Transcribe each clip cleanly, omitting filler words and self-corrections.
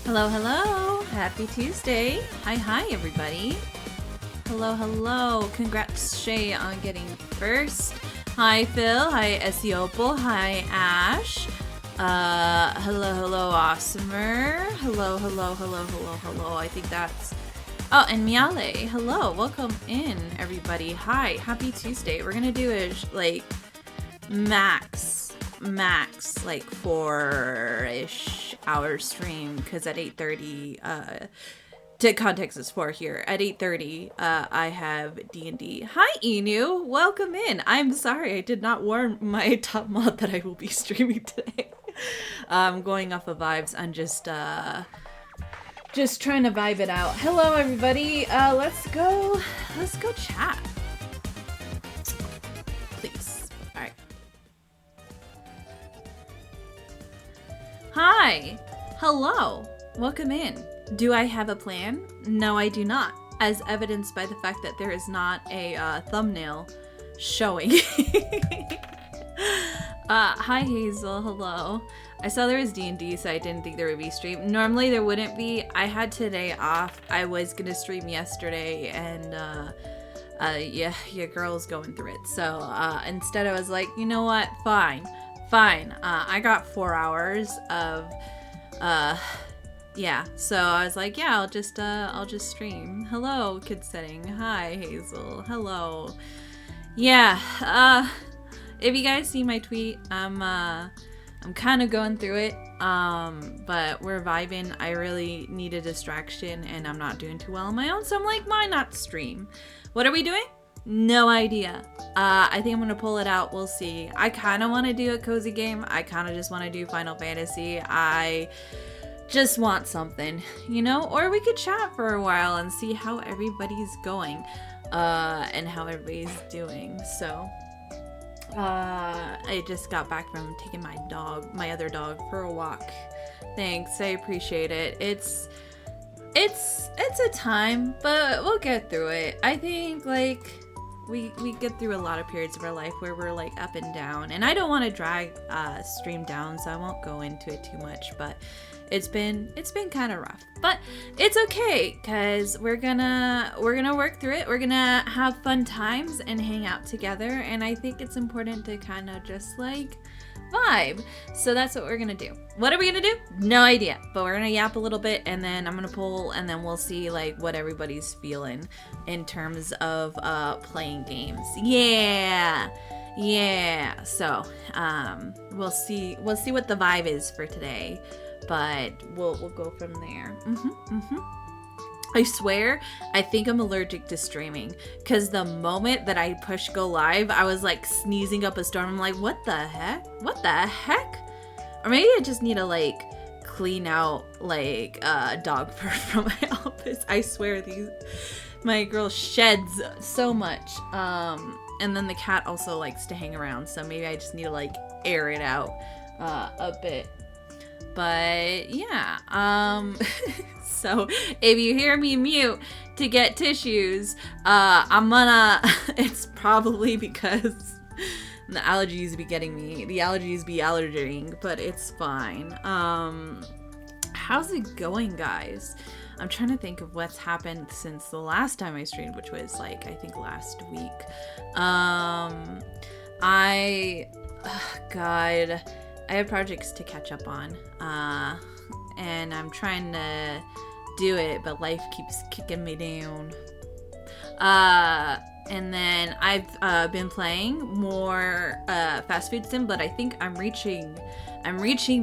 Hello, hello. Happy Tuesday. Hi, everybody. Hello. Congrats, Shay, on getting first. Hi, Phil. Hi, Esiopal. Hi, Ash. Hello, Awesomer. Hello. I think that's... Oh, and Miale. Hello. Welcome in, everybody. Hi. Happy Tuesday. We're gonna do a, max, like, 4-ish hour stream, because at 8:30, to context is 4 here. At 8:30, I have D&D. Hi, Enu. Welcome in. I'm sorry I did not warn my top mod that I will be streaming today. I'm going off of vibes. I'm just trying to vibe it out. Hello, everybody. Let's go chat. Please. All right. Hi. Hello. Welcome in. Do I have a plan? No, I do not. As evidenced by the fact that there is not a thumbnail showing. Hi, Hazel. Hello. I saw there was D&D, so I didn't think there would be stream. Normally there wouldn't be. I had today off. I was gonna stream yesterday, and yeah, your girl's going through it. So instead I was like, you know what? Fine. I got 4 hours of yeah, so I was like, yeah, I'll just stream. Hello, kid setting. Hi, Hazel. Hello. Yeah, if you guys see my tweet, I'm kind of going through it, but we're vibing. I really need a distraction, and I'm not doing too well on my own, so I'm like, why not stream? What are we doing? No idea. I think I'm gonna pull it out. We'll see. I kind of want to do a cozy game. I kind of just want to do Final Fantasy. I just want something, you know? Or we could chat for a while and see how everybody's going, and how everybody's doing. So, I just got back from taking my other dog for a walk. Thanks, I appreciate it. It's a time, but we'll get through it. I think, like, we get through a lot of periods of our life where we're, like, up and down, and I don't want to drag stream down, so I won't go into it too much, but it's been kind of rough, but it's okay, because we're gonna work through it. We're gonna have fun times and hang out together, and I think it's important to kind of just, like, vibe. So that's what we're gonna do. What are we gonna do? No idea, but we're gonna yap a little bit, and then I'm gonna pull, and then we'll see, like, what everybody's feeling in terms of playing games. Yeah, so we'll see what the vibe is for today, but we'll go from there. I swear, I think I'm allergic to streaming, because the moment that I push go live, I was like sneezing up a storm. I'm like, what the heck? Or maybe I just need to, like, clean out, like, dog fur from my office. I swear, my girl sheds so much. And then the cat also likes to hang around, so maybe I just need to, like, air it out a bit. But yeah, so if you hear me mute to get tissues, I'm gonna, it's probably because the allergies be getting me. The allergies be allerging, but it's fine. How's it going, guys? I'm trying to think of what's happened since the last time I streamed, which was like, I think last week. God, I have projects to catch up on, and I'm trying to do it, but life keeps kicking me down. And then I've been playing more fast food sim, but I think I'm reaching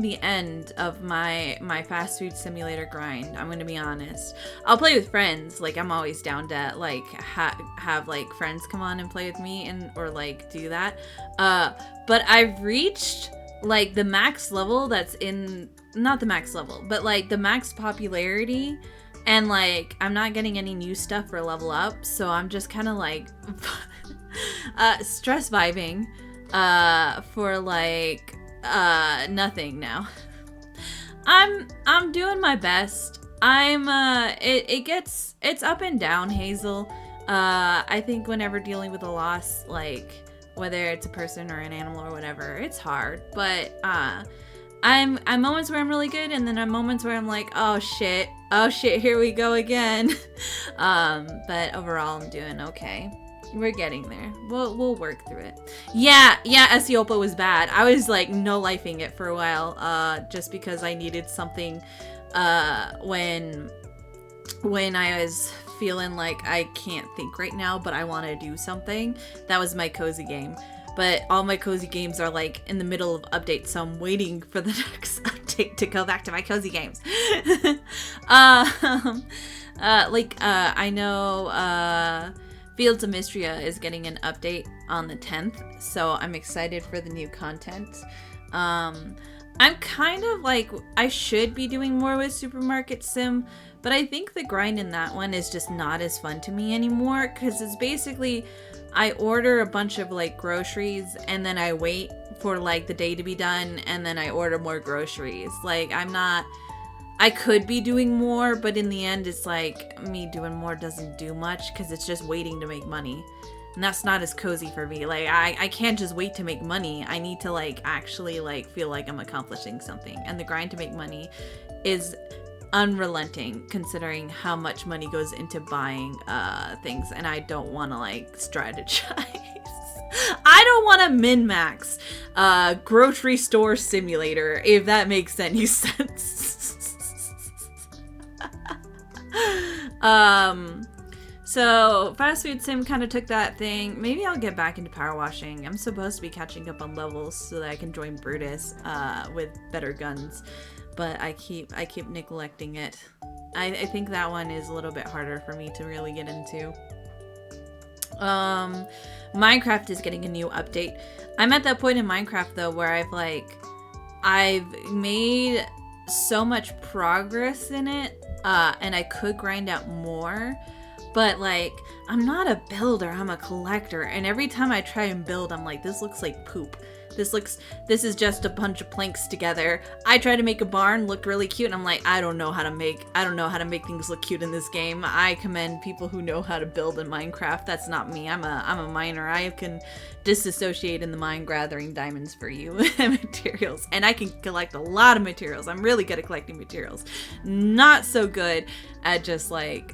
the end of my fast food simulator grind. I'm gonna be honest. I'll play with friends. Like, I'm always down to like have like friends come on and play with me and or like do that. But I've reached like the max level that's in, not the max level, but like the max popularity. And, like, I'm not getting any new stuff for level up, so I'm just kind of, like, stress vibing for, like, nothing now. I'm doing my best. It's up and down, Hazel. I think whenever dealing with a loss, like, whether it's a person or an animal or whatever, it's hard, but, I'm moments where I'm really good, and then I'm moments where I'm like, oh shit, here we go again. But overall, I'm doing okay. We're getting there. We'll work through it. Yeah, Essiopa was bad. I was like no-lifing it for a while, just because I needed something, when I was feeling like I can't think right now, but I want to do something. That was my cozy game. But all my cozy games are like in the middle of updates, so I'm waiting for the next update to go back to my cozy games. I know Fields of Mystria is getting an update on the 10th, so I'm excited for the new content. I'm kind of like, I should be doing more with Supermarket Sim, but I think the grind in that one is just not as fun to me anymore, because it's basically, I order a bunch of like groceries and then I wait for like the day to be done and then I order more groceries. Like, I could be doing more, but in the end it's like me doing more doesn't do much because it's just waiting to make money. And that's not as cozy for me. Like, I can't just wait to make money. I need to like actually like feel like I'm accomplishing something. And the grind to make money is unrelenting considering how much money goes into buying things, and I don't want to like strategize. I don't want to min-max grocery store simulator, if that makes any sense. So fast food sim kind of took that thing. Maybe I'll get back into power washing. I'm supposed to be catching up on levels so that I can join Brutus with better guns. But I keep neglecting it. I think that one is a little bit harder for me to really get into. Minecraft is getting a new update. I'm at that point in Minecraft though where I've made so much progress in it, and I could grind out more. But like, I'm not a builder, I'm a collector, and every time I try and build, I'm like, this looks like poop. This is just a bunch of planks together. I try to make a barn look really cute, and I'm like, I don't know how to make things look cute in this game. I commend people who know how to build in Minecraft. That's not me. I'm a miner. I can disassociate in the mine gathering diamonds for you and materials, and I can collect a lot of materials. I'm really good at collecting materials. Not so good at just like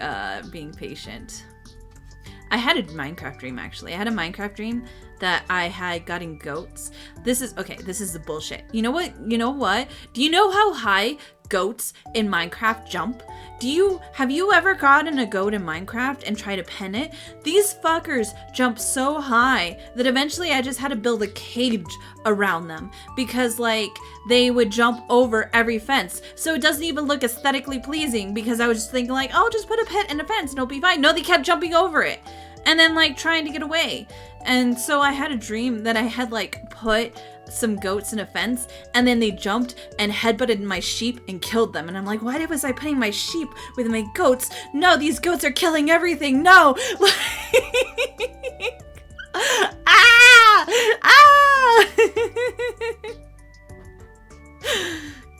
being patient. I had a Minecraft dream, actually. I had a Minecraft dream that I had gotten goats. This is the bullshit. You know what? Do you know how high goats in Minecraft jump? Have you ever gotten a goat in Minecraft and tried to pen it? These fuckers jump so high that eventually I just had to build a cage around them because like they would jump over every fence. So it doesn't even look aesthetically pleasing because I was just thinking like, oh, just put a pet in a fence and it'll be fine. No, they kept jumping over it and then like trying to get away. And so I had a dream that I had like put some goats in a fence and then they jumped and headbutted my sheep and killed them. And I'm like, why was I putting my sheep with my goats? No, these goats are killing everything. No.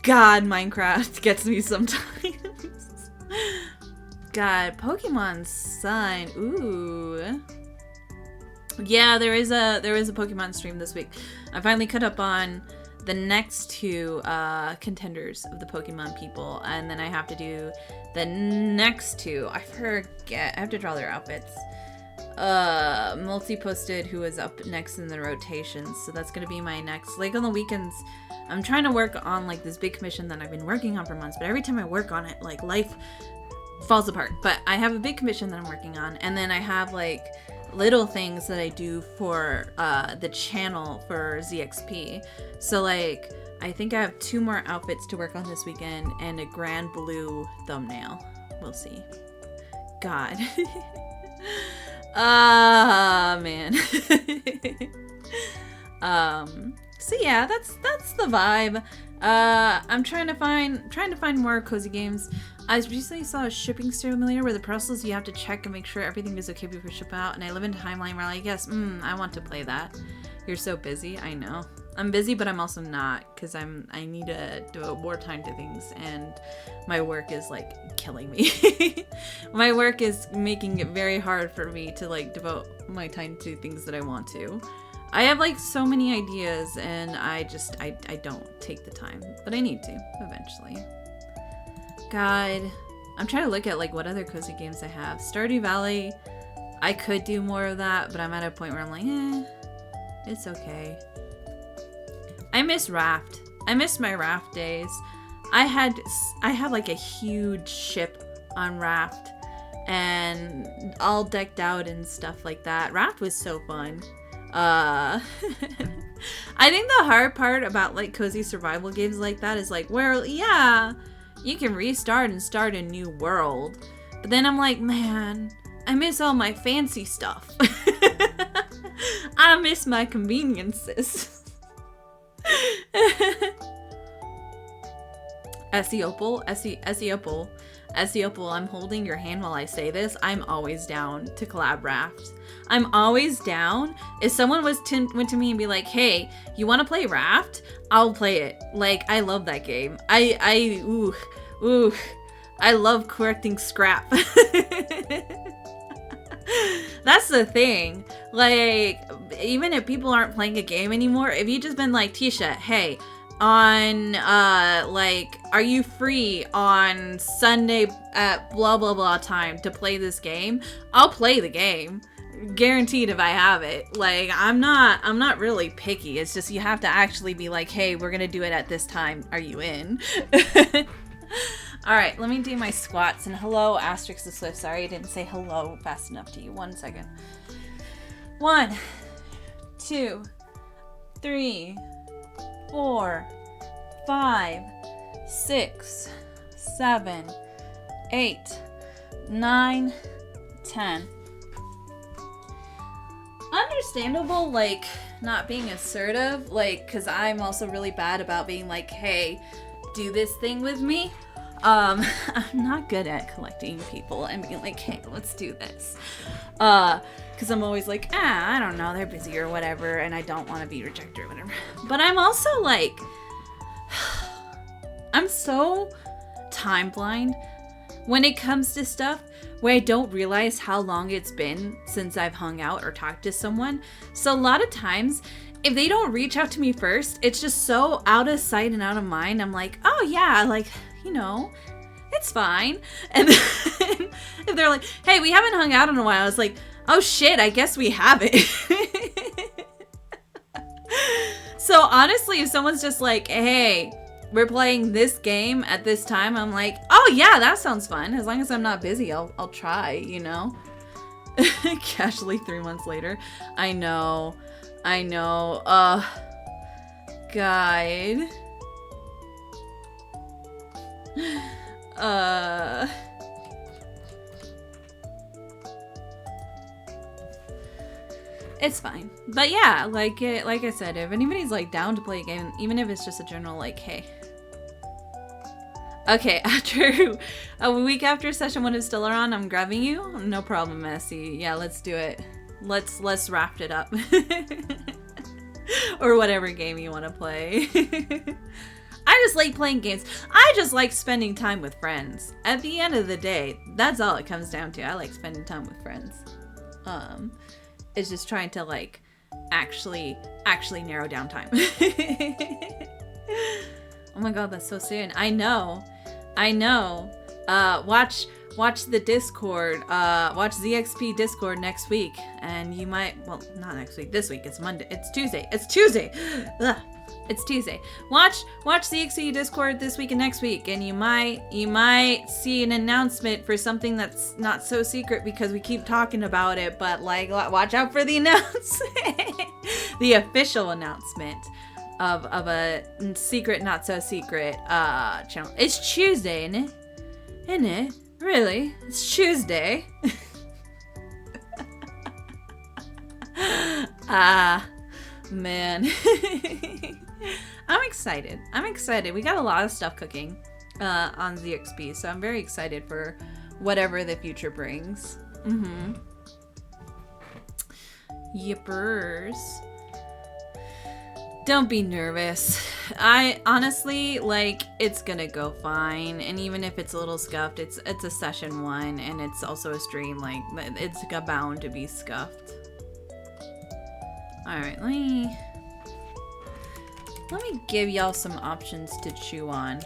God, Minecraft gets me sometimes. God, Pokemon Sun. Ooh. Yeah, there is a Pokemon stream this week. I finally caught up on the next two contenders of the Pokemon people, and then I have to do the next two. I forget. I have to draw their outfits. Multi posted who is up next in the rotations, so that's gonna be my next. Like on the weekends, I'm trying to work on like this big commission that I've been working on for months, but every time I work on it, like life falls apart. But I have a big commission that I'm working on, and then I have like little things that I do for the channel for ZXP. So like I think I have 2 more outfits to work on this weekend and a grand blue thumbnail. We'll see. God. Man. So yeah, that's the vibe. I'm trying to find more cozy games. I recently saw a shipping simulator where the parcels you have to check and make sure everything is okay before ship out, and I live in a timeline where I guess, I want to play that. You're so busy. I know. I'm busy, but I'm also not, because I need to devote more time to things, and my work is like killing me. My work is making it very hard for me to like devote my time to things that I want to. I have like so many ideas, and I don't take the time, but I need to eventually. God, I'm trying to look at like what other cozy games I have. Stardew Valley, I could do more of that, but I'm at a point where I'm like, it's okay. I miss Raft. I miss my Raft days. I had like a huge ship on Raft and all decked out and stuff like that. Raft was so fun. I think the hard part about like cozy survival games like that is like, well, yeah, you can restart and start a new world. But then I'm like, man, I miss all my fancy stuff. I miss my conveniences. Essie I'm holding your hand while I say this. I'm always down to collab Raft. I'm always down. If someone went to me and be like, hey, you want to play Raft? I'll play it. Like, I love that game. I love correcting scrap. That's the thing. Like, even if people aren't playing a game anymore, if you just been like, Tisha, hey, on like, are you free on Sunday at blah blah blah time to play this game? I'll play the game, guaranteed, if I have it. Like, I'm not really picky. It's just you have to actually be like, hey, we're gonna do it at this time, are you in? All right, let me do my squats. And hello, Asterix the Swift. Sorry I didn't say hello fast enough to you. 1 second. 1, 2, 3, 4, 5, 6, 7, 8, 9, 10. Understandable, like, not being assertive, like, because I'm also really bad about being like, hey, do this thing with me. I'm not good at collecting people and being like, hey, let's do this. Because I'm always like, I don't know, they're busy or whatever, and I don't want to be rejected or whatever. But I'm also like, I'm so time blind when it comes to stuff where I don't realize how long it's been since I've hung out or talked to someone. So a lot of times, if they don't reach out to me first, it's just so out of sight and out of mind. I'm like, oh yeah, like, you know, it's fine. And then if they're like, hey, we haven't hung out in a while, I was like, oh shit, I guess we haven't. So honestly, if someone's just like, hey, we're playing this game at this time, I'm like, oh yeah, that sounds fun. As long as I'm not busy, I'll try, you know? Casually 3 months later. I know. Guide. It's fine. But yeah, like I said, if anybody's like down to play a game, even if it's just a general like, hey. Okay, after a week after session 1 is still on, I'm grabbing you. No problem, Messi. Yeah, let's do it. Let's wrap it up. Or whatever game you want to play. I I just like playing games. I just like spending time with friends. At the end of the day, that's all it comes down to. I like spending time with friends. It's just trying to like actually narrow down time. Oh my god, that's so soon. I know. Watch the Discord, watch ZXP Discord next week, and you might, well, not next week, this week, it's Monday, it's Tuesday. Ugh. It's Tuesday. Watch ZXP Discord this week and next week, and you might see an announcement for something that's not so secret because we keep talking about it, but like, watch out for the announcement. The official announcement of a secret, not so secret, channel. It's Tuesday, isn't it? Isn't it? Really? It's Tuesday. Man. I'm excited. We got a lot of stuff cooking on ZXP, so I'm very excited for whatever the future brings. Yippers. Don't be nervous. I honestly, like, it's gonna go fine. And even if it's a little scuffed, it's a session 1 and it's also a stream, like, it's bound to be scuffed. Alright, let me give y'all some options to chew on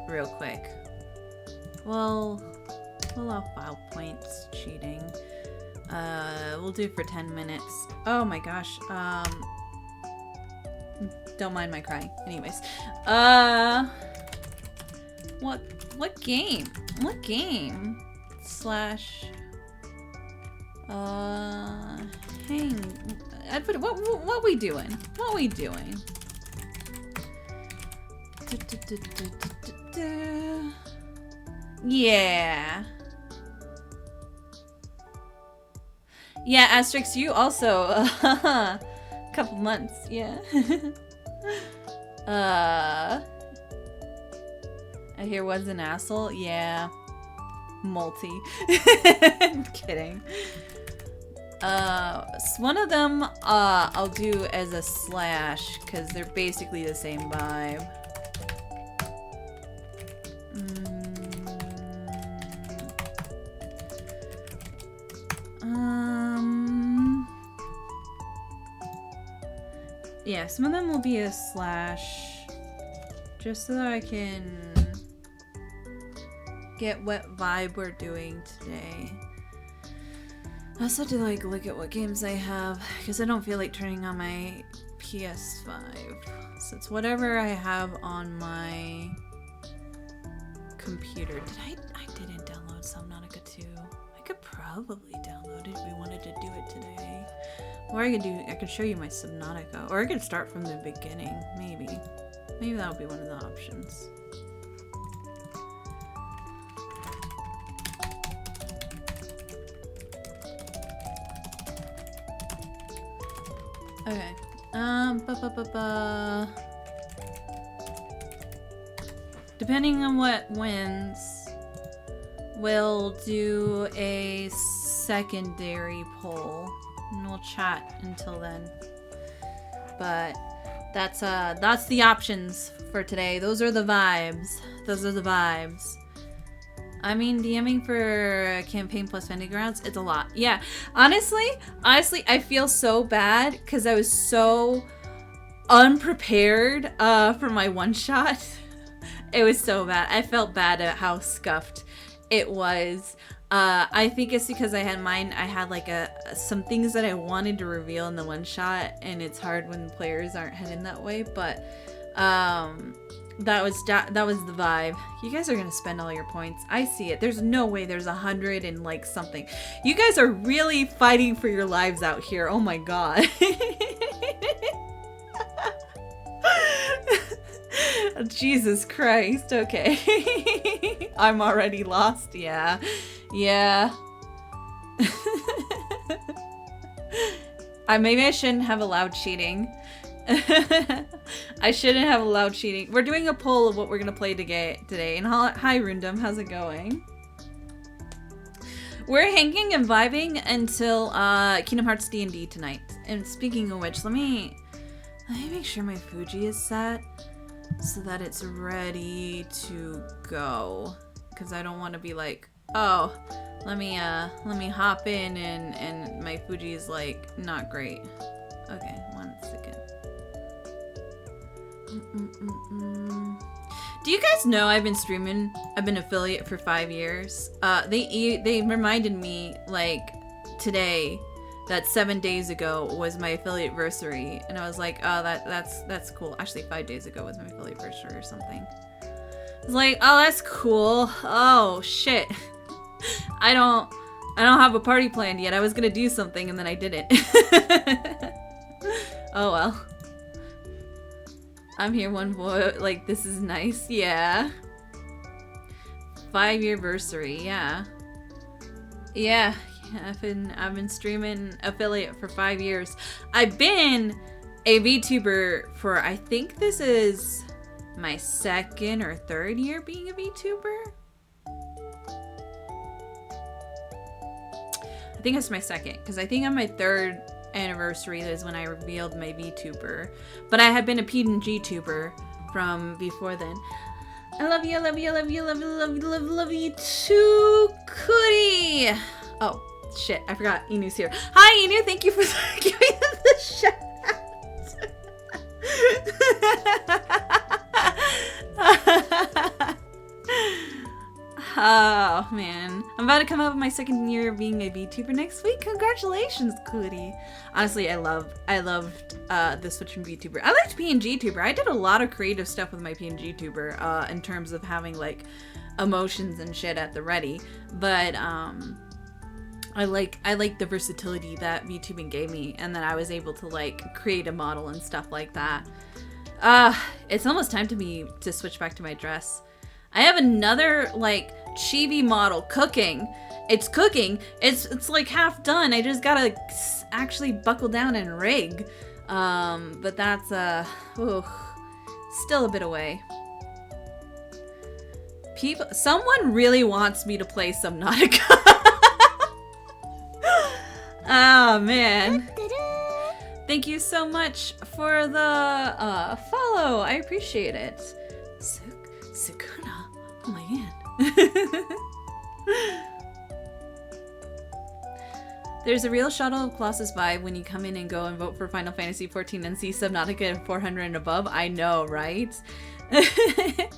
real quick. Well, we'll allow file points cheating. We'll do for 10 minutes. Oh my gosh, don't mind my crying. Anyways, what game? Slash, hang. Edward, what we doing? Yeah. Yeah, Asterix, you also, couple months, yeah. I hear was an asshole. Yeah. Multi. Kidding. One of them, I'll do as a slash, because they're basically the same vibe. Yeah, some of them will be a slash, just so that I can get what vibe we're doing today. I also have to like look at what games I have, because I don't feel like turning on my PS5. So it's whatever I have on my computer. I didn't download Subnautica 2. I could probably download it if we wanted to do it today. Or I could show you my Subnautica. Or I could start from the beginning, maybe. Maybe that would be one of the options. Okay. Depending on what wins, we'll do a secondary poll. And we'll chat until then. But that's the options for today. Those are the vibes. I mean, DMing for campaign plus vending grounds, it's a lot. Yeah, honestly, I feel so bad because I was so unprepared for my one shot. It was so bad. I felt bad at how scuffed it was. I think it's because I had like some things that I wanted to reveal in the one shot, and it's hard when players aren't heading that way. But that was the vibe. You guys are gonna spend all your points. I see it. There's no way there's 100 and like something. You guys are really fighting for your lives out here. Oh my god. Jesus Christ. Okay. I'm already lost. Yeah. Maybe I shouldn't have allowed cheating. I shouldn't have allowed cheating. We're doing a poll of what we're gonna play today. And hi Rundum, how's it going? We're hanging and vibing until Kingdom Hearts D&D tonight. And speaking of which, let me make sure my Fuji is set. so that it's ready to go. Because I don't want to be like, oh, let me hop in and my Fuji is like not great. Okay, 1 second. Do you guys know I've been streaming? I've been affiliate for 5 years. They reminded me like today that 7 days ago was my affiliate anniversary, and I was like, oh, that's cool. Actually, 5 days ago was my affiliate anniversary or something. I was like, oh, that's cool. Oh shit, I don't have a party planned yet. I was gonna do something and then I didn't. Oh well. I'm here one boy. Like, this is nice. Yeah. 5-year anniversary. Yeah. Yeah. I've been streaming affiliate for 5 years. I've been a VTuber for, I think this is my 2nd or 3rd year being a VTuber. I think it's my 2nd, because I think on my 3rd anniversary is when I revealed my VTuber. But I had been a PNG tuber from before then. I love you, I love you, I love you, love you, love you, love you, love you too, Cootie. Oh, shit, I forgot Inu's here. Hi, Inu, thank you for giving the shout out. Oh, man. I'm about to come up with my 2nd year of being a VTuber next week. Congratulations, Cootie. Honestly, I loved the switch from VTuber. I liked PNG Tuber. I did a lot of creative stuff with my PNG Tuber in terms of having, like, emotions and shit at the ready. But, I like the versatility that VTubing gave me, and then I was able to, like, create a model and stuff like that. It's almost time to switch back to my dress. I have another, like, chibi model cooking. It's cooking. It's like half done. I just gotta actually buckle down and rig. But that's, still a bit away. Someone really wants me to play Subnautica. Oh, man. Thank you so much for the, follow. I appreciate it. Sukuna. Oh my god. There's a real Shadow of Colossus vibe when you come in and go and vote for Final Fantasy XIV and see Subnautica at 400 and above. I know, right? I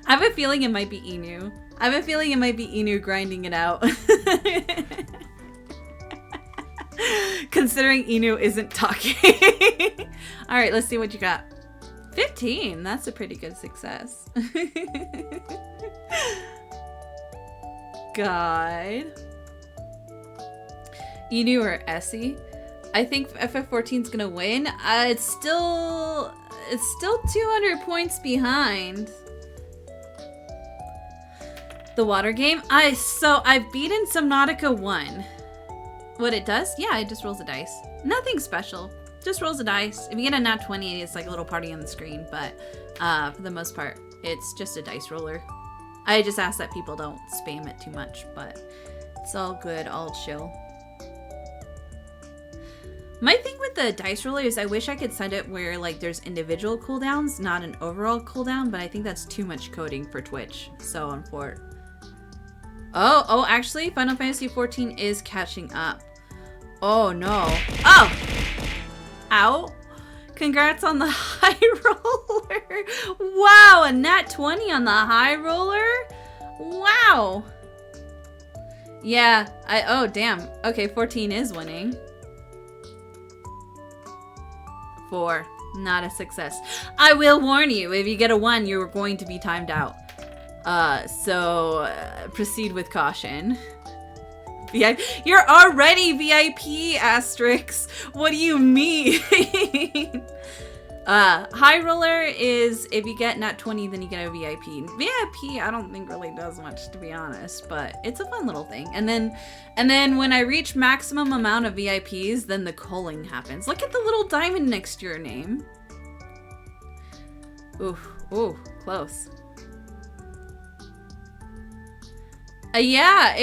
have a feeling it might be Inu. I have a feeling it might be Inu grinding it out. Considering Inu isn't talking. Alright, let's see what you got. 15, that's a pretty good success. Guide. Inu or Essie? I think FF14's gonna win. It's still 200 points behind. The water game? I've beaten Subnautica 1. What it does? Yeah, it just rolls a dice. Nothing special. Just rolls a dice. If you get a nat 20, it's like a little party on the screen, but for the most part, it's just a dice roller. I just ask that people don't spam it too much, but it's all good, all chill. My thing with the dice roller is I wish I could set it where like there's individual cooldowns, not an overall cooldown, but I think that's too much coding for Twitch, so unfortunate. Oh, actually, Final Fantasy XIV is catching up. Oh no. Oh! Ow. Congrats on the high roller. Wow, a nat 20 on the high roller? Wow. Yeah, oh damn. Okay, 14 is winning. 4, not a success. I will warn you, if you get a 1, you're going to be timed out. So proceed with caution. You're already VIP, Asterix. What do you mean? High roller is if you get nat 20, then you get a VIP. VIP, I don't think really does much, to be honest, but it's a fun little thing. And then when I reach maximum amount of VIPs, then the culling happens. Look at the little diamond next to your name. Ooh, close. Yeah,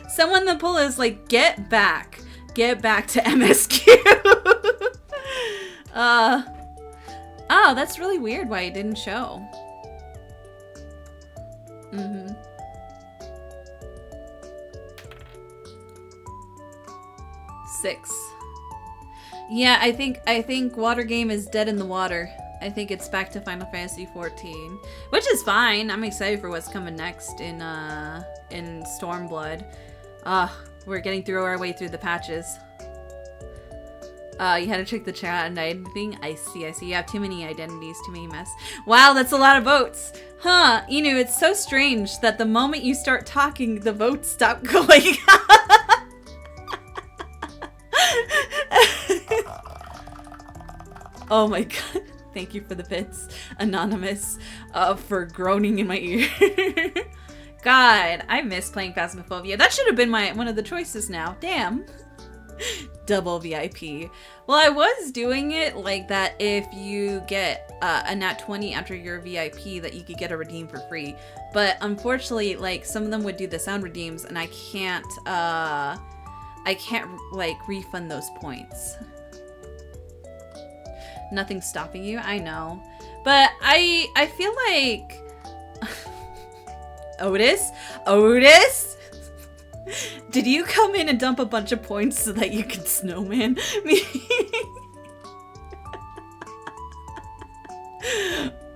someone in the poll is like, get back to MSQ. Oh, that's really weird why it didn't show. 6. Yeah, I think Water Game is dead in the water. I think it's back to Final Fantasy 14, which is fine. I'm excited for what's coming next in Stormblood. We're getting through our way through the patches. You had to check the chat and anything. I see. You have too many identities, too many mess. Wow, that's a lot of votes. Huh, Inu, it's so strange that the moment you start talking, the votes stop going. Oh my god. Thank you for the bits, Anonymous, for groaning in my ear. God, I miss playing Phasmophobia. That should have been one of the choices now. Damn. Double VIP. Well, I was doing it like that if you get a nat 20 after your VIP that you could get a redeem for free. But unfortunately, like, some of them would do the sound redeems and I can't like refund those points. Nothing's stopping you, I know. But I feel like Otis? Did you come in and dump a bunch of points so that you could snowman me?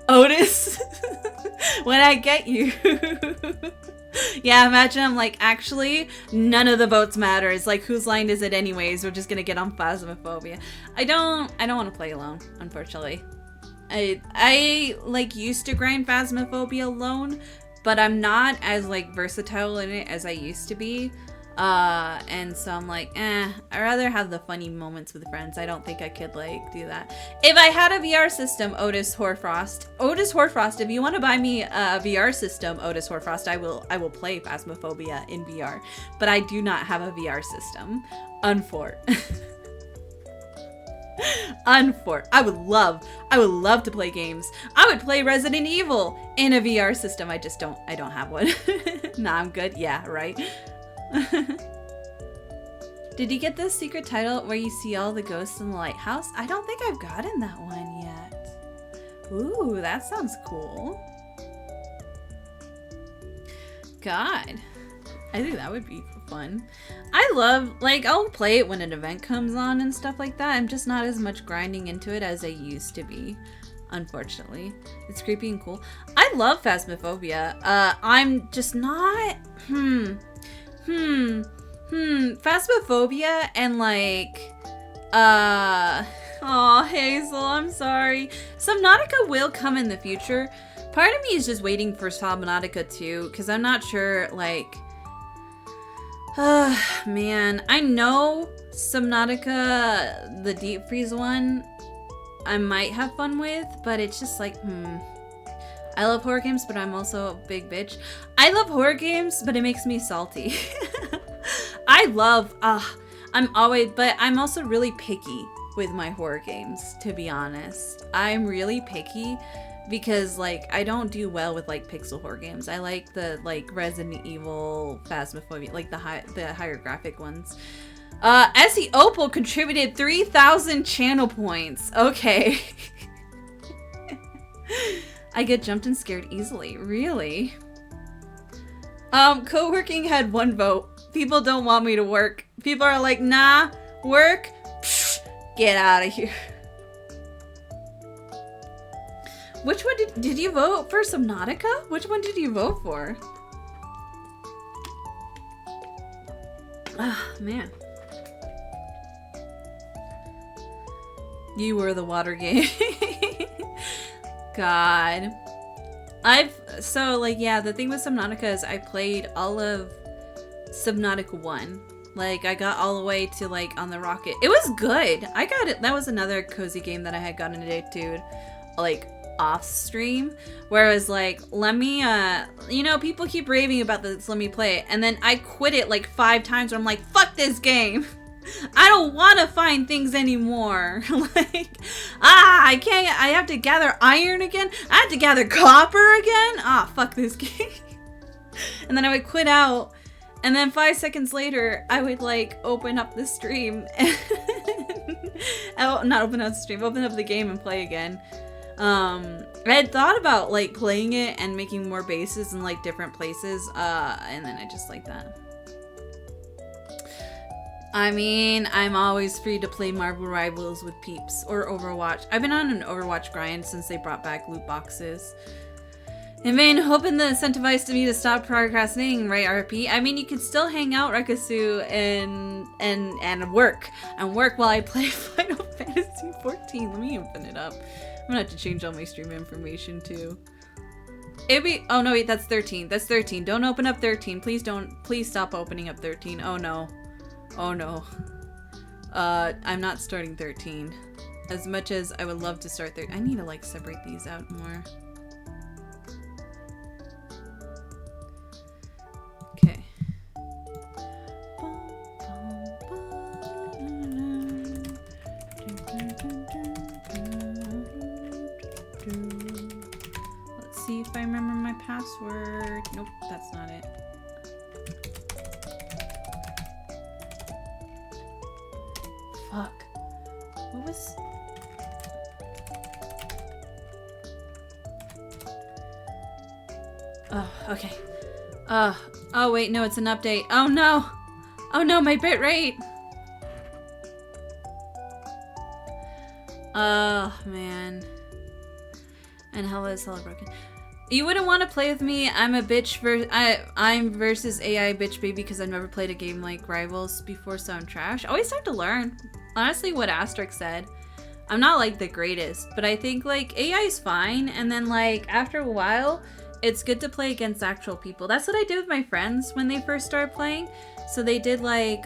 Otis, when I get you. Yeah, imagine I'm like, actually, none of the votes matter. It's like, whose line is it anyways? We're just gonna get on Phasmophobia. I don't want to play alone, unfortunately. I like used to grind Phasmophobia alone, but I'm not as like versatile in it as I used to be. And so I'm like, I'd rather have the funny moments with friends. I don't think I could like do that. If I had a VR system, Otis Horfrost, if you want to buy me a VR system, Otis Horfrost, I will play Phasmophobia in VR. But I do not have a VR system. I would love to play games. I would play Resident Evil in a VR system. I don't have one. Nah, I'm good. Yeah, right. Did you get the secret title where you see all the ghosts in the lighthouse? I don't think I've gotten that one yet. Ooh, that sounds cool. God, I think that would be fun. I love, like, I'll play it when an event comes on and stuff like that. I'm just not as much grinding into it as I used to be, unfortunately. It's creepy and cool. I love Phasmophobia. I'm just not, Phasmophobia and like, oh, Hazel, I'm sorry. Subnautica will come in the future. Part of me is just waiting for Subnautica 2, because I'm not sure, like, man, I know Subnautica, the deep freeze one, I might have fun with, but it's just like, I love horror games, but I'm also a big bitch. I love horror games, but it makes me salty. But I'm also really picky with my horror games, to be honest. I'm really picky because, like, I don't do well with, like, pixel horror games. I like the, like, Resident Evil, Phasmophobia, like, the higher graphic ones. Essie Opal contributed 3,000 channel points. Okay. I get jumped and scared easily. Really? Co-working had 1 vote. People don't want me to work. People are like, nah, work? Psh, get out of here. Which one did you vote for? Subnautica? Which one did you vote for? Ah, man. You were the water game. God. So, like, yeah, the thing with Subnautica is I played all of Subnautica 1. Like, I got all the way to, like, on the rocket. It was good. I got it. That was another cozy game that I had gotten addicted to, like, off stream, where I was like, let me, you know, people keep raving about this, let me play it. And then I quit it like 5 times where I'm like, fuck this game. I don't want to find things anymore. Like, I can't, I have to gather iron again. I have to gather copper again. Fuck this game. And then I would quit out. And then 5 seconds later, I would like open up the stream. Not open up the stream, open up the game and play again. I had thought about like playing it and making more bases in like different places, and then I just like that. I mean, I'm always free to play Marvel Rivals with peeps or Overwatch. I've been on an Overwatch grind since they brought back loot boxes. In vain, hoping to incentivize me to stop procrastinating, right, RP? I mean, you can still hang out, Rekasu, and work. And work while I play Final Fantasy 14. Let me open it up. I'm gonna have to change all my stream information, too. It'd be... Oh, no, wait, that's 13. That's 13. Don't open up 13. Please don't... Please stop opening up 13. Oh, no. Oh, no. I'm not starting 13. As much as I would love to start 13. I need to, like, separate these out more. Okay. Let's see if I remember my password. Nope, that's not it. Fuck. What was... Oh, okay. Oh wait, no, it's an update. Oh no! Oh no, my bitrate! Oh, man. And hella is hella broken. You wouldn't want to play with me. I'm a bitch I'm versus AI bitch baby because I've never played a game like Rivals before, so I'm trash. Always have to learn. Honestly, what Asterix said. I'm not like the greatest, but I think like AI is fine, and then like after a while, it's good to play against actual people. That's what I did with my friends when they first started playing. So they did like,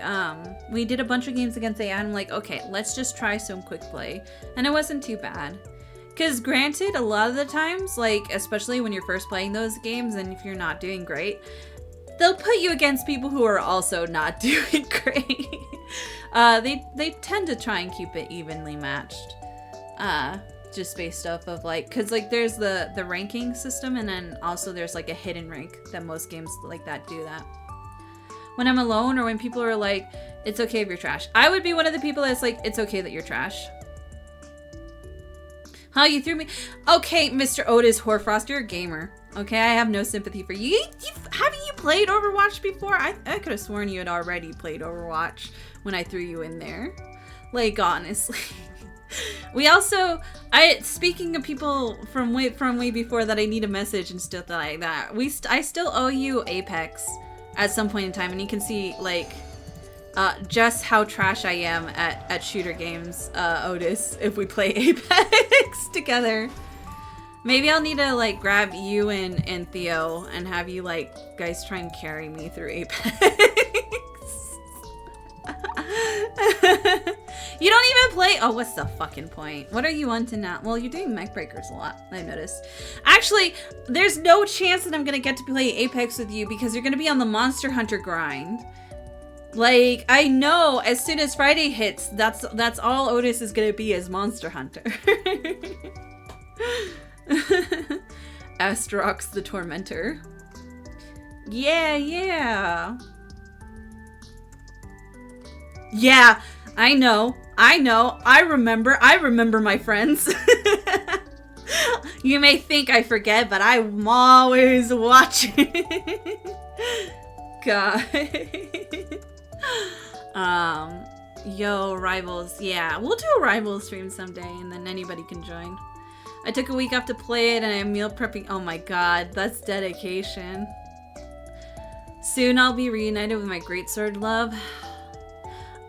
we did a bunch of games against AI, and I'm like, okay, let's just try some quick play. And it wasn't too bad. Because granted, a lot of the times, like, especially when you're first playing those games, and if you're not doing great, they'll put you against people who are also not doing great. They tend to try and keep it evenly matched. Just based off of like, cause like there's the ranking system, and then also there's like a hidden rank that most games like that do that. When I'm alone or when people are like, it's okay if you're trash. I would be one of the people that's like, it's okay that you're trash. Huh, you threw me? Okay, Mr. Otis Horfrost, you're a gamer. Okay, I have no sympathy for you. Haven't you played Overwatch before? I could have sworn you had already played Overwatch when I threw you in there. Like, honestly. We also, speaking of people from way before that I need a message and stuff like that, I still owe you Apex at some point in time, and you can see, like, just how trash I am at shooter games, Otis, if we play Apex together. Maybe I'll need to, like, grab you and Theo and have you, like, guys try and carry me through Apex. You don't even play. Oh, what's the fucking point? What are you on to now? Well, you're doing mech breakers a lot, I noticed. Actually, there's no chance that I'm gonna get to play Apex with you because you're gonna be on the Monster Hunter grind. Like, I know as soon as Friday hits, that's all Otis is gonna be as Monster Hunter. Astrox the Tormentor. Yeah. Yeah, I know. I remember my friends. You may think I forget, but I'm always watching. God. Yo, Rivals. Yeah, we'll do a Rivals stream someday, and then anybody can join. I took a week off to play it, and I'm meal prepping. Oh my god, that's dedication. Soon I'll be reunited with my greatsword love.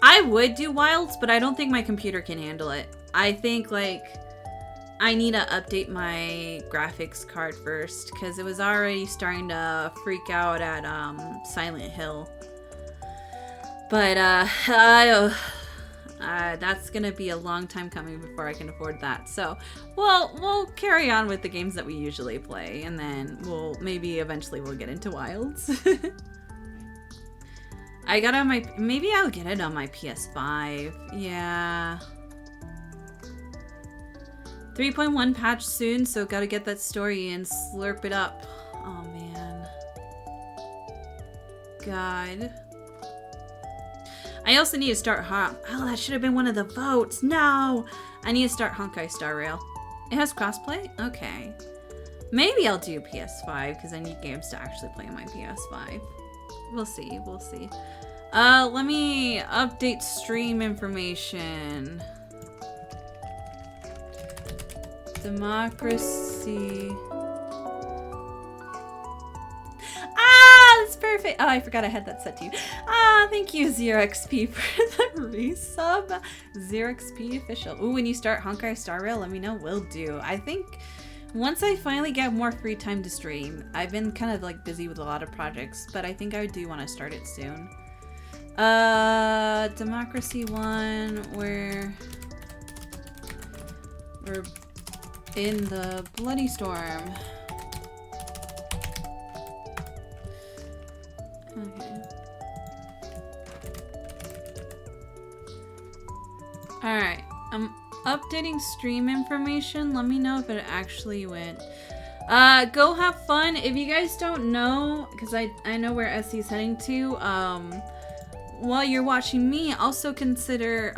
I would do Wilds, but I don't think my computer can handle it. I think, like, I need to update my graphics card first, because it was already starting to freak out at Silent Hill. But that's gonna be a long time coming before I can afford that. So, we'll carry on with the games that we usually play, and then maybe eventually we'll get into Wilds. I got on my, maybe I'll get it on my PS5. Yeah. 3.1 patch soon, so gotta get that story and slurp it up. Oh man. God. I also need to start oh, that should have been one of the votes. No! I need to start Honkai Star Rail. It has crossplay? Okay. Maybe I'll do PS5 because I need games to actually play on my PS5. We'll see. We'll see. Let me update stream information. Democracy. Ah, that's perfect. Oh, I forgot I had that set to you. Ah, thank you, ZeroXP, for the resub. ZeroXP official. Ooh, when you start Honkai Star Rail, let me know. Will do. I think once I finally get more free time to stream, I've been kind of like busy with a lot of projects, but I think I do want to start it soon. Democracy 1, we're in the Bloody Storm. Okay. Alright, I'm updating stream information. Let me know if it actually went. Go have fun. If you guys don't know, because I know where SC's heading to, while you're watching me, also consider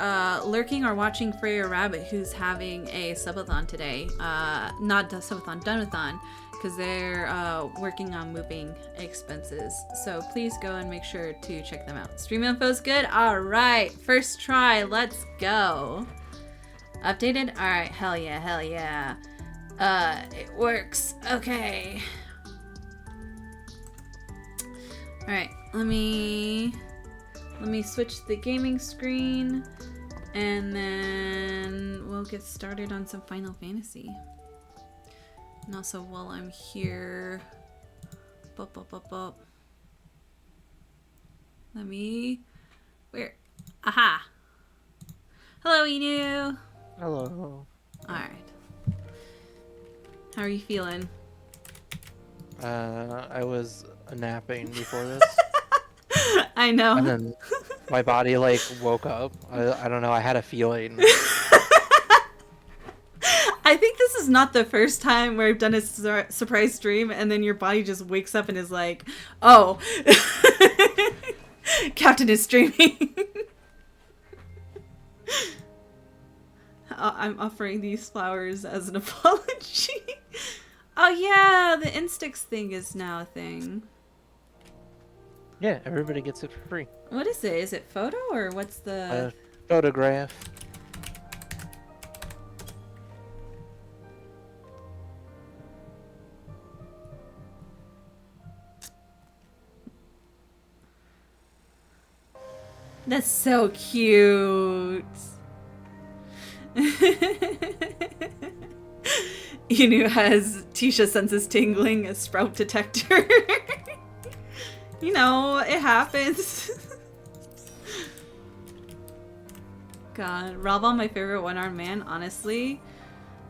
lurking or watching Freya Rabbit, who's having a subathon today. Not the subathon, dunathon, because they're working on moving expenses. So please go and make sure to check them out. Stream info's good? Alright, first try, let's go. Updated? Alright, hell yeah, hell yeah. It works. Okay. Alright, let me switch the gaming screen, and then we'll get started on some Final Fantasy. And also, while I'm here, let me, aha! Hello, Inu! Hello. Alright. How are you feeling? I was napping before this. I know. And then my body like woke up. I don't know, I had a feeling. I think this is not the first time where I've done a surprise stream and then your body just wakes up and is like, oh, Captain is streaming. I'm offering these flowers as an apology. Oh yeah, the Instax thing is now a thing. Yeah, everybody gets it for free. What is it? Is it photo or what's the... photograph. That's so cute. Inu has Tisha senses tingling, a sprout detector. You know, it happens. God, Ralbon, my favorite one-armed man, honestly.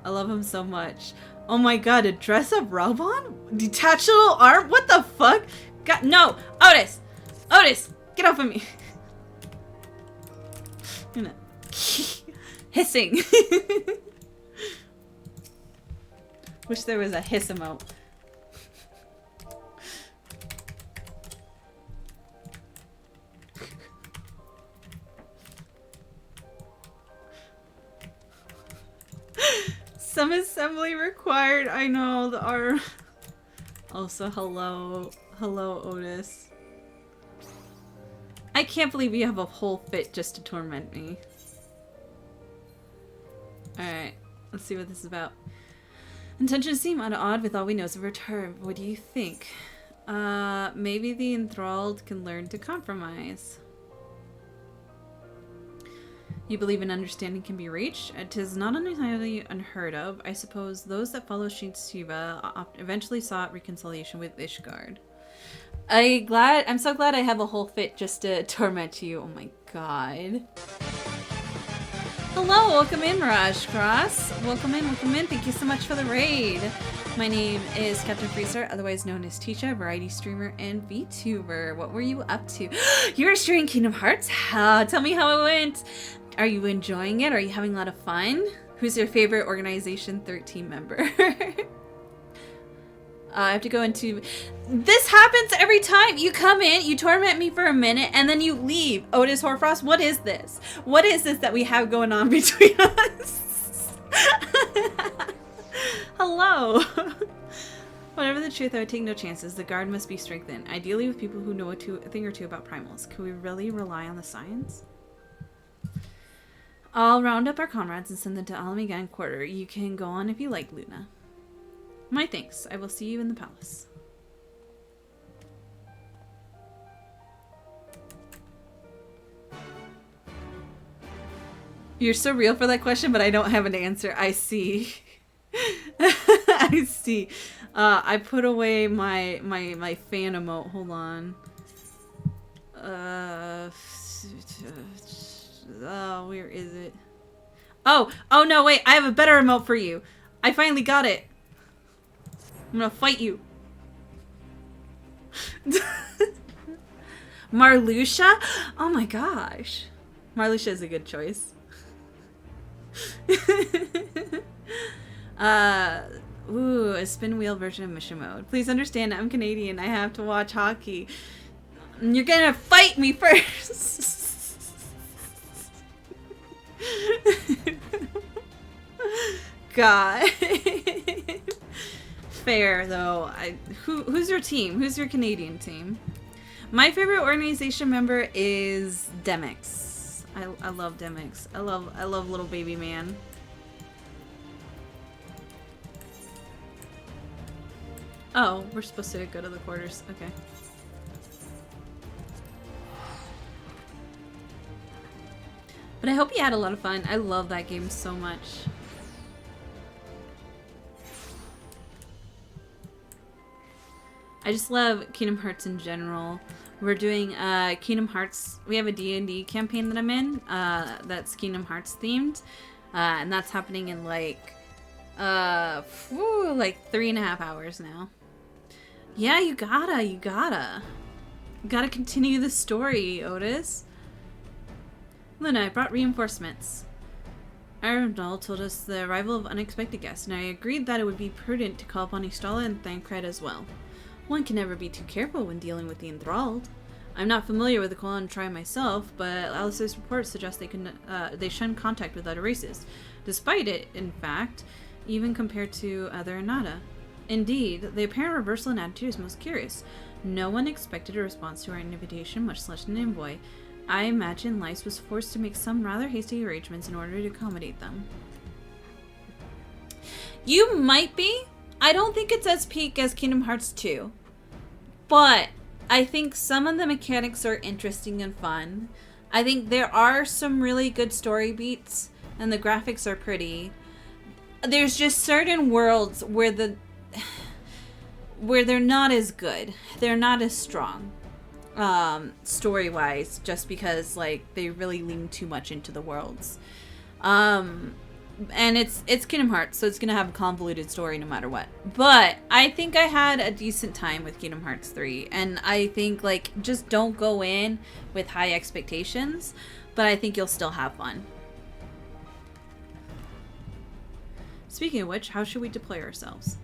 I love him so much. Oh my god, a dress-up Ralbon? Detachable arm? What the fuck? God, no! Otis! Otis! Get off of me! You know, hissing. Wish there was a hiss emote. Some assembly required. I know the arm. Also, hello, Otis. I can't believe you have a whole fit just to torment me. Alright, let's see what this is about. Intentions seem odd with all we know of her term. What do you think? Maybe the enthralled can learn to compromise. You believe an understanding can be reached? It is not entirely unheard of. I suppose those that follow Shiva eventually sought reconciliation with Ishgard. I'm so glad I have a whole fit just to torment you. Oh my god. Hello, welcome in, Mirage Cross. Welcome in, welcome in. Thank you so much for the raid. My name is Captain Freezer, otherwise known as Tisha, variety streamer and VTuber. What were you up to? You were streaming Kingdom Hearts? Tell me how it went. Are you enjoying it? Are you having a lot of fun? Who's your favorite Organization 13 member? I have to go into... This happens every time! You come in, you torment me for a minute, and then you leave. Otis Horfrost, what is this? What is this that we have going on between us? Hello! Whatever the truth, I would take no chances. The guard must be strengthened. Ideally with people who know a thing or two about primals. Can we really rely on the science? I'll round up our comrades and send them to Alamigan Quarter. You can go on if you like, Luna. My thanks. I will see you in the palace. You're so real for that question, but I don't have an answer. I see. I see. I put away my fan emote. Hold on. Oh, where is it? Oh no, wait. I have a better emote for you. I finally got it. I'm gonna fight you. Marluxia? Oh my gosh. Marluxia is a good choice. Ooh, a spin wheel version of mission mode. Please understand, I'm Canadian. I have to watch hockey. You're gonna fight me first. God. Fair though. Who's your team? Who's your Canadian team? My favorite organization member is Demyx. I love Demyx. I love little baby man. Oh, we're supposed to go to the quarters. Okay. But I hope you had a lot of fun. I love that game so much. I just love Kingdom Hearts in general. We're doing Kingdom Hearts. We have a D&D campaign that I'm in that's Kingdom Hearts themed. And that's happening in like 3.5 hours now. Yeah, you gotta continue the story, Otis. Luna, I brought reinforcements. Arundel told us the arrival of unexpected guests, and I agreed that it would be prudent to call upon Ystala and Thancred as well. One can never be too careful when dealing with the enthralled. I'm not familiar with the Kolan tribe myself, but Alice's reports suggest they shun contact with other races, despite it, in fact, even compared to other Anata. Indeed, the apparent reversal in attitude is most curious. No one expected a response to our invitation, much less an envoy. I imagine Lyse was forced to make some rather hasty arrangements in order to accommodate them. You might be. I don't think it's as peak as Kingdom Hearts 2. But I think some of the mechanics are interesting and fun. I think there are some really good story beats, and the graphics are pretty. There's just certain worlds where they're not as good. They're not as strong. Story-wise, just because like they really lean too much into the worlds. And it's Kingdom Hearts, so it's gonna have a convoluted story no matter what. But I think I had a decent time with Kingdom Hearts 3, and I think like just don't go in with high expectations, but I think you'll still have fun. Speaking of which, how should we deploy ourselves?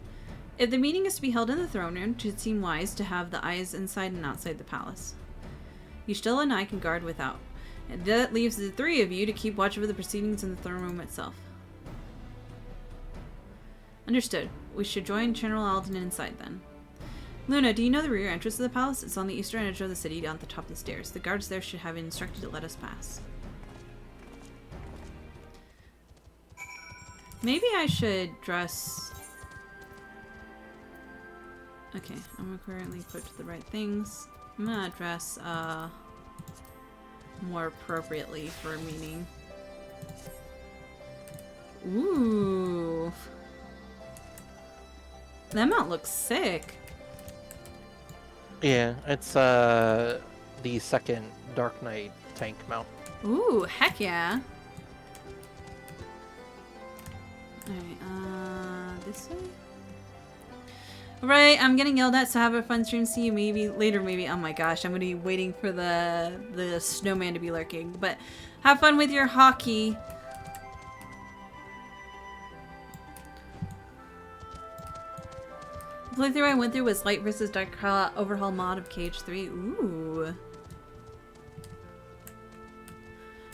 If the meeting is to be held in the throne room, it should seem wise to have the eyes inside and outside the palace. Ystala and I can guard without. And that leaves the three of you to keep watch over the proceedings in the throne room itself. Understood. We should join General Alden inside then. Luna, do you know the rear entrance of the palace? It's on the eastern edge of the city down at the top of the stairs. The guards there should have instructed to let us pass. Maybe I should dress... Okay, I'm gonna currently put the right things. I'm gonna dress more appropriately for a meeting. Ooh. That mount looks sick. Yeah, it's the second Dark Knight tank mount. Ooh, heck yeah. Alright, this way? Alright, I'm getting yelled at, so have a fun stream. See you maybe later, maybe. Oh my gosh, I'm gonna be waiting for the snowman to be lurking. But have fun with your hockey. The playthrough I went through was Light vs. Dark Overhaul mod of KH3. Ooh.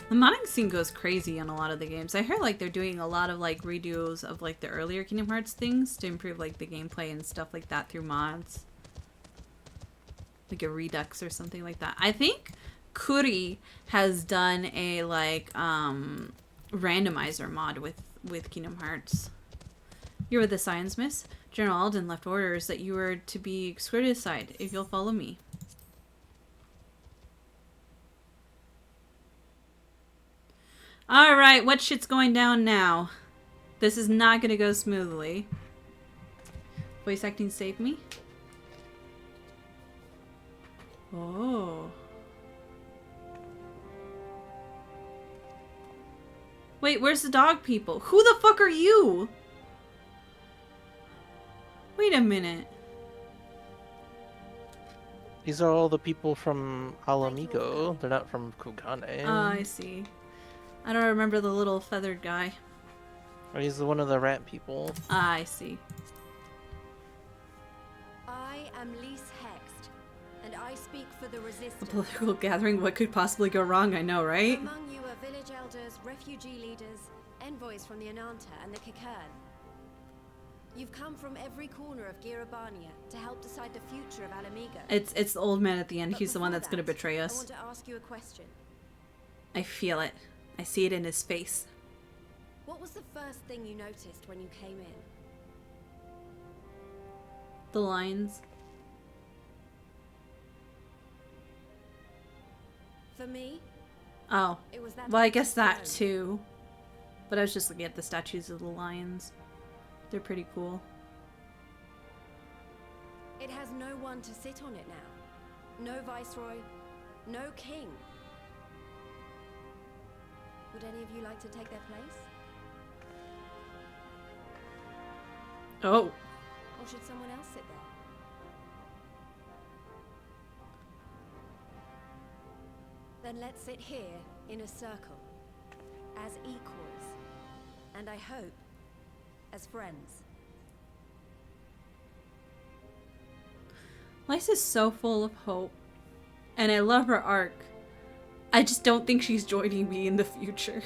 The modding scene goes crazy on a lot of the games. I heard like they're doing a lot of like redos of like the earlier Kingdom Hearts things to improve like the gameplay and stuff like that through mods. Like a Redux or something like that. I think Kuri has done a like randomizer mod with Kingdom Hearts. You're with the Science Miss. General Alden left orders that you were to be escorted aside if you'll follow me. Alright, what shit's going down now? This is not gonna go smoothly. Voice acting saved me? Oh. Wait, where's the dog people? Who the fuck are you? Wait a minute. These are all the people from Alamigo. They're not from Kugane. Oh, I see. I don't remember the little feathered guy. He's one of the rat people. Ah, I see. I am Lise Hext, and I speak for the A Resistance. political gathering, what could possibly go wrong? I know, right? Among you are village elders, refugee leaders, envoys from the Ananta and the Kikern. You've come from every corner of Girabania to help decide the future of Alamigo. It's the old man at the end. But He's the one before that's gonna that, betray I us. want to ask you a question. I feel it. I see it in his face. What was the first thing you noticed when you came in? The lines. For me, Oh. it was that. Well, I guess that throne. too. But I was just looking at the statues of the lions. They're pretty cool. It has no one to sit on it now. No viceroy, no king. Would any of you like to take their place? Oh. Or should someone else sit there? Then let's sit here in a circle, as equals, and I hope, as friends. Lysa's so full of hope. And I love her arc. I just don't think she's joining me in the future.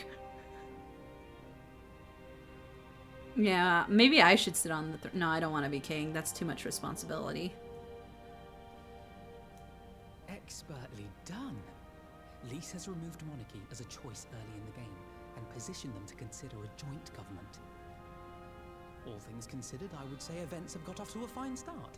Yeah, maybe I should sit on the no, I don't want to be king. That's too much responsibility. Expertly done. Lise has removed monarchy as a choice early in the game and positioned them to consider a joint government. All things considered, I would say events have got off to a fine start.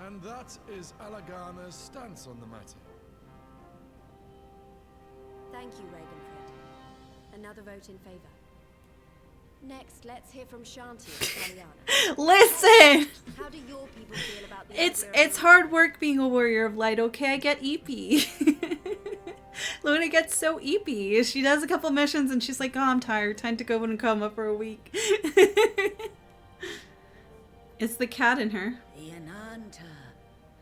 And that is Alagana's stance on the matter. Thank you, Ragenfred. Another vote in favor. Next, let's hear from Shanti of Kaliana. Listen! How do your people feel about the It's idea of hard work being a warrior of light, okay? I get eepy. Luna gets so eepy. She does a couple missions and she's like, oh, I'm tired. Time to go in coma for a week. It's the cat in her. The Ananta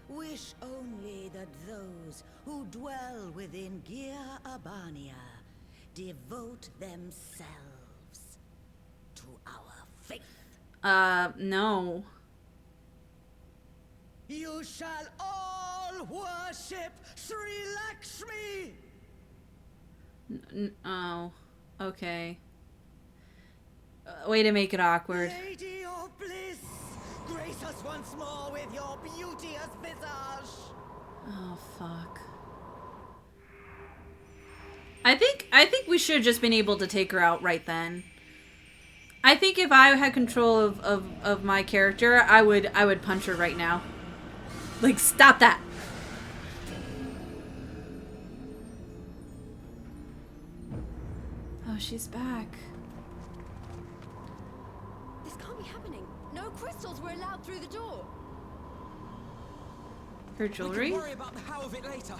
wish only that those who dwell within Gir Abania devote themselves to our faith. No. You shall all worship Sri Lakshmi! Oh. Okay. Way to make it awkward. Lady of bliss, grace us once more with your beauteous visage! Oh, fuck. I think we should have just been able to take her out right then. I think if I had control of my character, I would punch her right now. Like, stop that! Oh, she's back. This can't be happening. No crystals were allowed through the door. Her We jewelry? can worry about the how of it later.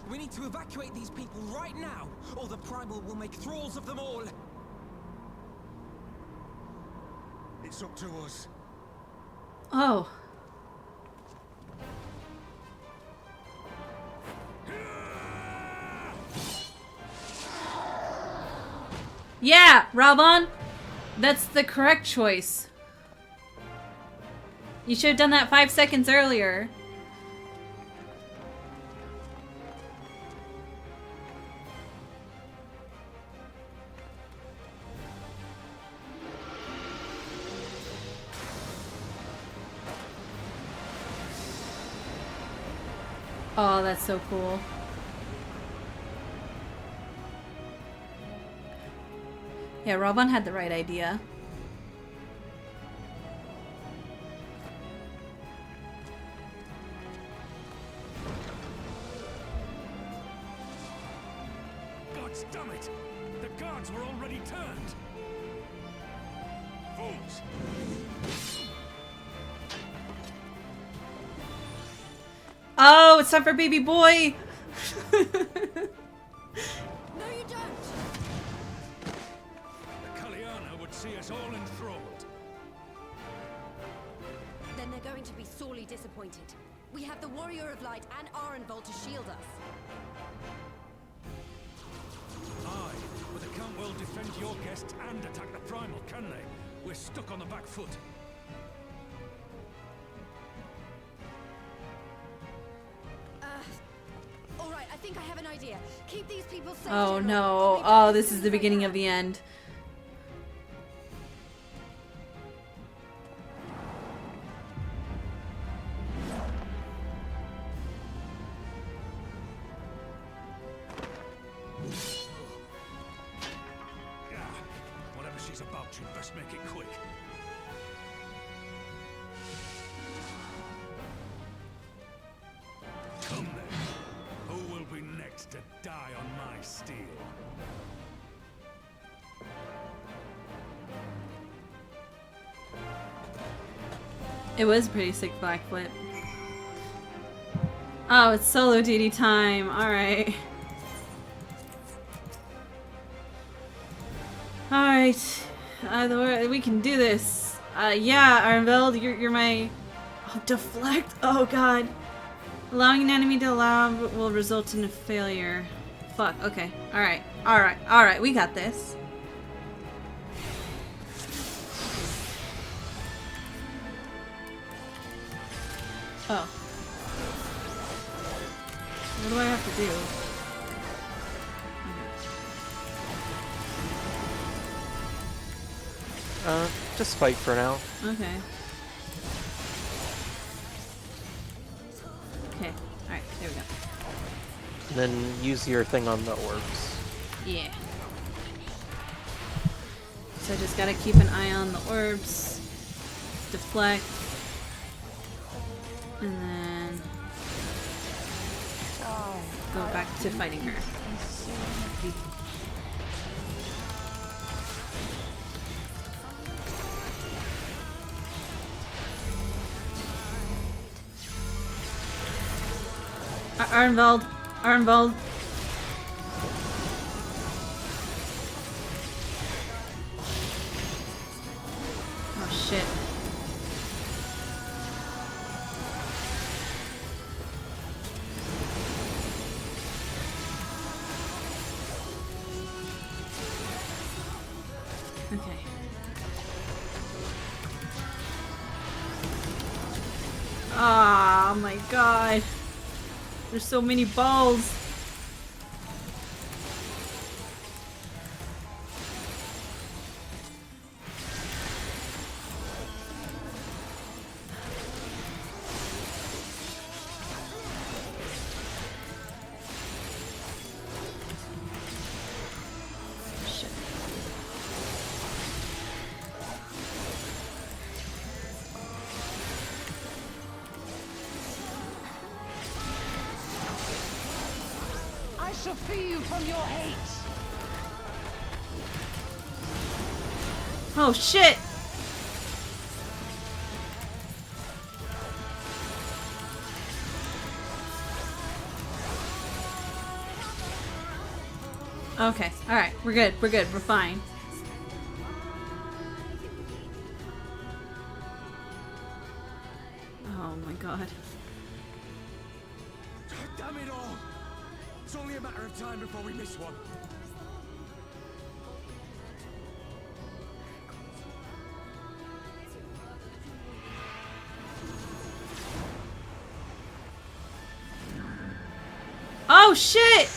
We need to evacuate these people right now, or the Primal will make thralls of them all. It's up to us. Oh. Yeah, Raban! That's the correct choice. You should have done that 5 seconds earlier. Oh, that's so cool. Yeah, Robon had the right idea. God damn it! The guards were already turned! Fools! Oh, it's time for baby boy! No, you don't! The Kaliana would see us all enthralled. Then they're going to be sorely disappointed. We have the Warrior of Light and Arenvold to shield us. Aye, but they can't well defend your guests and attack the Primal, can they? We're stuck on the back foot. Alright, I think I have an idea. Keep these people safe. Oh General. no. I'll be back Oh, as this soon is as the I beginning can. of the end. Yeah, whatever she's about, she'd best make it quick. Come then. Who will be next to die on my steel? It was pretty sick Blackfoot. Oh, it's solo duty time. Alright. Alright. We can do this. Yeah, Arenveld, you're my... Oh, deflect? Oh god. Allowing an enemy to allow will result in a failure. Fuck, okay. Alright, alright, alright, we got this. Oh. What do I have to do? Just fight for now. Okay. Okay, alright, there we go. And then use your thing on the orbs. Yeah. So I just gotta keep an eye on the orbs, deflect, and then go back to fighting her. Arenveld! Arenveld! Oh shit. Okay. Oh my god. There's so many balls. Shit. I shall free you from your hate. Oh shit! Okay, alright, we're good, we're fine. Oh my god. Damn it all! It's only a matter of time before we miss one. Oh shit!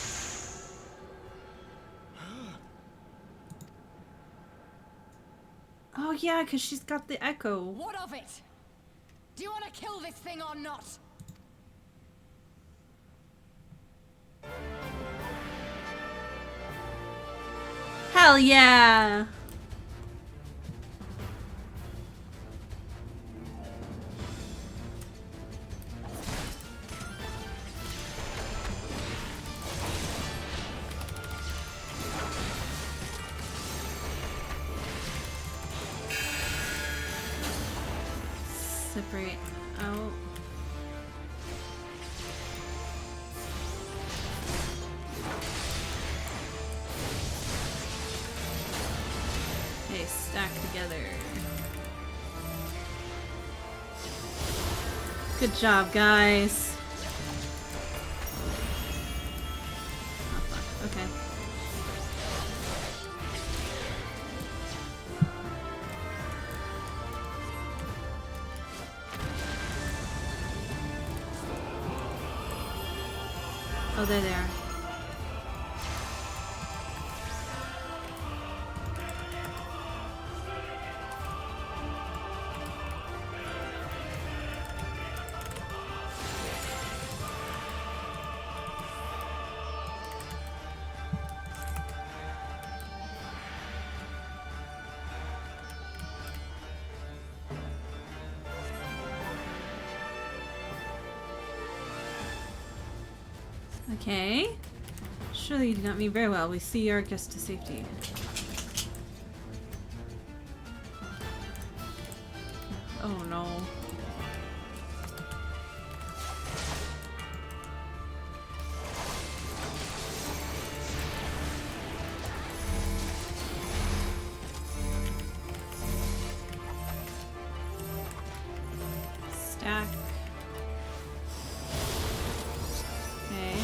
Oh yeah, because she's got the echo. What of it? Do you want to kill this thing or not? Hell yeah! Separate out. Okay, stack together. Good job, guys. Oh, fuck. Okay. Oh, they're there. Okay. Surely you do not mean very well. We see our guest to safety. Oh no. Stack. Okay.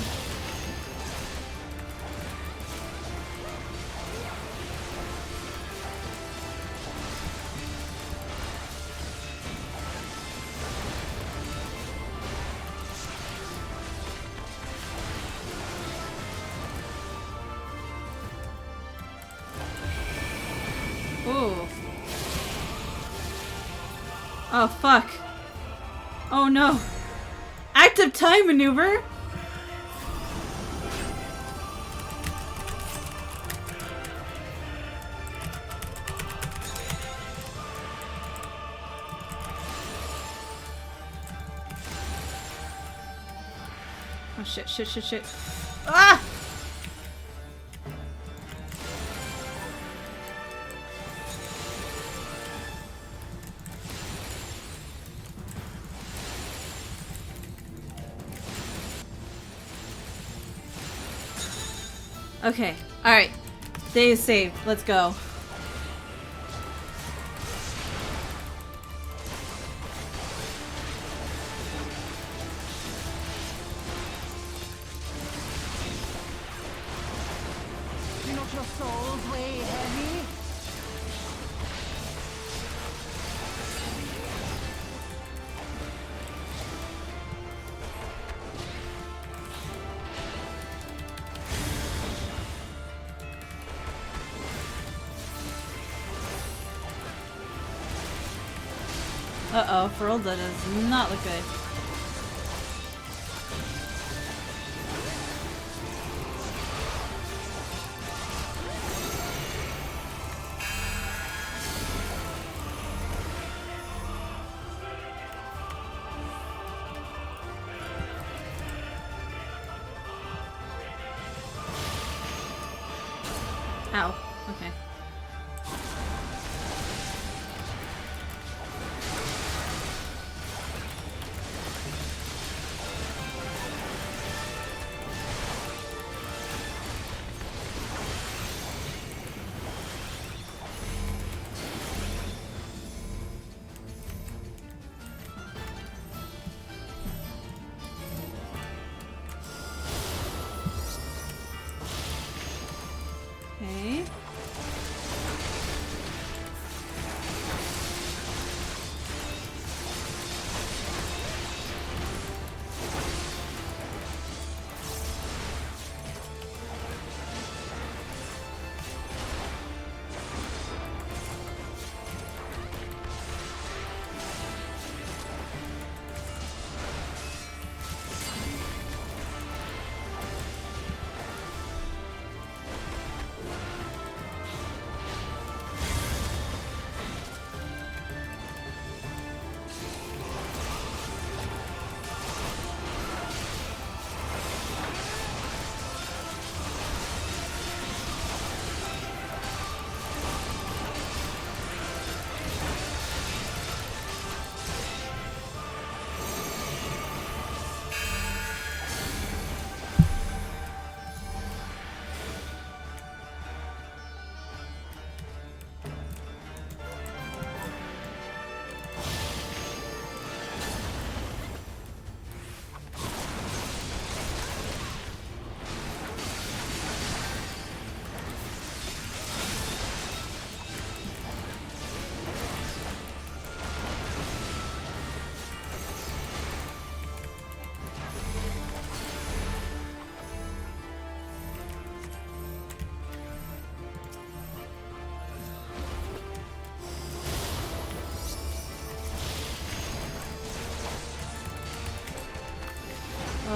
Ooh. Oh fuck. Oh no. Active time maneuver? Oh shit, shit, shit, shit. Ah! Okay, alright. Day is saved. Let's go. Do not your souls weigh heavy? Uh-oh, Ferelda does not look good. Ow. Okay. Okay.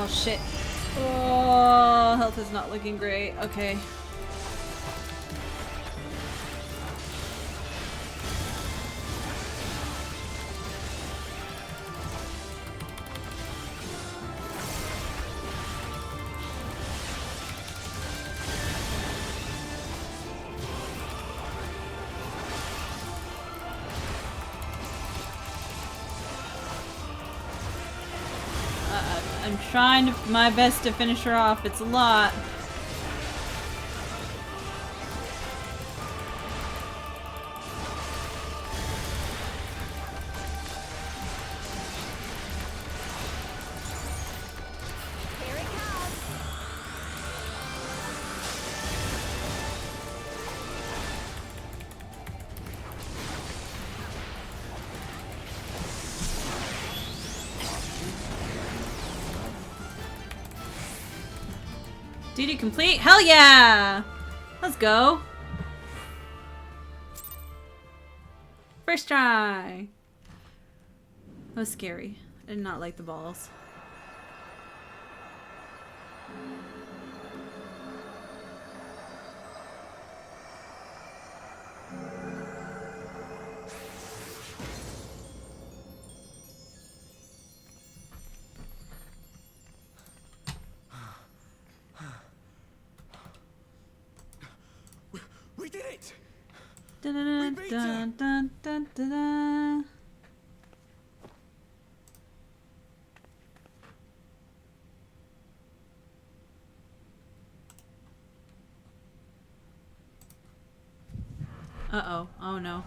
shit. Oh, health is not looking great. Okay. I'm trying my best to finish her off. It's a lot. Here it comes. Duty complete? Hell yeah! Let's go. First try. That was scary. I did not like the balls. We did it! Dun dun beat dun dun dun dun dun. Uh-oh. Oh no.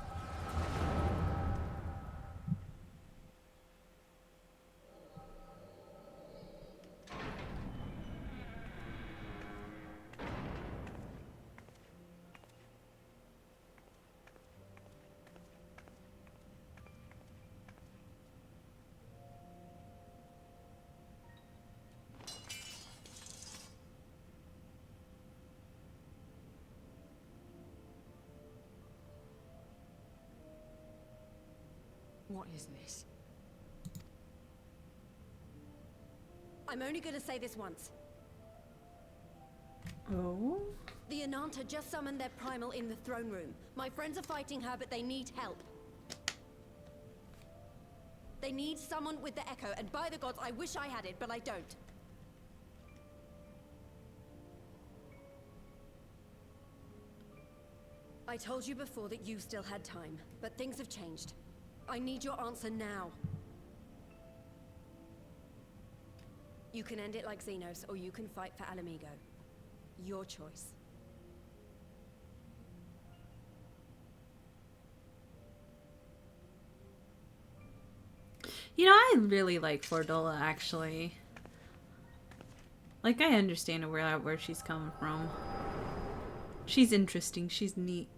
What is this? I'm only gonna say this once. Oh? The Ananta just summoned their primal in the throne room. My friends are fighting her, but they need help. They need someone with the Echo, and by the gods, I wish I had it, but I don't. I told you before that you still had time, but things have changed. I need your answer now. You can end it like Xenos, or you can fight for Ala Mhigo. Your choice. You know, I really like Fordola, actually. Like, I understand where she's coming from. She's interesting. She's neat.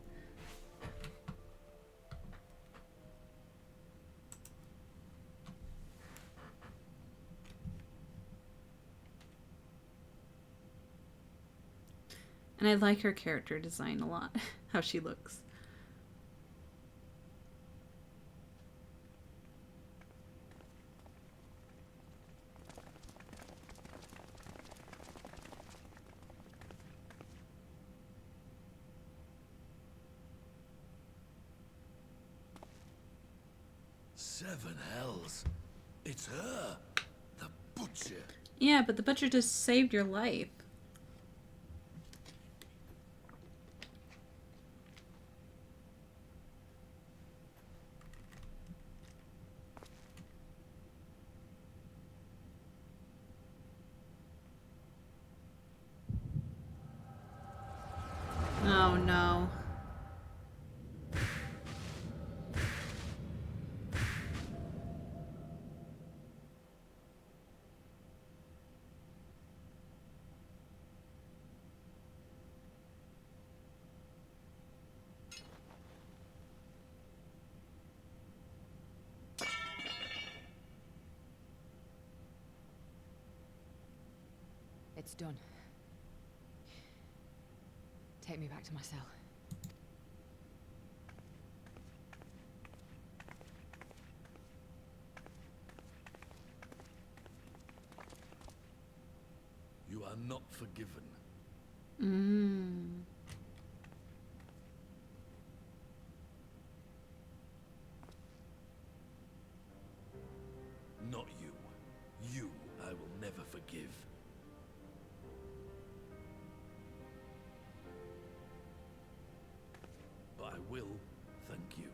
And I like her character design a lot. How she looks. Seven hells. It's her. The butcher. Yeah, but the butcher just saved your life. Oh no. It's done. Take me back to my cell. You are not forgiven. Not you. You I will never forgive. But I will thank you.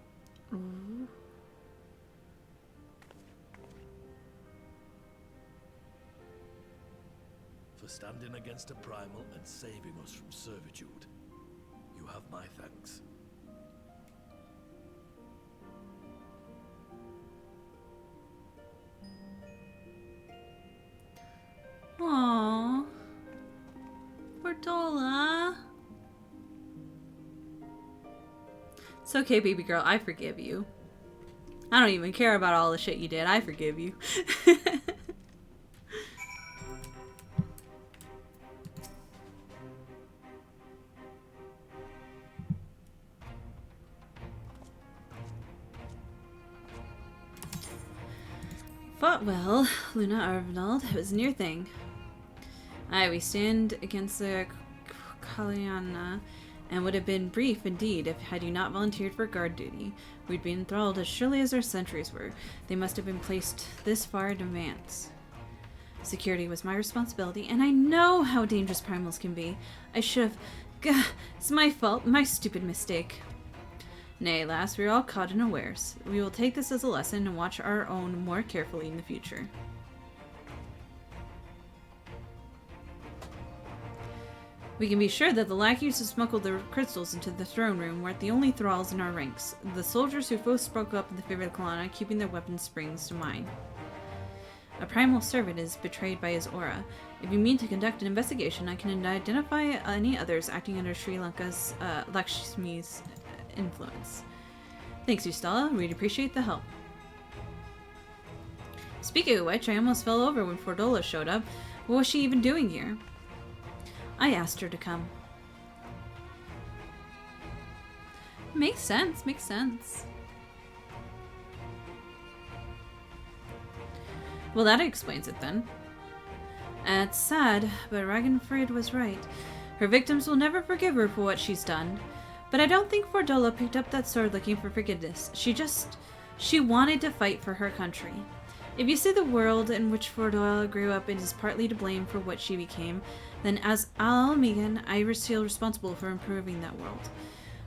For standing against a primal and saving us from servitude. You have my thanks. Aww. Fordola. It's okay, baby girl. I forgive you. I don't even care about all the shit you did. I forgive you. Fought well, Luna Arvnald. It was a near thing. Aye, we stand against the Kaliana, and would have been brief indeed if had you not volunteered for guard duty. We'd been enthralled as surely as our sentries were. They must have been placed this far in advance. Security was my responsibility, and I know how dangerous primals can be. I should have... Gah, it's my fault, my stupid mistake. Nay, lass, we are all caught unawares. We will take this as a lesson and watch our own more carefully in the future. We can be sure that the lackeys who smuggled the crystals into the throne room weren't the only thralls in our ranks. The soldiers who first spoke up in the favor of the Kalana, keeping their weapon springs to mine. A primal servant is betrayed by his aura. If you mean to conduct an investigation, I can identify any others acting under Sri Lanka's Lakshmi's influence. Thanks, Ustala. We'd appreciate the help. Speaking of which, I almost fell over when Fordola showed up. What was she even doing here? I asked her to come. Makes sense, makes sense. Well, that explains it then. It's sad, but Ragnfrid was right. Her victims will never forgive her for what she's done. But I don't think Fordola picked up that sword looking for forgiveness. She wanted to fight for her country. If you see the world in which Fordola grew up and is partly to blame for what she became, then as Almegan, I feel responsible for improving that world.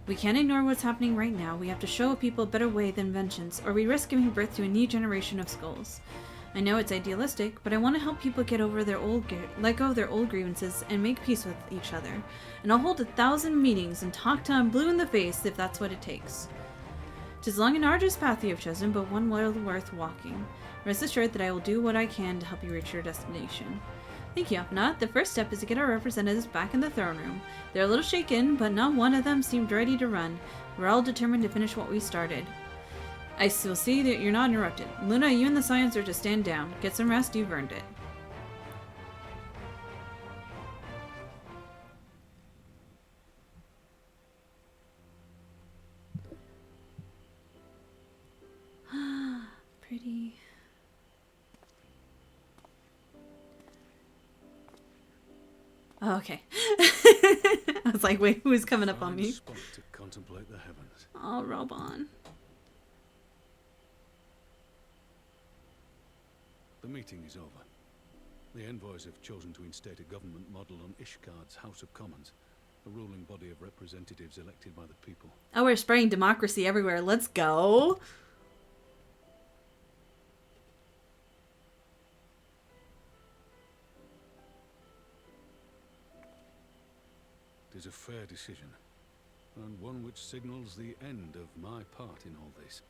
We can't ignore what's happening right now. We have to show people a better way than vengeance, or we risk giving birth to a new generation of skulls. I know it's idealistic, but I want to help people get over let go of their old grievances and make peace with each other. And I'll hold 1,000 meetings and talk till I'm blue in the face if that's what it takes. 'Tis long and arduous path you have chosen, but one well worth walking. Rest assured that I will do what I can to help you reach your destination. Thank you, Apna. The first step is to get our representatives back in the throne room. They're a little shaken, but not one of them seemed ready to run. We're all determined to finish what we started. I still see that you're not interrupted. Luna, you and the Scions are to stand down. Get some rest, you've earned it. Pretty. Oh, okay. I was like, wait, who's coming up on me? Spot to contemplate the heavens. Oh, Robon. The meeting is over. The envoys have chosen to instate a government model on Ishgard's House of Commons, a ruling body of representatives elected by the people. Oh, we're spreading democracy everywhere. Let's go. It is a fair decision, and one which signals the end of my part in all this.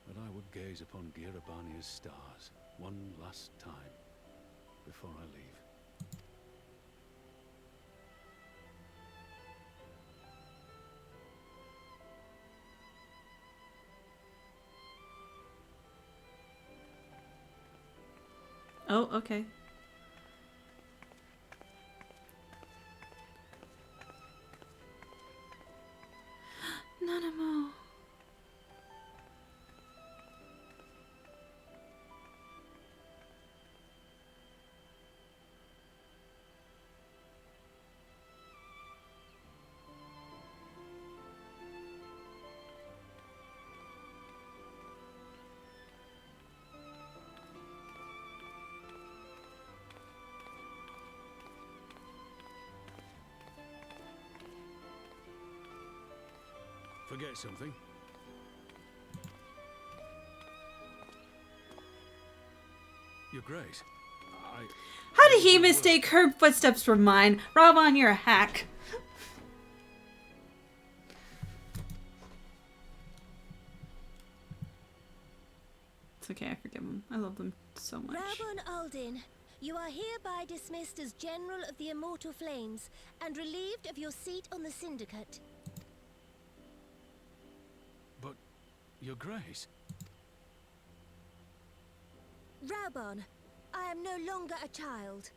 But I would gaze upon Girabania's stars one last time before I leave. Oh, okay. Nanamo. Forget something? Your Grace, How did he mistake her footsteps for mine? Raubon, you're a hack. It's okay, I forgive them. I love them so much. Raubon Aldin, you are hereby dismissed as General of the Immortal Flames and relieved of your seat on the Syndicate. But, Your Grace... Raubon, I am no longer a child.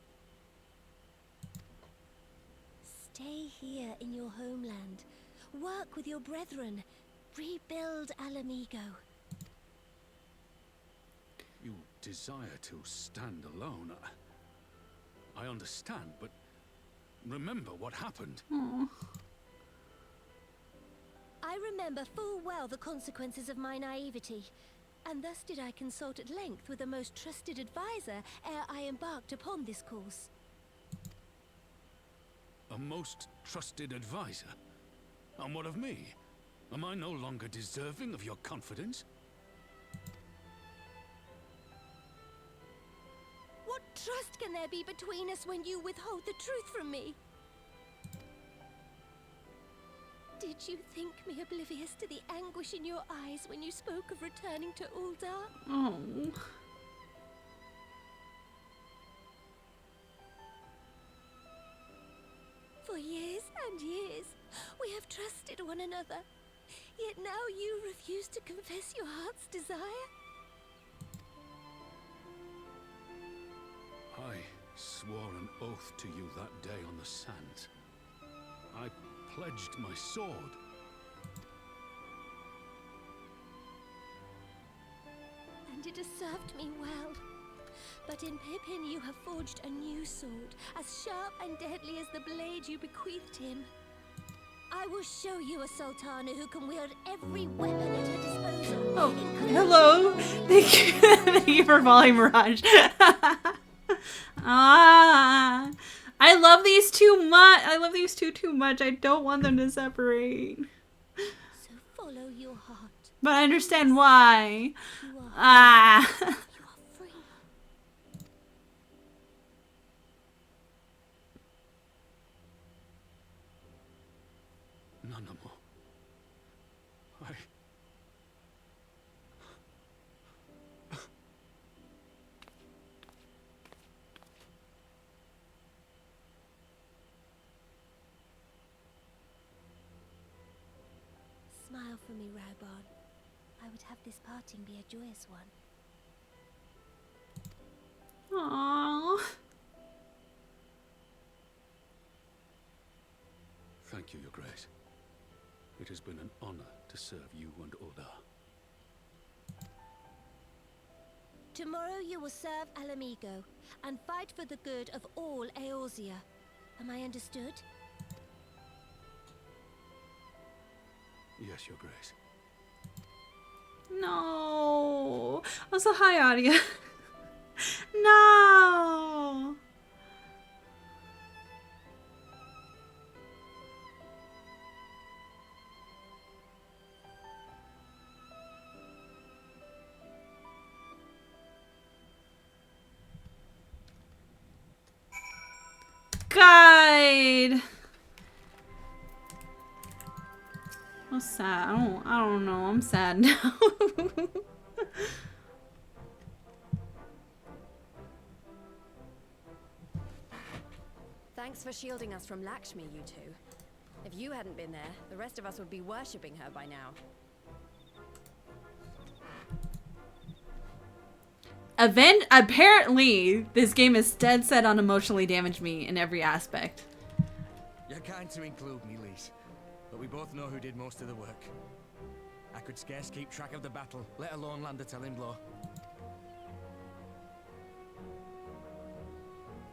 Stay here in your homeland. Work with your brethren. Rebuild Alamigo. You desire to stand alone. I understand, but remember what happened. Aww. I remember full well the consequences of my naivety, and thus did I consult at length with a most trusted advisor ere I embarked upon this course. A most trusted advisor? And what of me? Am I no longer deserving of your confidence? What trust can there be between us when you withhold the truth from me? Did you think me oblivious to the anguish in your eyes when you spoke of returning to Ul'dah? Oh. For years and years, we have trusted one another. Yet now you refuse to confess your heart's desire? I swore an oath to you that day on the sands. I pledged my sword. And it has served me well. But in Pippin you have forged a new sword, as sharp and deadly as the blade you bequeathed him. I will show you a Sultana who can wield every weapon at her disposal. Oh, including- hello. Thank you. Thank you for following Mirage. Ah, I love these too much. I love these two too much. I don't want them to separate. So follow your heart. But I understand why. You are Ah. you are free. None more. Smile for me, Raubon. I would have this parting be a joyous one. Aww. Thank you, Your Grace. It has been an honor to serve you and Ul'dah. Tomorrow you will serve Alamigo and fight for the good of all Eorzea. Am I understood? Yes, Your Grace. No. Also, hi, Adia. No. Guide. I'm sad. I don't know. I'm sad now. Thanks for shielding us from Lakshmi, you two. If you hadn't been there, the rest of us would be worshipping her by now. Apparently, this game is dead set on emotionally damage me in every aspect. You're kind to include me, Lise, but we both know who did most of the work. I could scarce keep track of the battle, let alone land a telling blow.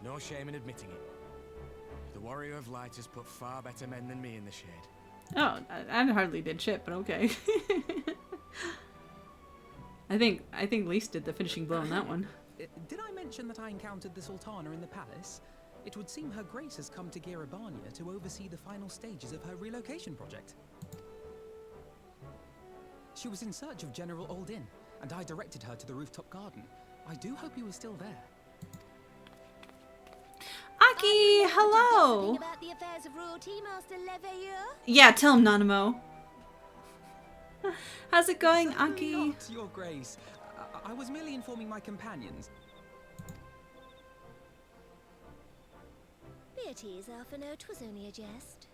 No shame in admitting it. The Warrior of Light has put far better men than me in the shade. Oh, I hardly did shit, but okay. I think Lise did the finishing blow on that one. Did I mention that I encountered the Sultana in the palace? It would seem Her Grace has come to Girabania to oversee the final stages of her relocation project. She was in search of General Oldin, and I directed her to the rooftop garden. I do hope he was still there. Aki, hello. About the affairs of royalty, Master Leveilleur? Yeah, tell him, Nanamo. How's it going, Certainly Aki? not, Your Grace. I was merely informing my companions. Beatrice, Alphino, 'twas only a jest.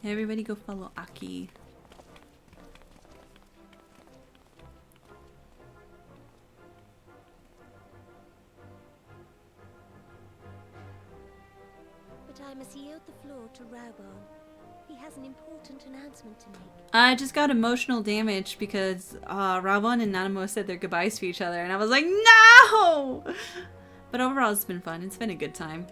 Everybody go follow Aki. But I must yield the floor to Raubon. He has an important announcement to make. I just got emotional damage because Raubon and Nanamo said their goodbyes to each other, and I was like, no! But overall, it's been fun. It's been a good time.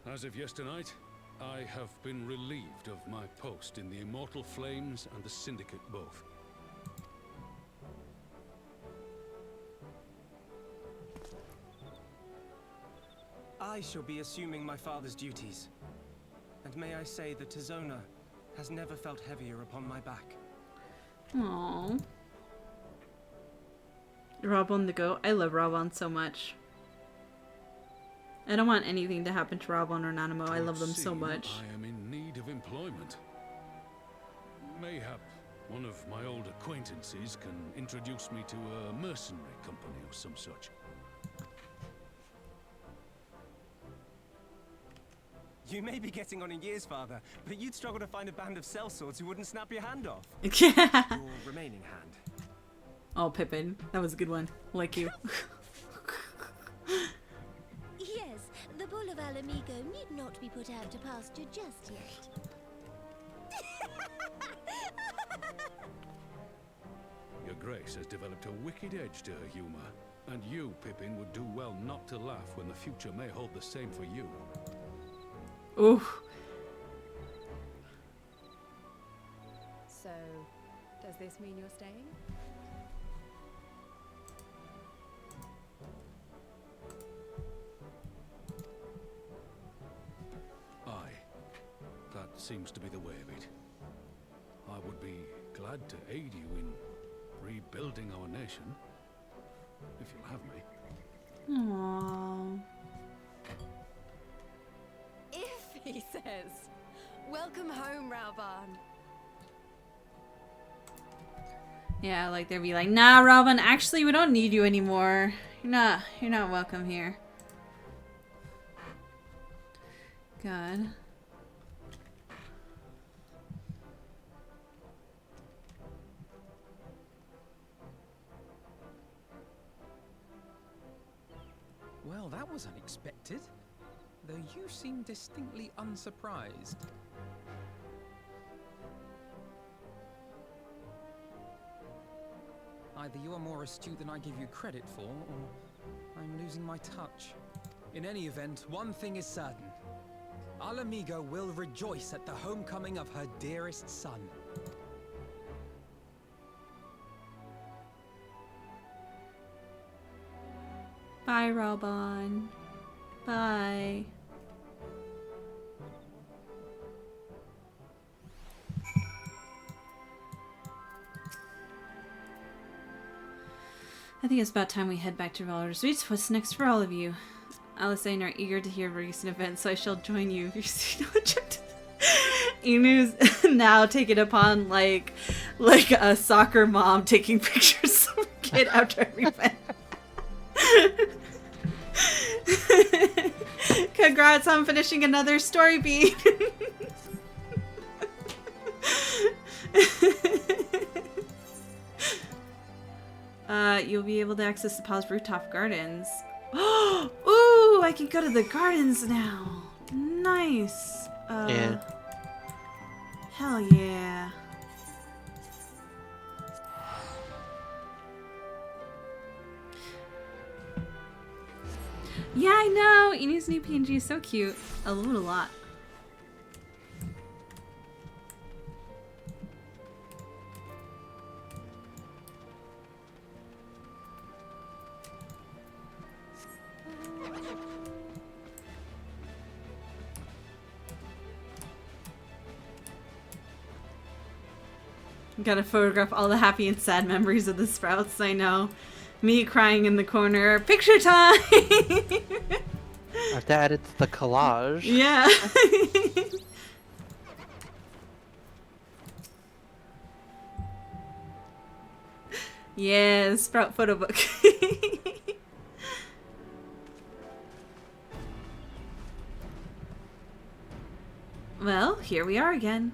As of yesternight, I have been relieved of my post in the Immortal Flames and the Syndicate both. I shall be assuming my father's duties. And may I say that Tizona has never felt heavier upon my back. Aww. Raubon the goat. I love Raubon so much. I don't want anything to happen to Raubon or Nanamo. I love them so Seem much. I am in need of employment. Mayhap one of my old acquaintances can introduce me to a mercenary company or some such. You may be getting on in years, father, but you'd struggle to find a band of sellswords who wouldn't snap your hand off. Your remaining hand. Oh, Pippin. That was a good one. Like you. Yes, the bull of Alamigo need not be put out to pasture just yet. Your Grace has developed a wicked edge to her humor, and you, Pippin, would do well not to laugh when the future may hold the same for you. Ooh. So, does this mean you're staying? Aye. That seems to be the way of it. I would be glad to aid you in rebuilding our nation, if you'll have me. Aww. If he says. Welcome home, Raubon. Yeah, like they'd be like, nah, Raubon, actually we don't need you anymore. You're not welcome here. God. Well, that was unexpected. Though you seem distinctly unsurprised. Either you are more astute than I give you credit for, or I'm losing my touch. In any event, one thing is certain. Alamigo will rejoice at the homecoming of her dearest son. Bye, Raubon. Bye. I think it's about time we head back to Valor Suites. What's next for all of you? Alice and I are eager to hear of recent events, so I shall join you if you see no objective. Inu's now taken upon like a soccer mom taking pictures of a kid after every event. Congrats on finishing another story beat. You'll be able to access the palace rooftop gardens. Ooh, I can go to the gardens now. Nice. Yeah. Hell yeah. Yeah, I know. Inu's new PNG is so cute. I love it a lot. Gotta photograph all the happy and sad memories of the Sprouts, I know. Me crying in the corner. Picture time! I have to add it to the collage. Yeah. Yeah, Sprout photo book. Well, here we are again.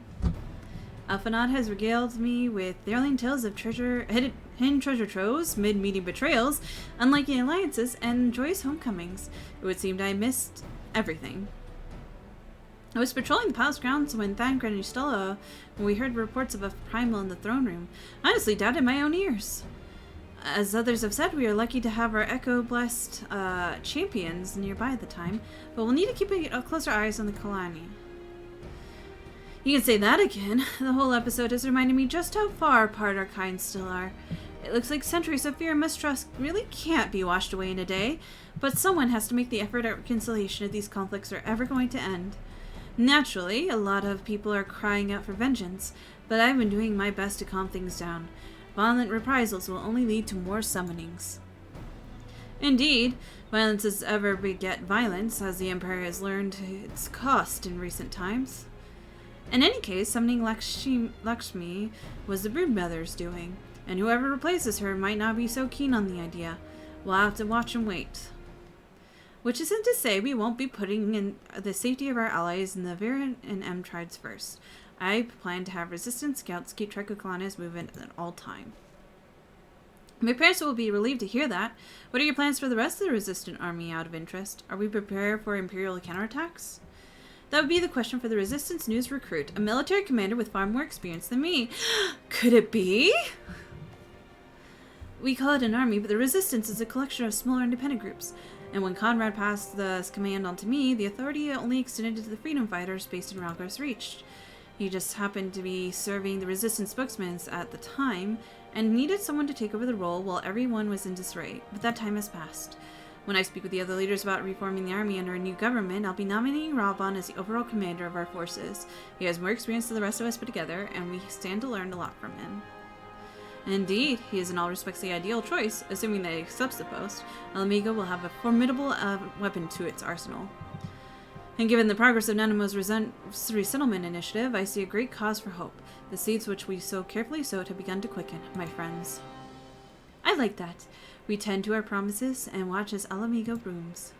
Alphanod has regaled me with thrilling tales of hidden treasure troves, mid-meeting betrayals, unlikely alliances, and joyous homecomings. It would seem I missed everything. I was patrolling the palace grounds when Thangren and Stella, when we heard reports of a primal in the throne room. I honestly doubted my own ears. As others have said, we are lucky to have our echo-blessed champions nearby at the time, but we'll need to keep a closer eyes on the Kalani. You can say that again. The whole episode has reminded me just how far apart our kinds still are. It looks like centuries of fear and mistrust really can't be washed away in a day, but someone has to make the effort at reconciliation if these conflicts are ever going to end. Naturally, a lot of people are crying out for vengeance, but I've been doing my best to calm things down. Violent reprisals will only lead to more summonings. Indeed, violence does ever beget violence, as the Empire has learned its cost in recent times. In any case, summoning Lakshmi was the Broodmother's doing, and whoever replaces her might not be so keen on the idea. We'll have to watch and wait. Which isn't to say we won't be putting in the safety of our allies in the Viren and M-Trides first. I plan to have resistance scouts keep track of Kalani's movement at all time. My parents will be relieved to hear that. What are your plans for the rest of the resistant army out of interest? Are we prepared for Imperial counterattacks? That would be the question for the Resistance News recruit, a military commander with far more experience than me. Could it be? We call it an army, but the Resistance is a collection of smaller independent groups. And when Conrad passed the command on to me, the authority only extended to the freedom fighters based in Ralgar's Reach. He just happened to be serving the Resistance spokesman at the time, and needed someone to take over the role while everyone was in disarray, but that time has passed. When I speak with the other leaders about reforming the army under a new government, I'll be nominating Raubon as the overall commander of our forces. He has more experience than the rest of us put together, and we stand to learn a lot from him. Indeed, he is in all respects the ideal choice, assuming that he accepts the post. Ala Mhigo will have a formidable weapon to its arsenal. And given the progress of Nanamo's resettlement initiative, I see a great cause for hope. The seeds which we so carefully sowed have begun to quicken, my friends. I like that. We tend to our promises and watch as Ala Mhigo blooms.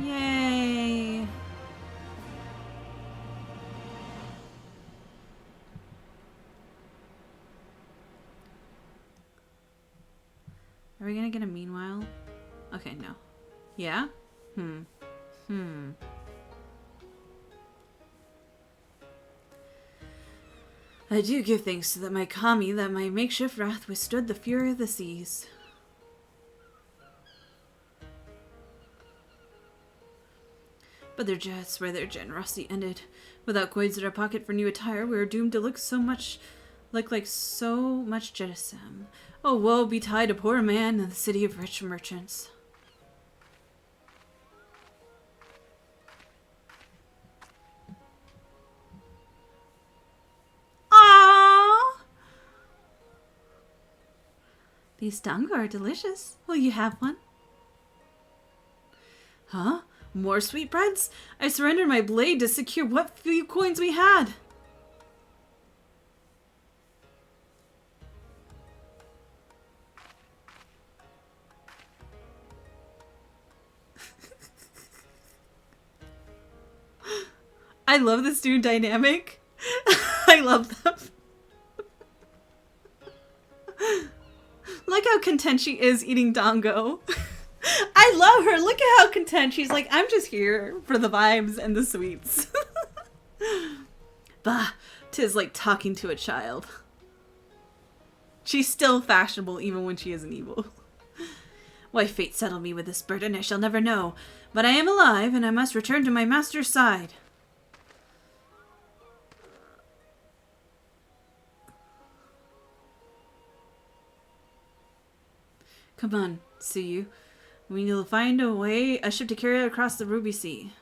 Yay! Are we gonna get a meanwhile? Okay, no. Yeah? I do give thanks to my kami that my makeshift wrath withstood the fury of the seas. But that's where their generosity ended. Without coins in our pocket for new attire, we were doomed to look so much jettison. Oh, woe betide a poor man in the city of rich merchants. These dango are delicious. Will you have one? Huh? More sweetbreads? I surrendered my blade to secure what few coins we had. I love this new dynamic. I love them. Look how content she is eating dango. I love her. Look at how content she's like, I'm just here for the vibes and the sweets. Bah, 'tis like talking to a child. She's still fashionable even when she isn't evil. Why fate settled me with this burden I shall never know, but I am alive and I must return to my master's side. Come on, Tsuyu. We'll find a ship to carry it across the Ruby Sea.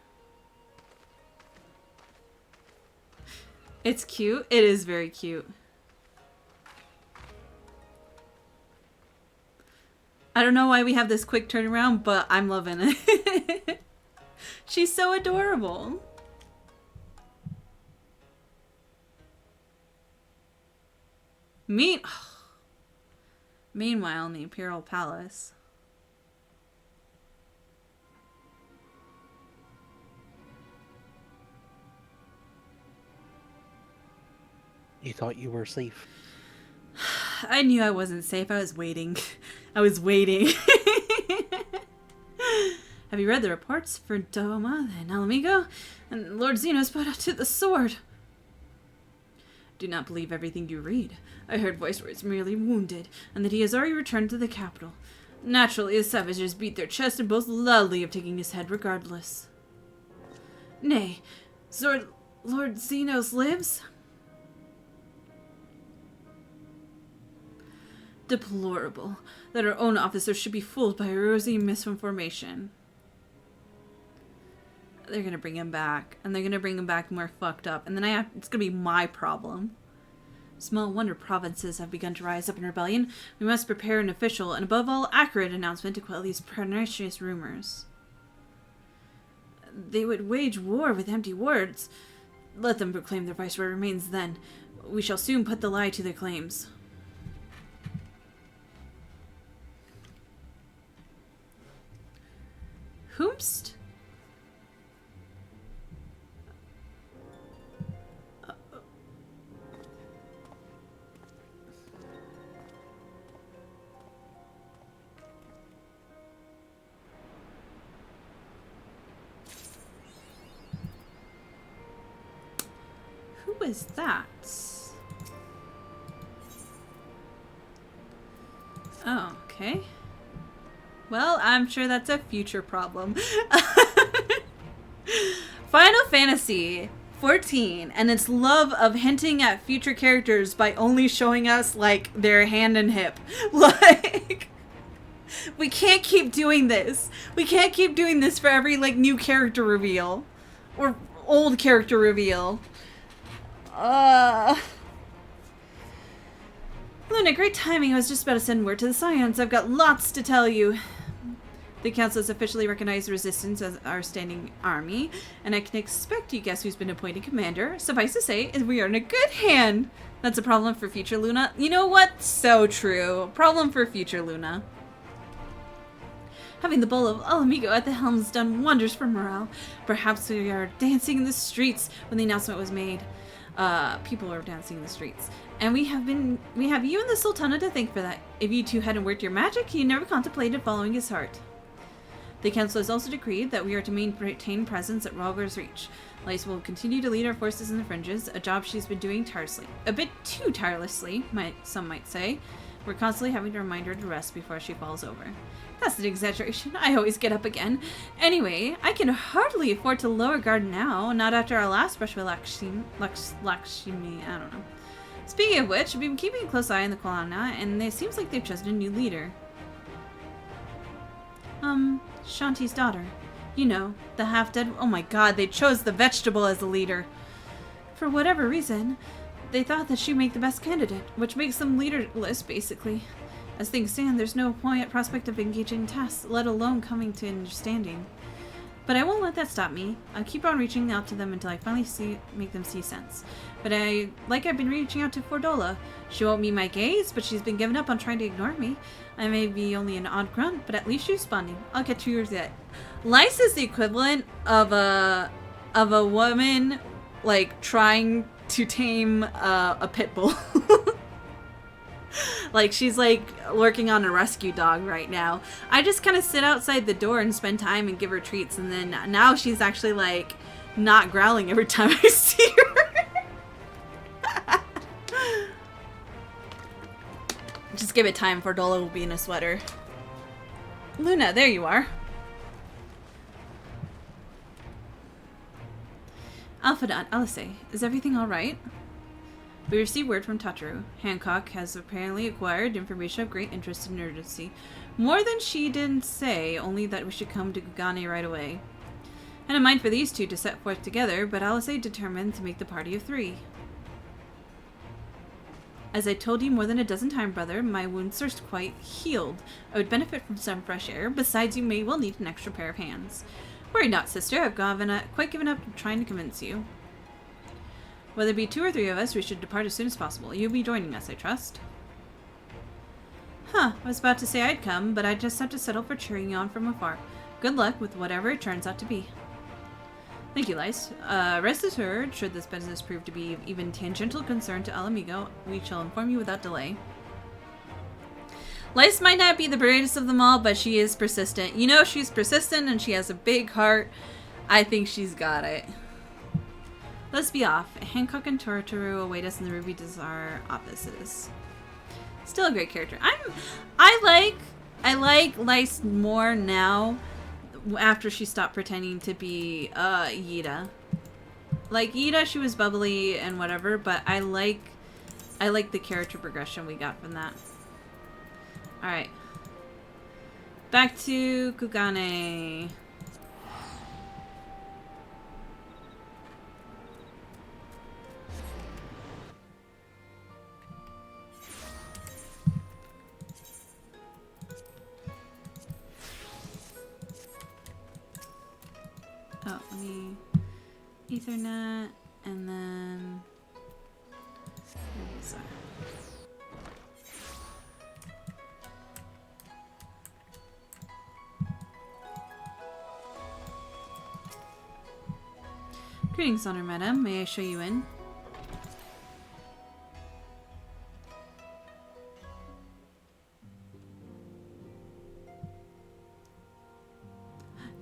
It's cute. It is very cute. I don't know why we have this quick turnaround, but I'm loving it. She's so adorable. Meanwhile, in the Imperial Palace. You thought you were safe. I knew I wasn't safe. I was waiting. I was waiting. Have you read the reports for Doma and Alamigo? And Lord Xenos put to the sword. Do not believe everything you read. I heard voice words merely wounded, and that he has already returned to the capital. Naturally, the savages beat their chest and boast loudly of taking his head regardless. Nay, Lord Xenos lives? Deplorable that our own officers should be fooled by a rosy misinformation. They're gonna bring him back, and they're gonna bring him back more fucked up, and then it's gonna be my problem. Small wonder provinces have begun to rise up in rebellion. We must prepare an official and above all accurate announcement to quell these pernicious rumors. They would wage war with empty words. Let them proclaim their viceroy remains then. We shall soon put the lie to their claims. Whomst? Who is that? Oh, okay. Well, I'm sure that's a future problem. Final Fantasy 14 and its love of hinting at future characters by only showing us, like, their hand and hip. Like, we can't keep doing this. We can't keep doing this for every, like, new character reveal. Or old character reveal. Luna, great timing. I was just about to send word to the Scions. I've got lots to tell you. The council has officially recognized the Resistance as our standing army, and I can expect you guess who's been appointed commander. Suffice to say, we are in a good hand. That's a problem for future Luna. You know what? So true. Problem for future Luna. Having the Bull of Alamigo at the helm has done wonders for morale. Perhaps we are dancing in the streets when the announcement was made. People are dancing in the streets. And we have you and the Sultana to thank for that. If you two hadn't worked your magic, you never contemplated following his heart. The council has also decreed that we are to maintain presence at Rhalgr's Reach. Lysa will continue to lead our forces in the fringes, a job she's been doing tirelessly. A bit too tirelessly, some might say. We're constantly having to remind her to rest before she falls over. That's an exaggeration. I always get up again. Anyway, I can hardly afford to lower guard now, not after our last brush with Lakshmi, I don't know. Speaking of which, we've been keeping a close eye on the Kualana, and it seems like they've chosen a new leader. Shanti's daughter. You know, the half-dead... Oh my god, they chose the vegetable as the leader. For whatever reason, they thought that she'd make the best candidate, which makes them leaderless, basically. As things stand, there's no prospect of engaging in tasks, let alone coming to understanding. But I won't let that stop me. I'll keep on reaching out to them until I finally make them see sense. But I've been reaching out to Fordola. She won't meet my gaze, but she's been giving up on trying to ignore me. I may be only an odd grunt, but at least she's responding. I'll get to yours yet. Lysa's the equivalent of a woman, like, trying to tame a pit bull. Like, she's, like, working on a rescue dog right now. I just kind of sit outside the door and spend time and give her treats, and then now she's actually, like, not growling every time I see her. Just give it time, Fordola will be in a sweater. Luna, there you are. Alphadot, Alisaie, is everything alright? We received word from Tataru. Hancock has apparently acquired information of great interest and urgency. More than she didn't say, only that we should come to Gugane right away. I had in mind for these two to set forth together, but Alisaie determined to make the party of 3. As I told you more than a dozen times, brother, my wounds are quite healed. I would benefit from some fresh air. Besides, you may well need an extra pair of hands. Worry not, sister. I've quite given up trying to convince you. Whether it be 2 or 3 of us, we should depart as soon as possible. You'll be joining us, I trust. Huh, I was about to say I'd come, but I'd just have to settle for cheering you on from afar. Good luck with whatever it turns out to be. Thank you, Lyse. Rest assured, should this business prove to be even tangential concern to Alamigo, we shall inform you without delay. Lyse might not be the bravest of them all, but she is persistent. You know she's persistent and she has a big heart. I think she's got it. Let's be off. Hancock and Torturu await us in the Ruby Desire offices. Still a great character. I like Lyse more now after she stopped pretending to be Yida. Like Yida, she was bubbly and whatever, but I like the character progression we got from that. Alright. Back to Kugane. Oh, let me Ethernet and then Greetings, Honor Madam. May I show you in?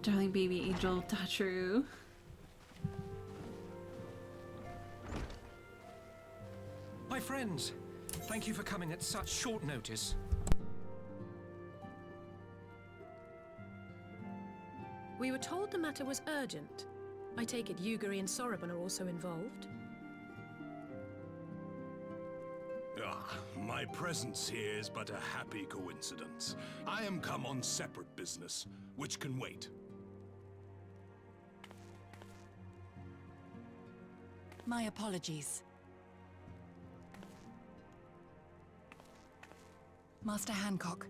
Darling baby angel Tachiru. My friends, thank you for coming at such short notice. We were told the matter was urgent. I take it Yugiri and Soroban are also involved? My presence here is but a happy coincidence. I am come on separate business, which can wait. My apologies. Master Hancock,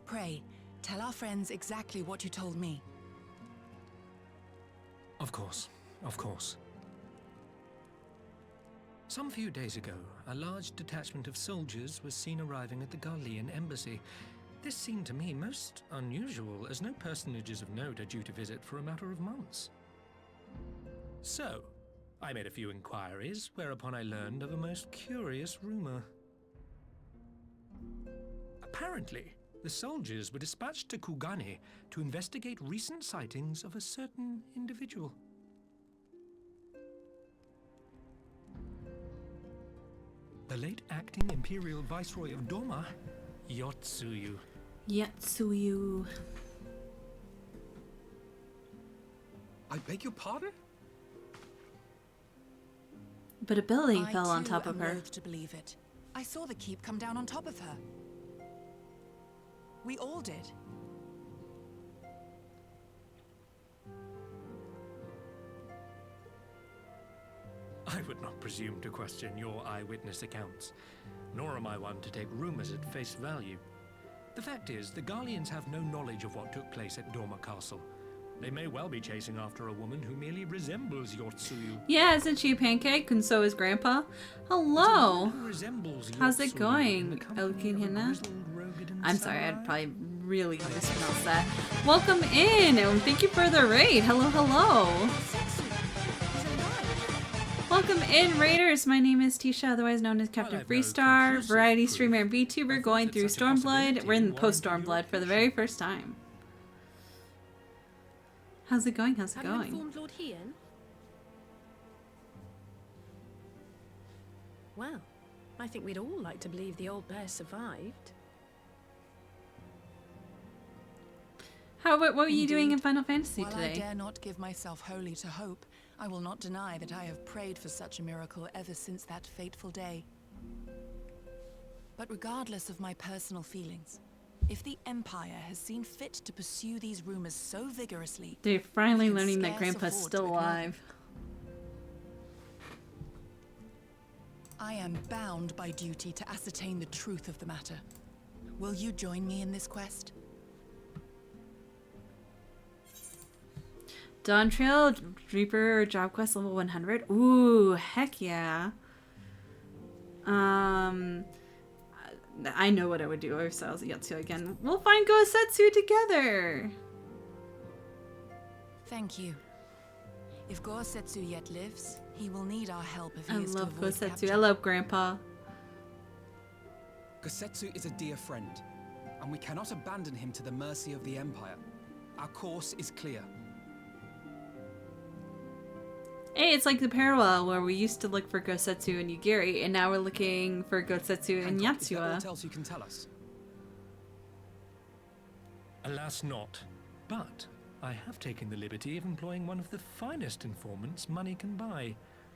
pray, tell our friends exactly what you told me. Of course, of course. Some few days ago, a large detachment of soldiers was seen arriving at the Garlean embassy. This seemed to me most unusual, as no personages of note are due to visit for a matter of months. So, I made a few inquiries, whereupon I learned of a most curious rumor. Apparently, the soldiers were dispatched to Kugane to investigate recent sightings of a certain individual. The late acting Imperial Viceroy of Doma, Yotsuyu. Yotsuyu. I beg your pardon? But a building fell on top of her. I too am loath to believe it. I saw the keep come down on top of her. We all did. I would not presume to question your eyewitness accounts, nor am I one to take rumors at face value. The fact is, the Garleans have no knowledge of what took place at Doma Castle. They may well be chasing after a woman who merely resembles Yotsuyu. Yeah, isn't she a pancake? And so is Grandpa. Hello. How's it going, Okihina? I'm sorry, I'd probably really mispronounce that. Welcome in, and thank you for the raid. Hello, hello. Welcome in, Raiders. My name is Tisha, otherwise known as Captain Freestar, variety streamer and VTuber going through Stormblood. We're in post-Stormblood for the very first time. How's it going? How's it going? Have you informed Lord Hien? Well, I think we'd all like to believe the old bear survived. What were you doing in Final Fantasy While today? I dare not give myself wholly to hope, I will not deny that I have prayed for such a miracle ever since that fateful day. But regardless of my personal feelings, if the Empire has seen fit to pursue these rumors so vigorously, They're finally we can learning that scarce Grandpa's afford still to ignore alive. them. I am bound by duty to ascertain the truth of the matter. Will you join me in this quest? Dawn Trail Reaper job quest level 100. Ooh, heck yeah. I know what I would do if I was Yatsuo again. We'll find Gosetsu together. Thank you. If Gosetsu yet lives, he will need our help if he I is to love avoid Gosetsu. capture. I love Grandpa. Gosetsu is a dear friend, and we cannot abandon him to the mercy of the Empire. Our course is clear. Hey, it's like the parallel where we used to look for Gosetsu and Yugiri, and now we're looking for Gosetsu and Hancock, is there Yatsua. aught else you can tell us? Alas not. But I have taken the liberty of employing one of the finest informants money can buy.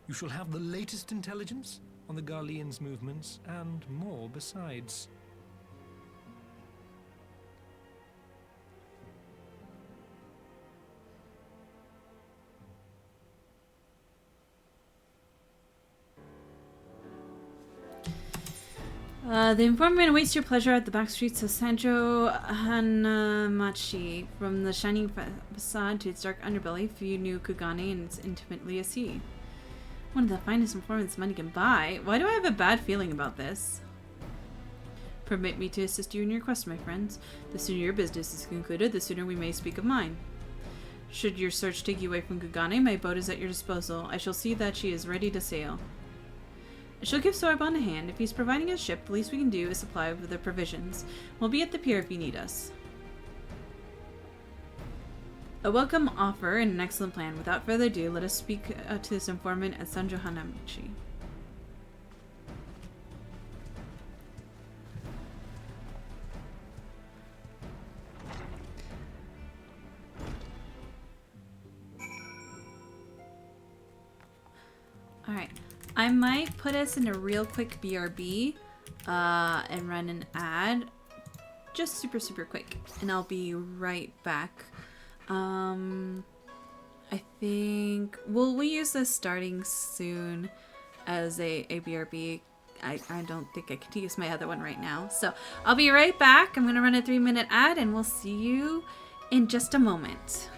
You shall have the latest intelligence on the Garlean's movements, and more besides. The informant awaits your pleasure at the back streets of Sanjo Hanamachi. From the shining facade to its dark underbelly, few knew Kugane as intimately as he. One of the finest informants money can buy. Why do I have a bad feeling about this? Permit me to assist you in your quest, my friends. The sooner your business is concluded, the sooner we may speak of mine. Should your search take you away from Kugane, my boat is at your disposal. I shall see that she is ready to sail. I shall give Sorbonne a hand. If he's providing a ship, the least we can do is supply with the provisions. We'll be at the pier if you need us. A welcome offer and an excellent plan. Without further ado, let us speak to this informant at Sanjo Hanamachi. Alright. I might put us in a real quick BRB and run an ad. Just super quick. And I'll be right back. I think we'll use this starting soon as a BRB. I don't think I can use my other one right now. So I'll be right back. I'm going to run a 3-minute ad and we'll see you in just a moment.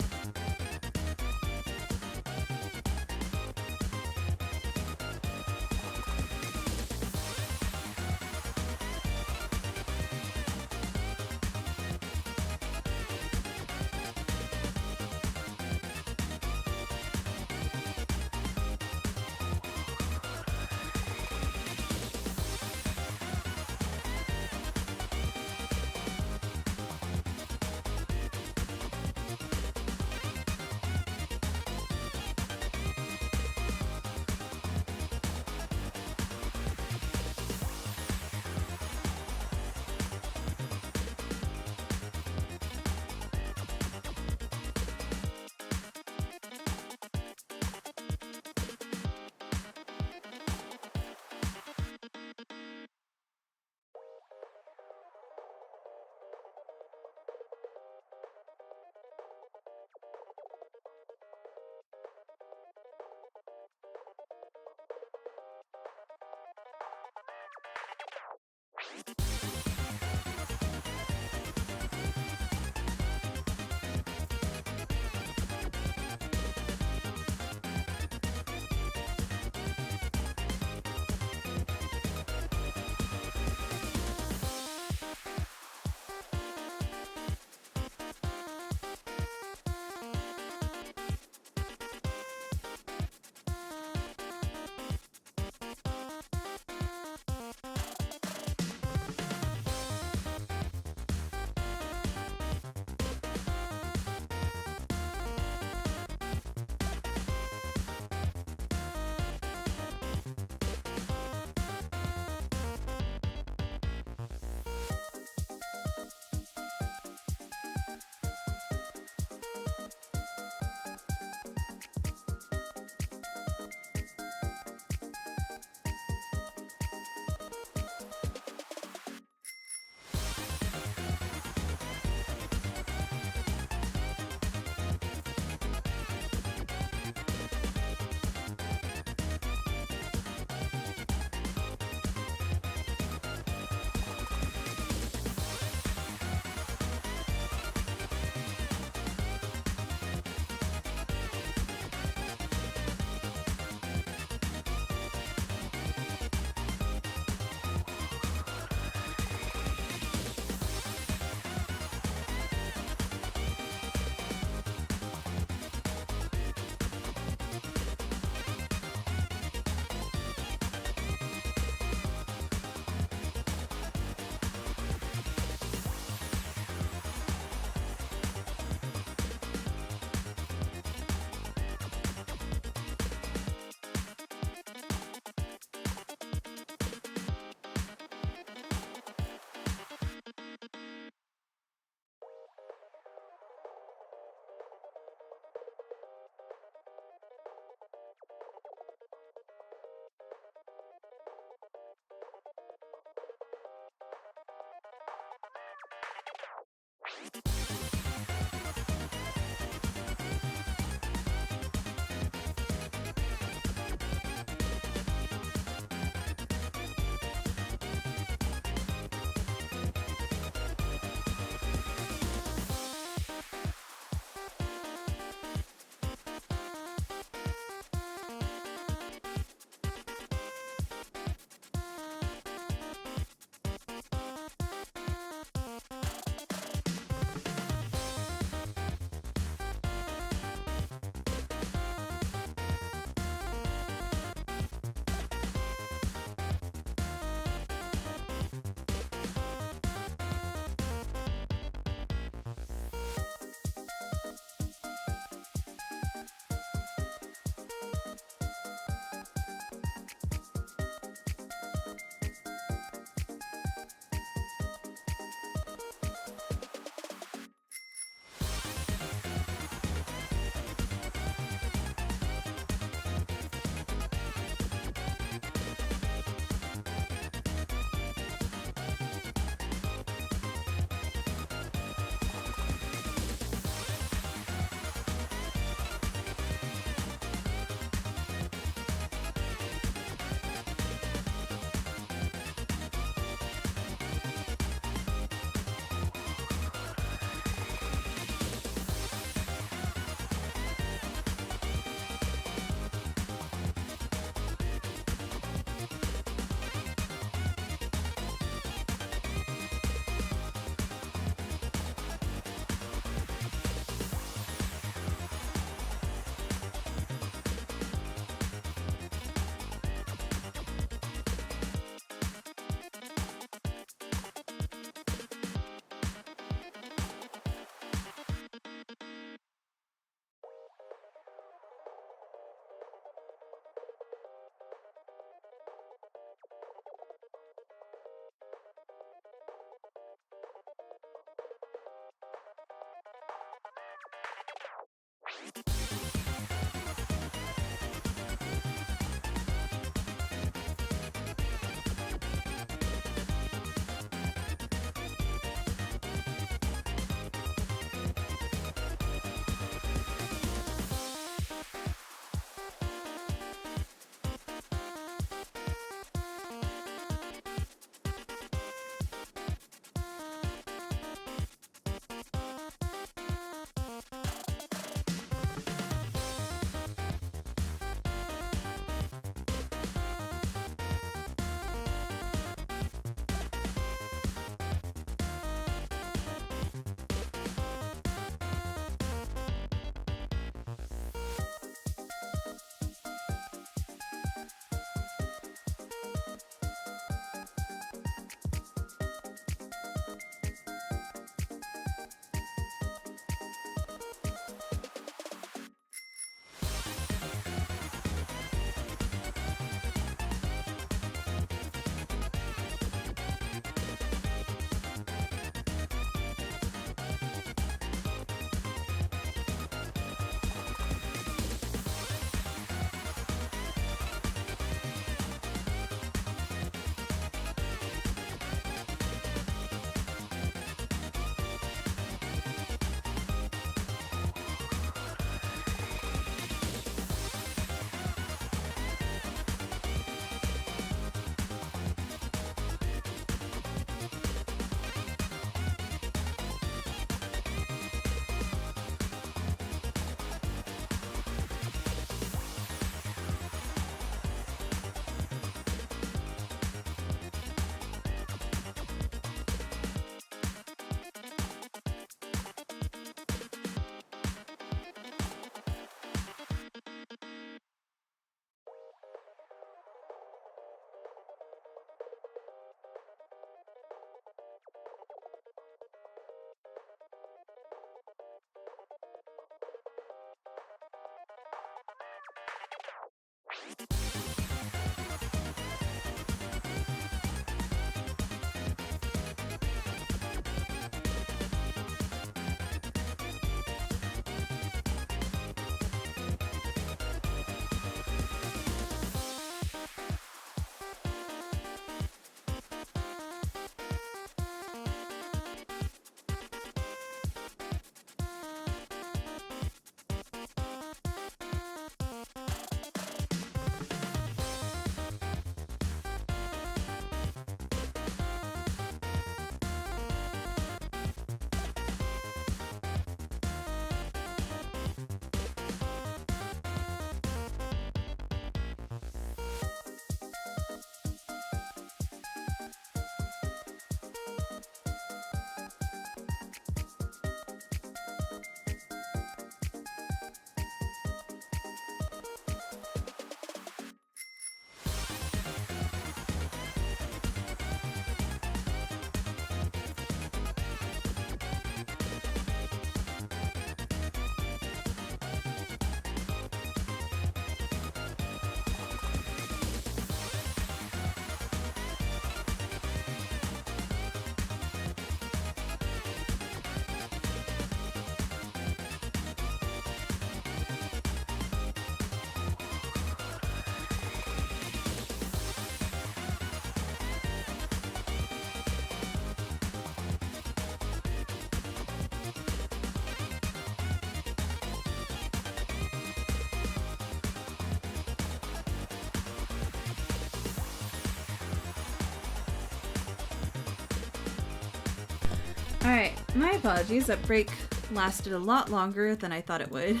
My apologies, that break lasted a lot longer than I thought it would.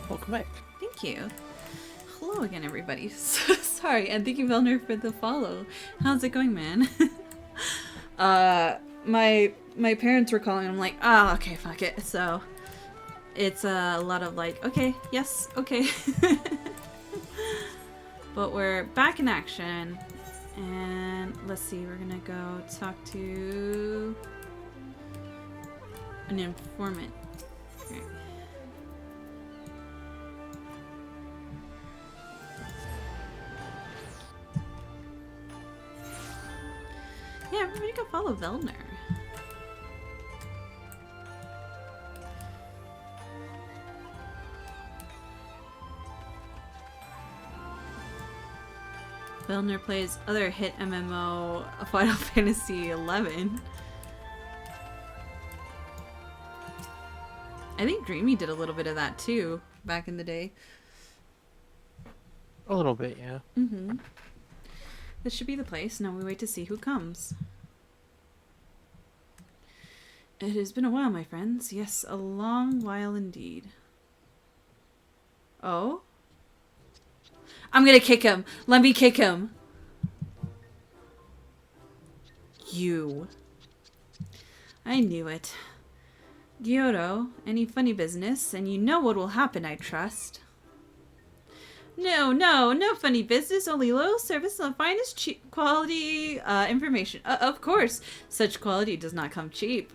Welcome back. Thank you. Hello again, everybody. Sorry, and thank you, Velner, for the follow. How's it going, man? My parents were calling. I'm like, ah, okay, fuck it. So it's a lot of like, okay, yes, okay. But we're back in action, and let's see. We're gonna go talk to an informant. Okay. Yeah, everybody go follow Velner. Velner plays other hit MMO Final Fantasy 11. I think Dreamy did a little bit of that too back in the day. A little bit, yeah. Mm-hmm. This should be the place. Now we wait to see who comes. It has been a while, my friends. Yes, a long while indeed. Oh? I'm gonna kick him. Let me kick him. You. I knew it. Gyoro, any funny business, and you know what will happen, I trust. No funny business, only loyal service and the finest cheap quality information. Of course, such quality does not come cheap.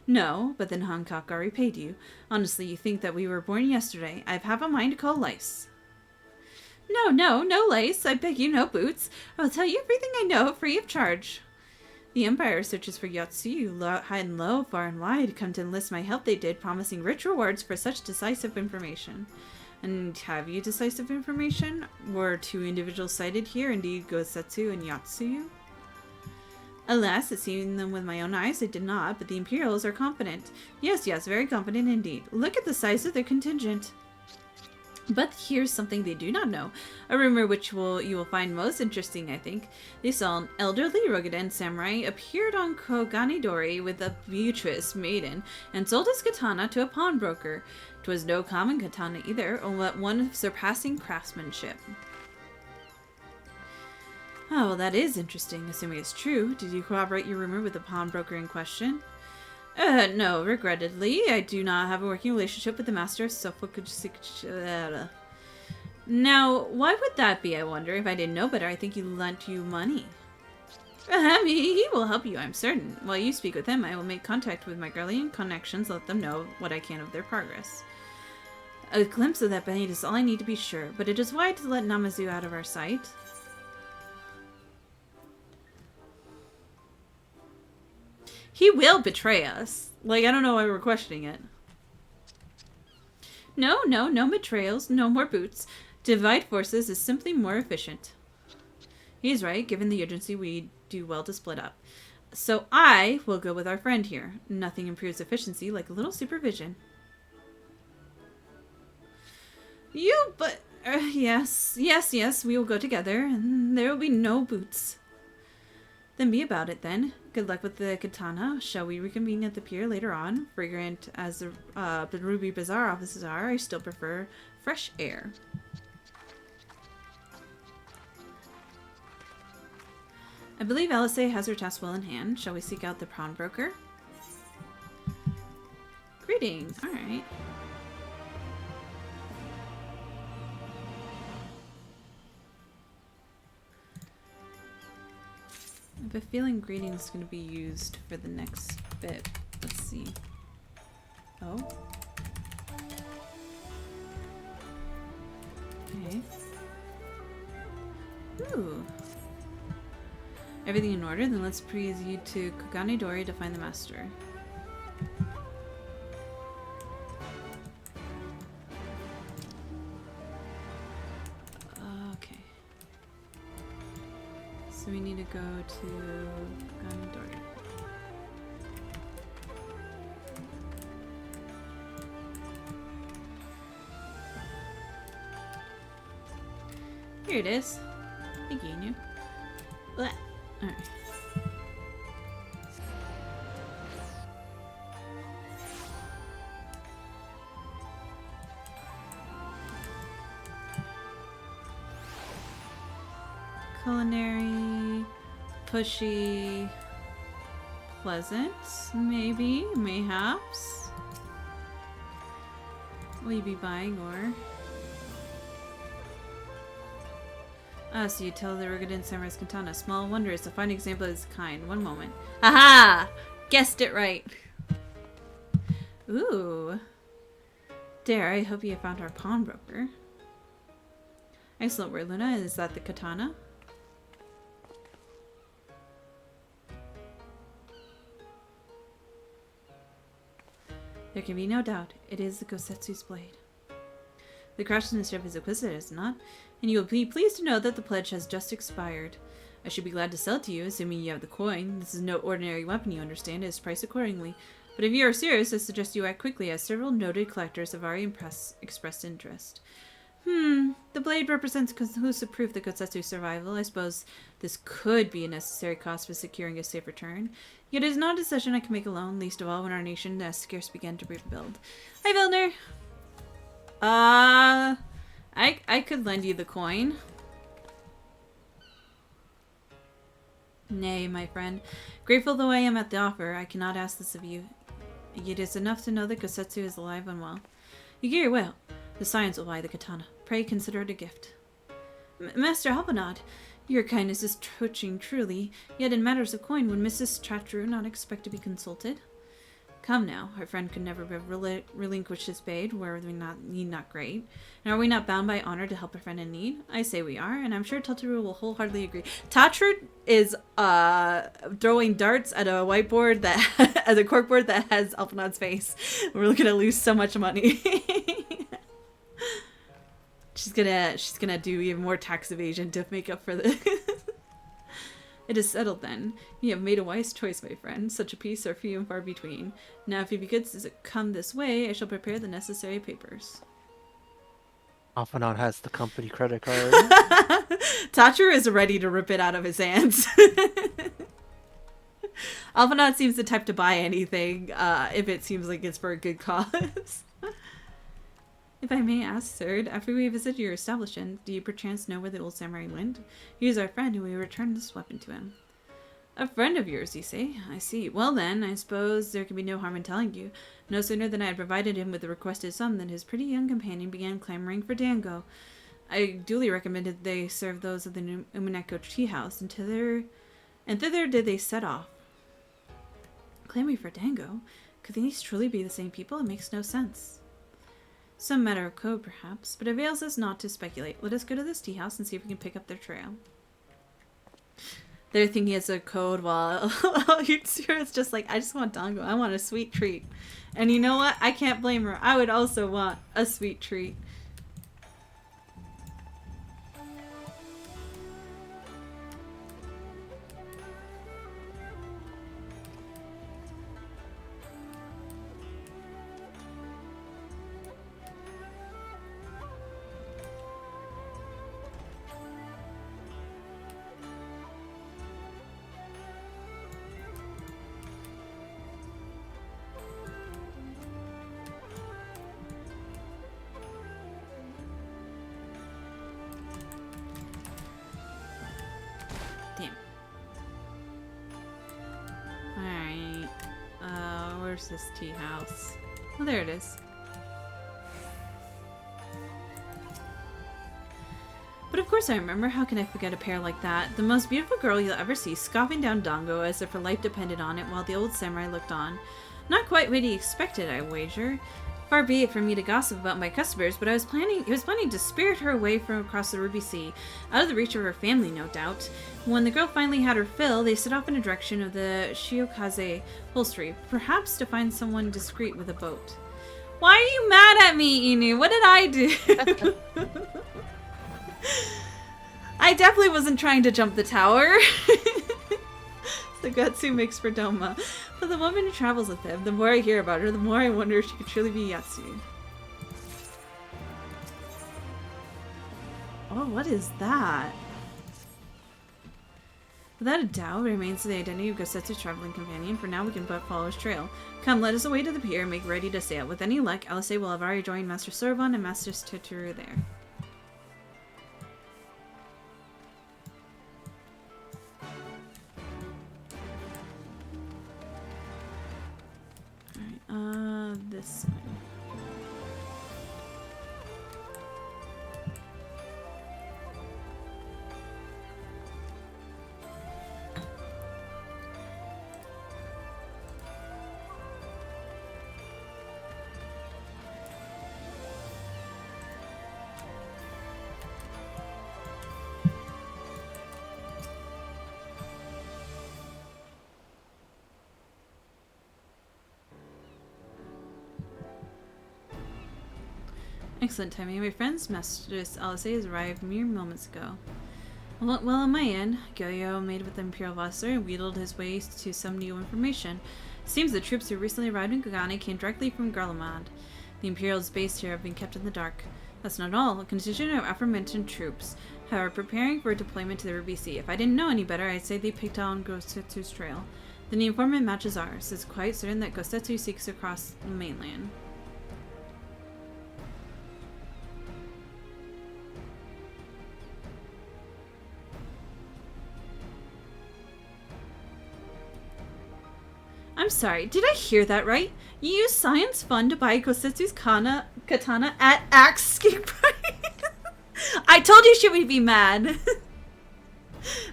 No, but then Hancock already paid you. Honestly, you think that we were born yesterday. I've half a mind to call lice. No lice. I beg you, no boots. I will tell you everything I know, free of charge. The Empire searches for Yotsuyu, high and low, far and wide. Come to enlist my help they did, promising rich rewards for such decisive information. And have you decisive information? Were two individuals sighted here, indeed Gosetsu and Yotsuyu? Alas, seeing them with my own eyes, I did not, but the Imperials are confident. Yes, very confident indeed. Look at the size of their contingent. But here's something they do not know. A rumor which you will find most interesting, I think. They saw an elderly Rogaden samurai appeared on Koganidori with a beauteous maiden and sold his katana to a pawnbroker. 'Twas no common katana either, but one of surpassing craftsmanship. Oh, well, that is interesting, assuming it's true. Did you corroborate your rumor with the pawnbroker in question? No, regrettably, I do not have a working relationship with the master of Suffolk. Now, why would that be, I wonder? If I didn't know better, I think he lent you money. He will help you, I'm certain. While you speak with him, I will make contact with my Garlean connections, let them know what I can of their progress. A glimpse of that blade is all I need to be sure, but it is wise to let Namazu out of our sight. He will betray us. Like, I don't know why we're questioning it. No betrayals, no more boots. Divide forces is simply more efficient. He's right. Given the urgency, we do well to split up. So I will go with our friend here. Nothing improves efficiency like a little supervision. Yes, we will go together, and there will be no boots. Then be about it, then. Good luck with the katana. Shall we reconvene at the pier later on? Fragrant as the Ruby Bazaar offices are, I still prefer fresh air. I believe Alice has her task well in hand. Shall we seek out the pawnbroker? Greetings. Alright. I have a feeling greetings is going to be used for the next bit. Let's see. Oh. Okay. Ooh. Everything in order? Then let's proceed to Koganidori to find the master. Okay. So we need to go to Koganidori. Here it is. Thank you. Alright. Culinary, pushy, pleasant, maybe, mayhaps. Will you be buying or? Ah, so you tell the Rugadin Samurai's katana. Small wonder is a fine example of its kind. One moment. Aha! Guessed it right. Ooh. Dare, I hope you have found our pawnbroker. Excellent word, Luna. Is that the katana? There can be no doubt. It is the Gosetsu's blade. The craftsmanship of his exquisite, is it not? And you will be pleased to know that the pledge has just expired. I should be glad to sell it to you, assuming you have the coin. This is no ordinary weapon, you understand. It is priced accordingly. But if you are serious, I suggest you act quickly, as several noted collectors have already expressed interest. The blade represents conclusive proof that Gosetsu's survival. I suppose this could be a necessary cost for securing a safe return. Yet it is not a decision I can make alone, least of all when our nation has scarce begun to rebuild. Hi, Vildner! I could lend you the coin. Nay, my friend. Grateful though I am at the offer, I cannot ask this of you. It is enough to know that Gosetsu is alive and well. You get your will. The science will buy the katana. Pray consider it a gift. Master Alpanad, your kindness is touching truly, yet in matters of coin, would Mrs. Chatru not expect to be consulted? Come now, our friend could never have relinquished his spade, were we not great. And are we not bound by honor to help a friend in need? I say we are, and I'm sure Tataru will wholeheartedly agree. Tatru is throwing darts at a whiteboard that at a corkboard that has Alpanad's face. We're gonna lose so much money. She's gonna do even more tax evasion to make up for the. It is settled then. You have made a wise choice, my friend. Such a peace are few and far between. Now, if you begins to come this way, I shall prepare the necessary papers. Alphanon has the company credit card. Tatru is ready to rip it out of his hands. Alphanon seems the type to buy anything if it seems like it's for a good cause. If I may ask, sir, after we visit your establishment, do you perchance know where the old samurai went? He is our friend, and we returned this weapon to him. A friend of yours, you say? I see. Well then, I suppose there can be no harm in telling you. No sooner than I had provided him with the requested sum than his pretty young companion began clamoring for dango. I duly recommended they serve those of the Umineko tea house, and thither did they set off. Clamoring for dango? Could these truly be the same people? It makes no sense. Some matter of code, perhaps, but it avails us not to speculate. Let us go to this tea house and see if we can pick up their trail. They're thinking it's a code while it's just like, I just want dango. I want a sweet treat. And you know what? I can't blame her. I would also want a sweet treat. Where's this tea house? Oh, there it is. But of course I remember. How can I forget a pair like that? The most beautiful girl you'll ever see, scoffing down dango as if her life depended on it, while the old samurai looked on. Not quite what he expected, I wager. Far be it from me to gossip about my customers, but he was planning to spirit her away from across the Ruby Sea, out of the reach of her family, no doubt. When the girl finally had her fill, they set off in the direction of the Shiokaze Holstery, perhaps to find someone discreet with a boat. Why are you mad at me, Inu? What did I do? I definitely wasn't trying to jump the tower. The Gutsu makes for Doma. But the woman who travels with him, the more I hear about her, the more I wonder if she could truly be Yatsu. Oh, what is that? Without a doubt, remains the identity of Gosetsu's traveling companion. For now, we can but follow his trail. Come, let us away to the pier and make ready to sail. With any luck, Alice will have already joined Master Soroban and Master Totoro there. this one. Excellent timing. My friend's mistress, Alisaie, has arrived mere moments ago. Well, on my end, Goyo made with the Imperial officer and wheedled his way to some new information. Seems the troops who recently arrived in Kugane came directly from Garlemald. The Imperials based here have been kept in the dark. That's not all. A contingent of aforementioned troops are preparing for deployment to the Ruby Sea. If I didn't know any better, I'd say they picked on Gosetsu's trail. Then the informant matches ours. It's quite certain that Gosetsu seeks across the mainland. I'm sorry, did I hear that right? You used Science Fund to buy Gosetsu's katana at asking price? I told you she would be mad.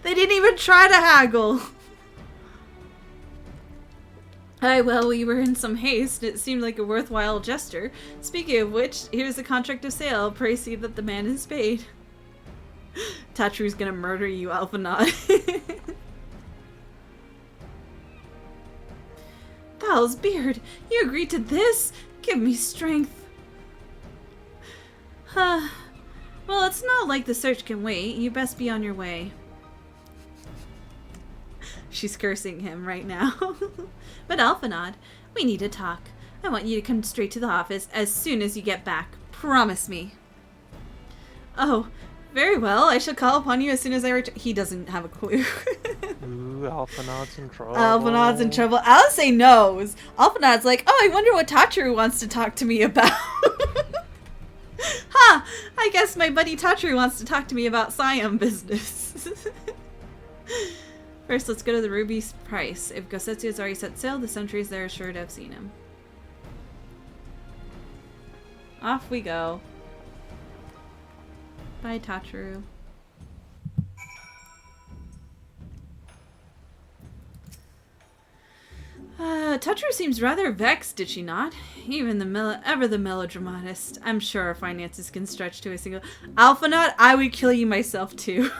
They didn't even try to haggle. Aye, well, we were in some haste. It seemed like a worthwhile gesture. Speaking of which, here's the contract of sale. Pray see that the man is paid. Tatru's gonna murder you, Alphinaud. Val's beard, you agreed to this? Give me strength. Well, it's not like the search can wait. You best be on your way. She's cursing him right now. But Alphinaud, we need to talk. I want you to come straight to the office as soon as you get back. Promise me. Oh, very well. I shall call upon you as soon as I return. He doesn't have a clue. Ooh, Alphinaud's in trouble. Alphinaud's in trouble. Alisaie knows. Alphinaud's like, oh, I wonder what Tatru wants to talk to me about. Ha! I guess my buddy Tatru wants to talk to me about Siam business. First, let's go to the Ruby's price. If Gosetsu has already set sail, the sentries there are sure to have seen him. Off we go. Bye, Tatru. Tatru seems rather vexed, did she not? Even the ever the melodramatist. I'm sure our finances can stretch to a single... Alphinaud, I would kill you myself too.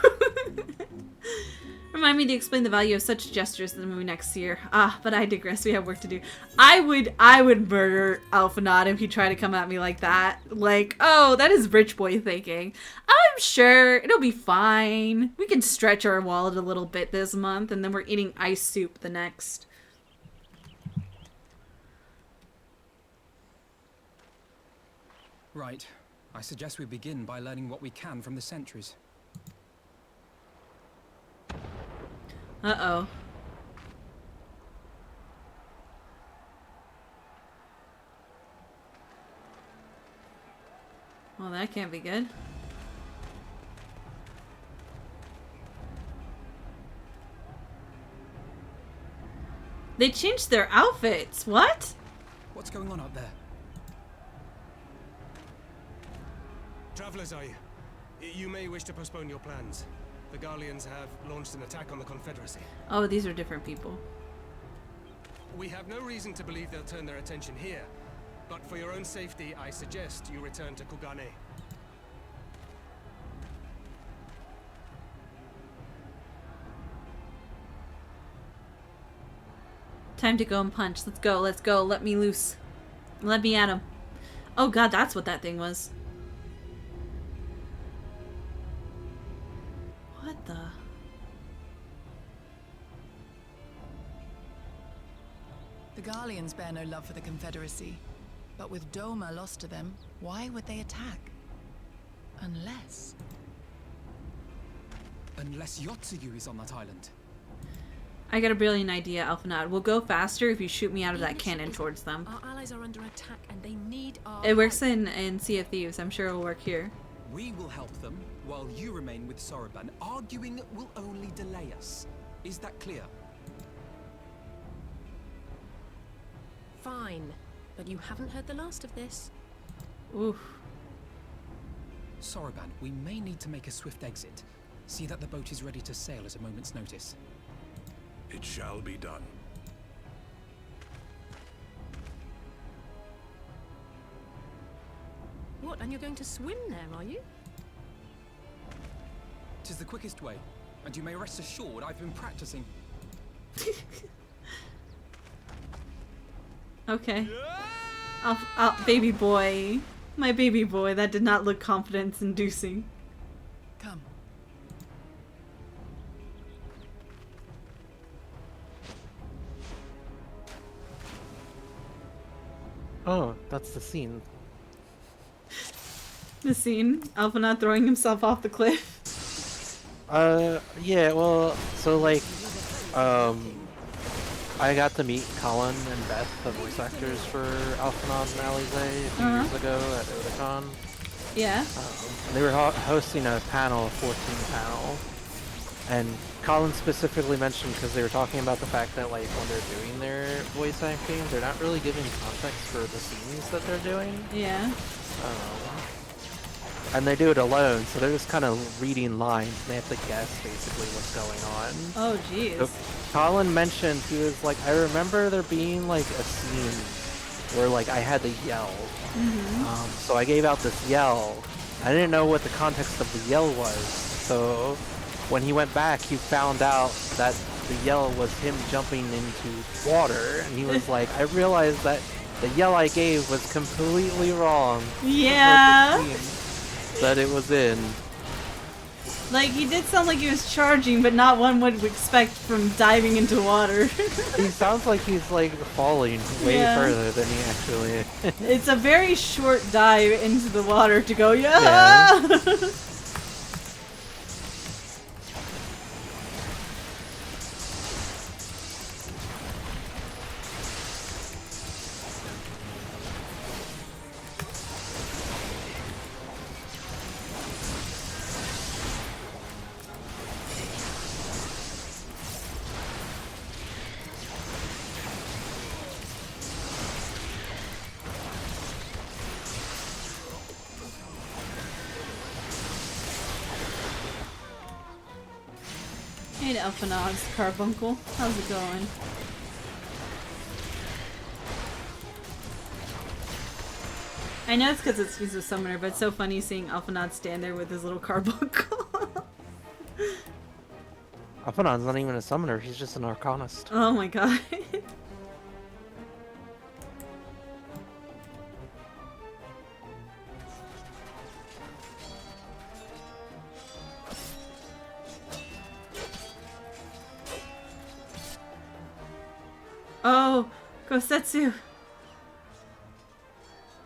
Remind me to explain the value of such gestures in the movie next year. But I digress. We have work to do. I would murder Alphinaud if he tried to come at me like that. Like, oh, that is rich boy thinking. I'm sure it'll be fine. We can stretch our wallet a little bit this month, and then we're eating ice soup the next. Right. I suggest we begin by learning what we can from the sentries. Uh-oh. Well, that can't be good. They changed their outfits. What? What's going on up there? Travelers, are you? You may wish to postpone your plans. The Garleans have launched an attack on the Confederacy. Oh, these are different people. We have no reason to believe they'll turn their attention here, but for your own safety, I suggest you return to Kugane. Time to go and punch. Let's go, let's go. Let me loose. Let me at him. Oh god, that's what that thing was. What the? The Garleans bear no love for the Confederacy. But with Doma lost to them, why would they attack? Unless... Unless Yotsuyu is on that island. I got a brilliant idea, Alphinaud. We'll go faster if you shoot me out of that cannon towards them. Our allies are under attack and they need our It works help. in Sea of Thieves. I'm sure it'll work here. We will help them, while you remain with Soroban. Arguing will only delay us. Is that clear? Fine. but you haven't heard the last of this. Oof. Soroban, we may need to make a swift exit. See that the boat is ready to sail at a moment's notice. It shall be done. What, and you're going to swim there, are you? 'Tis the quickest way, and you may rest assured I've been practicing. Okay. Baby boy. My baby boy. That did not look confidence-inducing. Come. Oh, that's the scene. The scene. Alphinaud throwing himself off the cliff. Yeah, well, so like, I got to meet Colin and Beth, the voice actors for Alphinaud and Alize a few years ago at Otakon. Yeah. They were hosting a panel, a 14 panel, and Colin specifically mentioned, because they were talking about the fact that like when they're doing their voice acting, they're not really giving context for the scenes that they're doing. Yeah. And they do it alone, so they're just kind of reading lines, and they have to guess basically what's going on. Oh, jeez. So Colin mentioned, he was like, I remember there being like a scene where like I had to yell. So I gave out this yell. I didn't know what the context of the yell was, so when he went back, he found out that the yell was him jumping into water, and he was like, I realized that the yell I gave was completely wrong. Yeah. That it was in. Like, he did sound like he was charging, but not one would expect from diving into water. He sounds like he's like falling way further than he actually is. It's a very short dive into the water to go, yeah! Hey to Alphinaud's Carbuncle. How's it going? I know it's because he's a summoner, but it's so funny seeing Alphinaud stand there with his little carbuncle. Alphinaud's not even a summoner, he's just an arcanist. Oh my god. Oh, Kosetsu.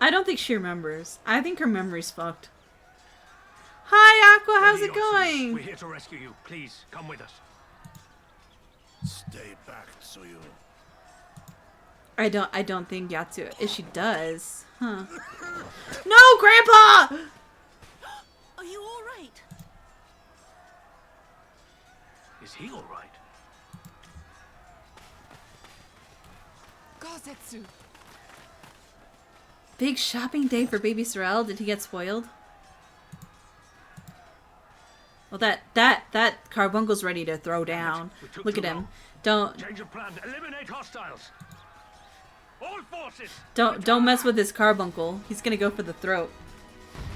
I don't think she remembers. I think her memory's fucked. Hi, Aqua. How's it going? We're here to rescue you. Please, come with us. Stay back, Tsuyu. I don't think Yatsu. If she does, huh? No, Grandpa! Are you all right? Is he all right? Kosetsu. Big shopping day for baby Sorel. Did he get spoiled? Well, that Carbuncle's ready to throw down. Look at him. Don't Change of plan. Eliminate hostiles. All forces. don't mess with his Carbuncle. He's gonna go for the throat.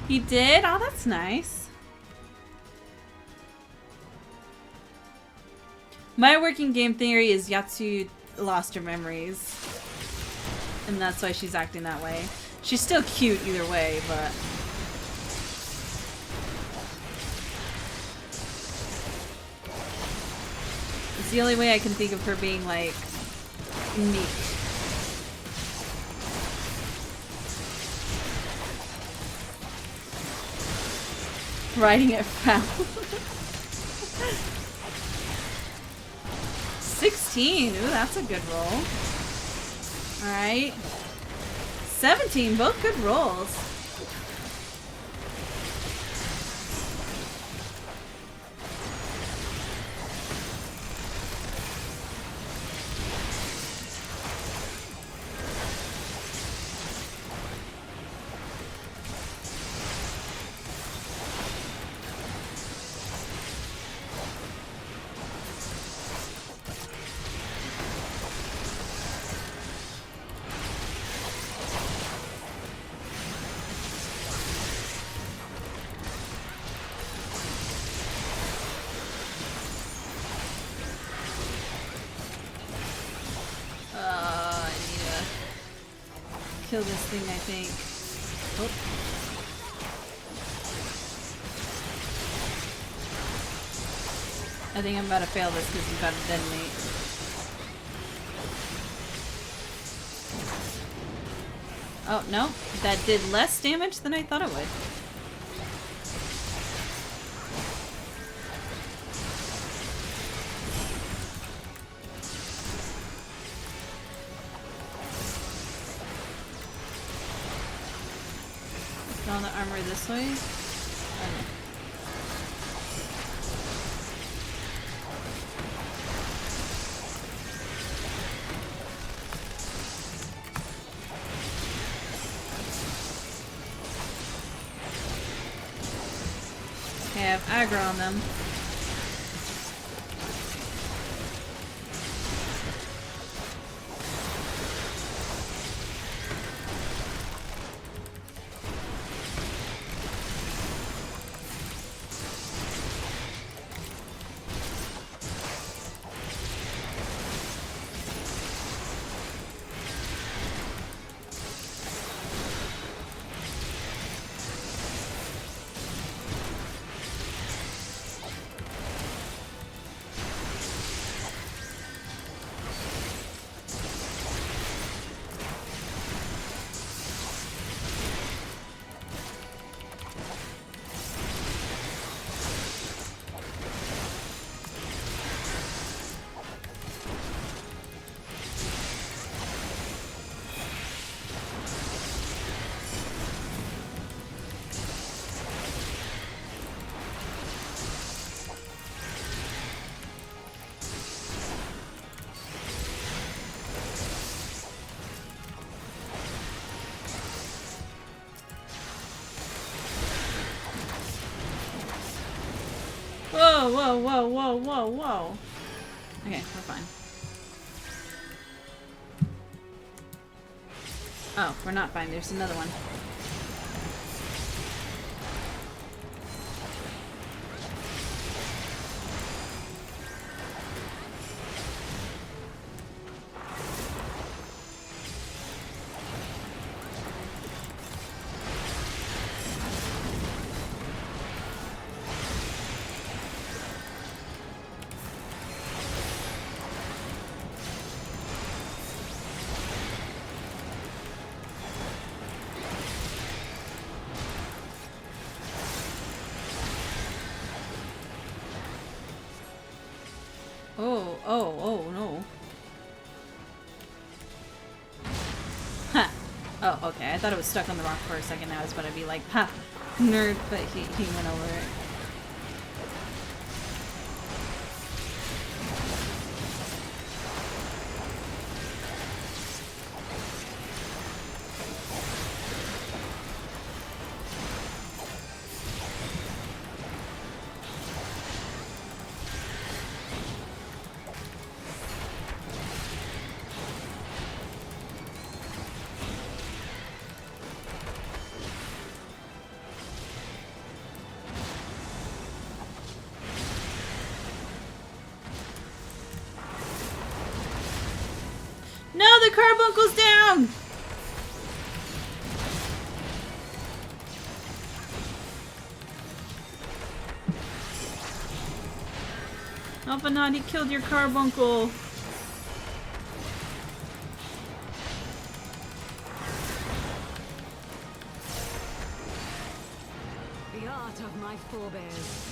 He did? Oh, that's nice. My working game theory is Yatsu lost her memories. And that's why she's acting that way. She's still cute either way, but... it's the only way I can think of her being, like, unique. Riding it foul. 16. Ooh, that's a good roll. Alright. 17. Both good rolls. kill this thing, I think. Oh. I think I'm about to fail this because he's about to detonate. Oh, no. That did less damage than I thought it would. All the armor this way? Okay, I have aggro on them. Whoa, whoa, whoa, whoa, whoa, whoa. Okay, we're fine. Oh, we're not fine. There's another one. Oh, no. Ha! Oh, okay. I thought it was stuck on the rock for a second. I was about to be like, ha! Nerd, but he went over it. No, the carbuncle's down! Alphanati killed your carbuncle. The art of my forebears.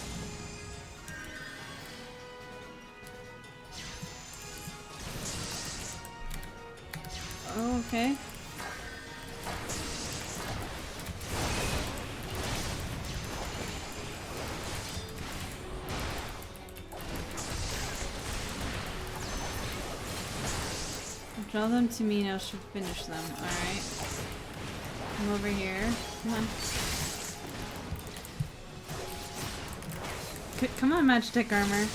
Oh, okay. Draw them to me now. Should finish them. All right. Come over here. Come on. Come on, Magitech armor.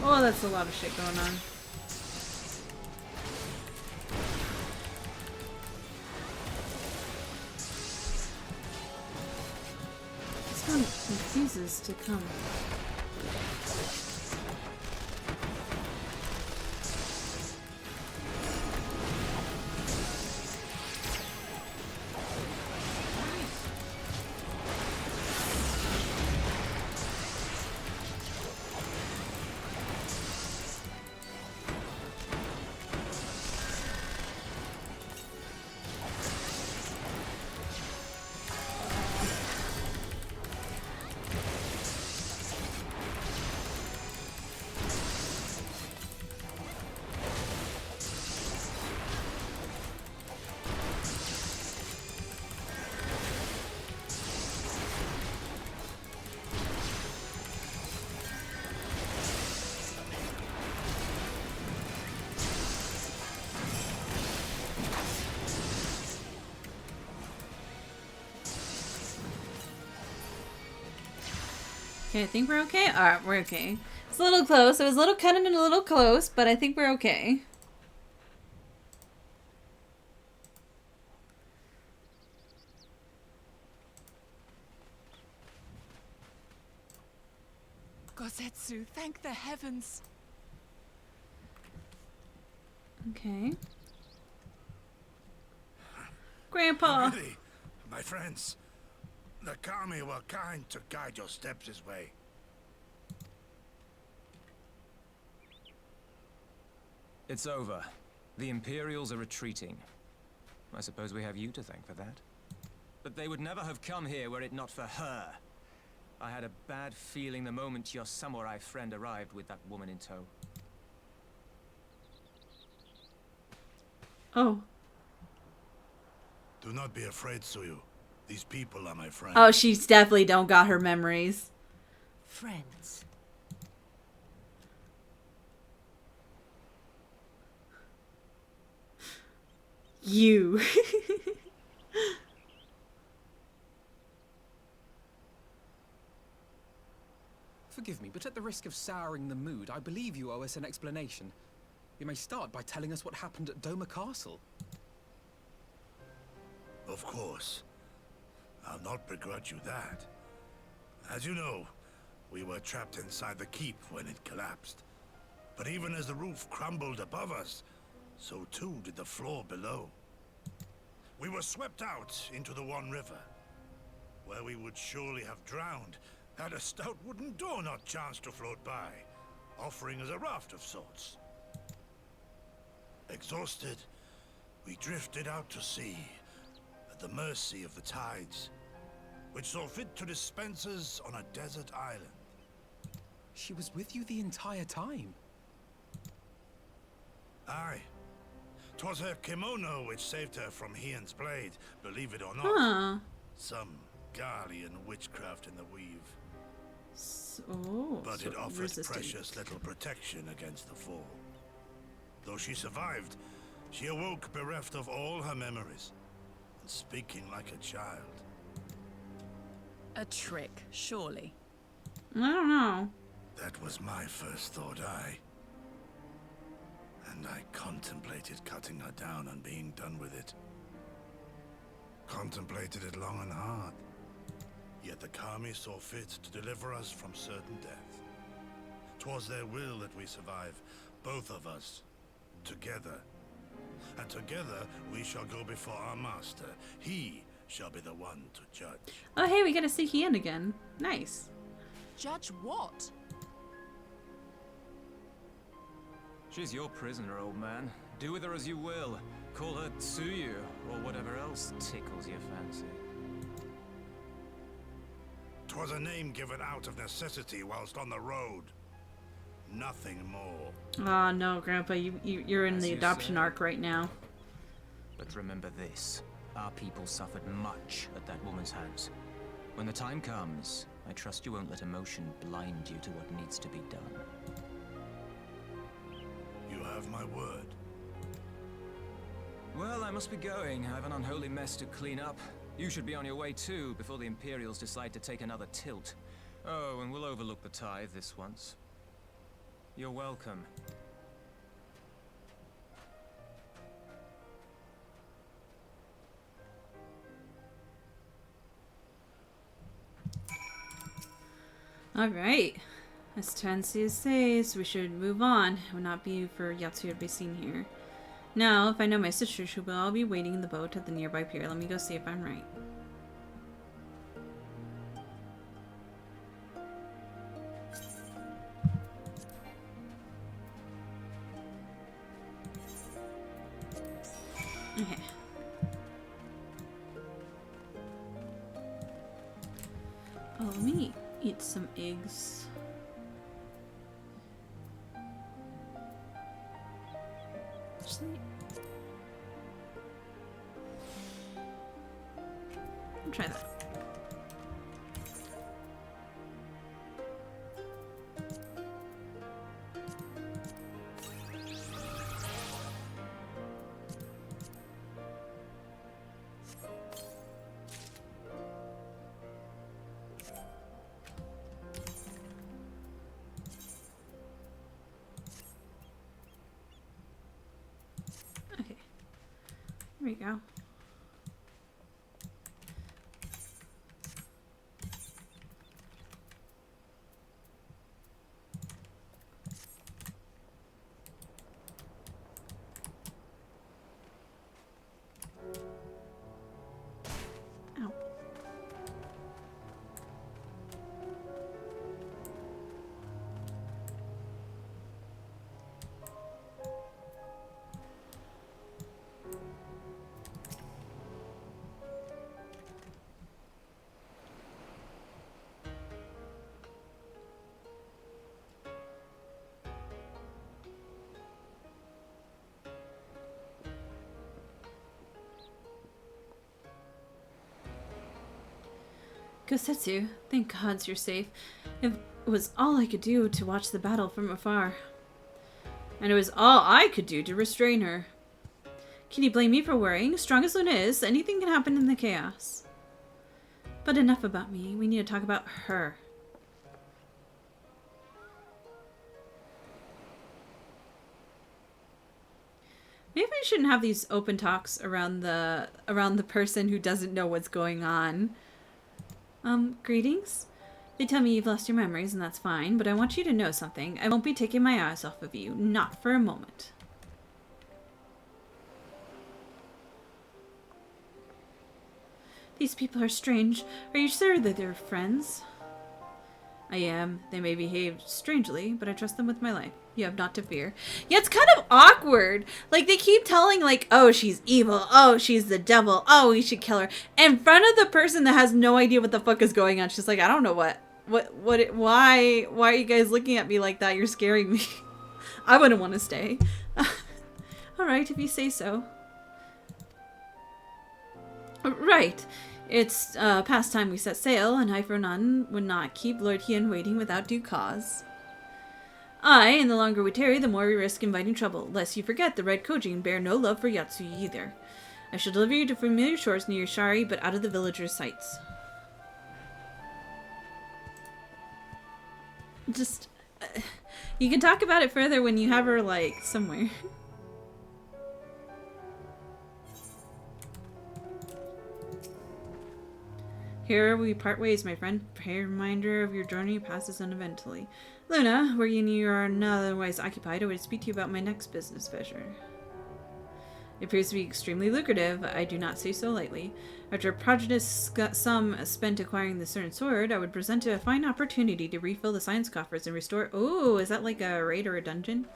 Oh, that's a lot of shit going on. This one refuses to come. Okay, I think we're okay. Alright, we're okay. It's a little close. It was a little cut and a little close, but I think we're okay. Gosetsu, thank the heavens. Okay. Grandpa! Really, my friends, the Kami were kind to guide your steps this way. It's over. The Imperials are retreating. I suppose we have you to thank for that. But they would never have come here were it not for her. I had a bad feeling the moment your samurai friend arrived with that woman in tow. Oh. Do not be afraid, Suyu. These people are my friends. Oh, she's definitely don't got her memories. Friends. You. Forgive me, but at the risk of souring the mood, I believe you owe us an explanation. You may start by telling us what happened at Doma Castle. Of course. I'll not begrudge you that. As you know, we were trapped inside the keep when it collapsed. But even as the roof crumbled above us, so too did the floor below. We were swept out into the One River, where we would surely have drowned had a stout wooden door not chanced to float by, offering us a raft of sorts. Exhausted, we drifted out to sea, at the mercy of the tides, which saw fit to dispense us on a desert island. She was with you the entire time? Aye. 'Twas her kimono which saved her from Hien's blade, believe it or not. Huh. Some Garlean witchcraft in the weave. Oh, But so it offered resistant. precious little protection against the fall. Though she survived, she awoke bereft of all her memories, and speaking like a child. A trick, surely. I don't know. That was my first thought, and I contemplated cutting her down and being done with it. Contemplated it long and hard. Yet the Kami saw fit to deliver us from certain death. 'Twas their will that we survive, both of us, together. And together we shall go before our master. He shall be the one to judge. Oh, hey, we get to see Hien again. Nice. Judge what? She's your prisoner, old man. Do with her as you will. Call her Tsuyu, or whatever else tickles your fancy. 'Twas a name given out of necessity whilst on the road. Nothing more. Oh, no, Grandpa. You're in As the you adoption say. arc right now. But remember this. Our people suffered much at that woman's hands. When the time comes, I trust you won't let emotion blind you to what needs to be done. You have my word. Well, I must be going. I have an unholy mess to clean up. You should be on your way too, before the Imperials decide to take another tilt. Oh, and we'll overlook the tithe this once. You're welcome. Alright. As Tansia says, we should move on. It would not be for Yatsuya to be seen here. Now, if I know my sister, she will all be waiting in the boat at the nearby pier. Let me go see if I'm right. Okay. Oh, let me eat some eggs. Actually, I'll try that. There we go. Ow. Gosetsu, thank gods you're safe. It was all I could do to watch the battle from afar. And it was all I could do to restrain her. Can you blame me for worrying? Strong as Luna is, anything can happen in the chaos. But enough about me. We need to talk about her. Maybe we shouldn't have these open talks around the person who doesn't know what's going on. Greetings? They tell me you've lost your memories, and that's fine, but I want you to know something. I won't be taking my eyes off of you. Not for a moment. These people are strange. Are you sure that they're friends? I am. They may behave strangely, but I trust them with my life. You have not to fear. Yeah, it's kind of awkward. Like, they keep telling, like, oh, she's evil. Oh, she's the devil. Oh, we should kill her. In front of the person that has no idea what the fuck is going on. She's like, I don't know why are you guys looking at me like that? You're scaring me. I wouldn't want to stay. Alright, if you say so. Right. It's past time we set sail, and I for none would not keep Lord Hien waiting without due cause. Aye, and the longer we tarry, the more we risk inviting trouble. Lest you forget, the Red Kojin bear no love for Yatsuyu either. I shall deliver you to familiar shores near Shari, but out of the villagers' sights. Just... you can talk about it further when you have her, like, somewhere. Here we part ways, my friend. A reminder of your journey passes uneventfully. Luna, were you are not otherwise occupied, I would speak to you about my next business venture. It appears to be extremely lucrative. I do not say so lightly. After a prodigious sum spent acquiring the certain sword, I would present a fine opportunity to refill the science coffers and restore... Oh, is that like a raid or a dungeon?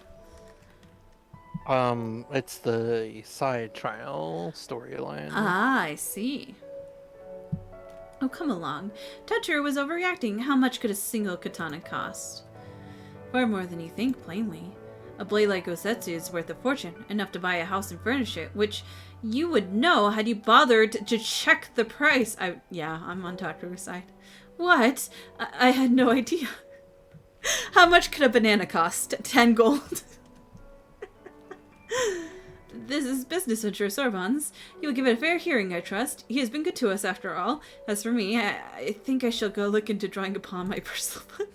It's the side trial storyline. Ah, I see. Oh, come along. Toucher was overreacting. How much could a single katana cost? Far more than you think, plainly. A blade like Gosetsu is worth a fortune, enough to buy a house and furnish it, which you would know had you bothered to check the price. Yeah, I'm on Toucher's side. What? I had no idea. How much could a banana cost? 10 gold? This is business venture, Sorbonne's. You will give it a fair hearing, I trust. He has been good to us, after all. As for me, I think I shall go look into drawing upon my personal funds.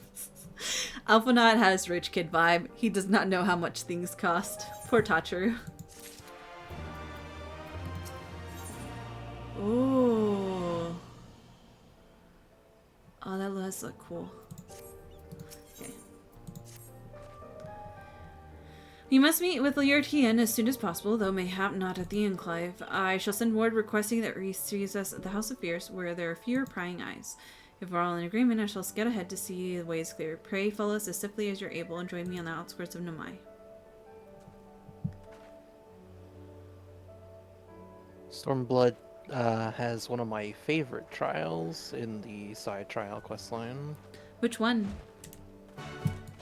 Alphanaut has rich kid vibe. He does not know how much things cost. Poor Tachiru. Ooh. Oh, that does look cool. Okay. You must meet with Lord Hien as soon as possible, though mayhap not at the Enclave. I shall send word requesting that Reese sees us at the House of Fierce, where there are fewer prying eyes. If we're all in agreement, I shall get ahead to see the ways clear. Pray follow us as swiftly as you're able and join me on the outskirts of Nomai. Stormblood has one of my favorite trials in the side trial questline. Which one?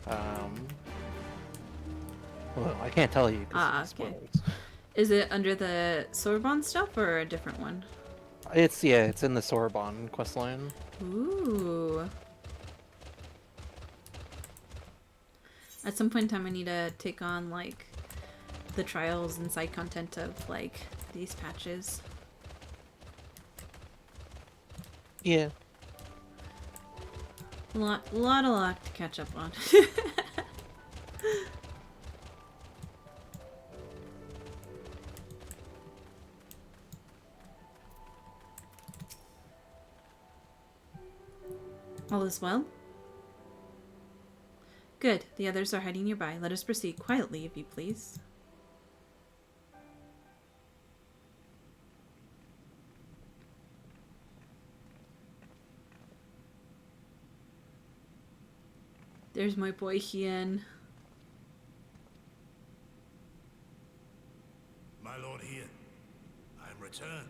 Well, I can't tell you. Okay. Is it under the Sorbonne stuff or a different one? It's in the Sorbonne questline. Ooh. At some point in time, I need to take on like the trials and side content of like these patches. Yeah. A lot to catch up on. All is well? Good. The others are hiding nearby. Let us proceed quietly, if you please. There's my boy Hien. My lord Hien, I am returned.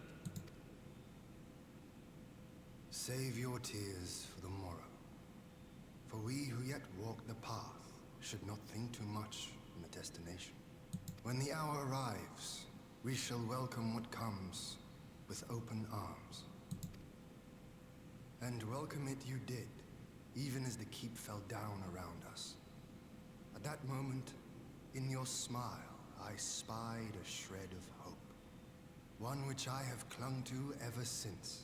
Save your tears for the morrow. For we who yet walk the path should not think too much on the destination. When the hour arrives, we shall welcome what comes with open arms. And welcome it you did, even as the keep fell down around us. At that moment, in your smile, I spied a shred of hope. One which I have clung to ever since.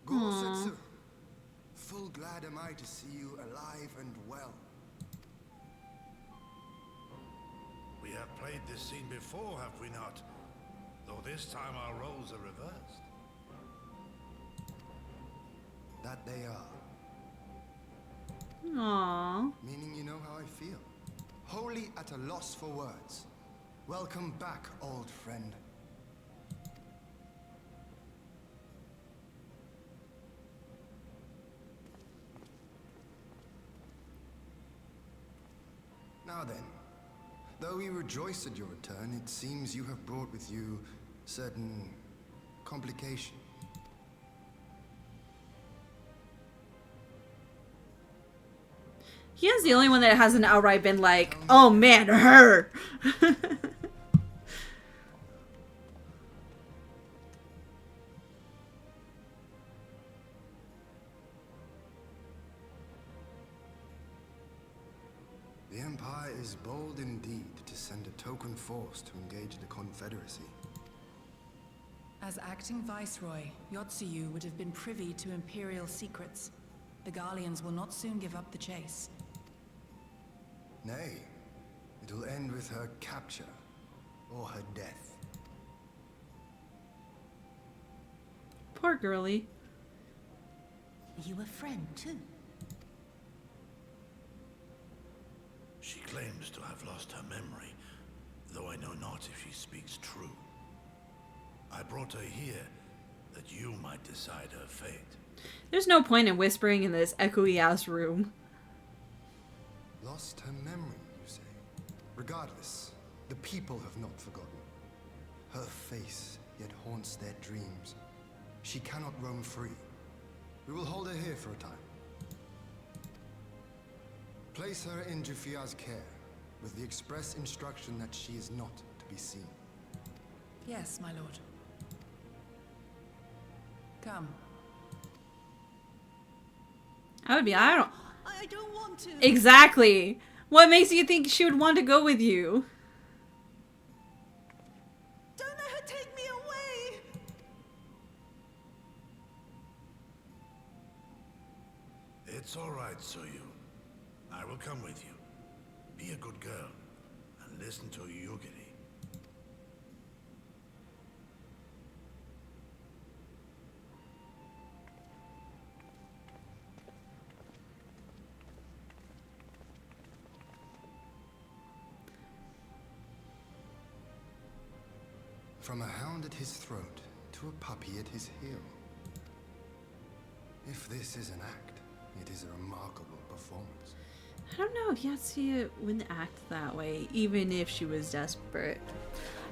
Gorsetsu, full glad am I to see you alive and well. We have played this scene before, have we not? Though this time our roles are reversed. That they are. Aww. Meaning you know how I feel. Wholly at a loss for words. Welcome back, old friend. Now then, though we rejoice at your return, it seems you have brought with you certain complications. He is the only one that hasn't outright been like, oh man, her! The Empire is bold indeed to send a token force to engage the Confederacy. As acting Viceroy, Yotsuyu would have been privy to Imperial secrets. The Garleans will not soon give up the chase. Nay, it will end with her capture or her death. Poor girlie. You a friend too? She claims to have lost her memory, though I know not if she speaks true. I brought her here that you might decide her fate. There's no point in whispering in this echoey ass room. Lost her memory, you say? Regardless, the people have not forgotten. Her face yet haunts their dreams. She cannot roam free. We will hold her here for a time. Place her in Jufia's care, with the express instruction that she is not to be seen. Yes, my lord. Come. I don't I don't want to. Exactly. What makes you think she would want to go with you? Don't let her take me away. It's all right, Tsuyu. I will come with you. Be a good girl and listen to Yugiri. From a hound at his throat to a puppy at his heel. If this is an act, it is a remarkable performance. I don't know if Yatsuya wouldn't act that way, even if she was desperate.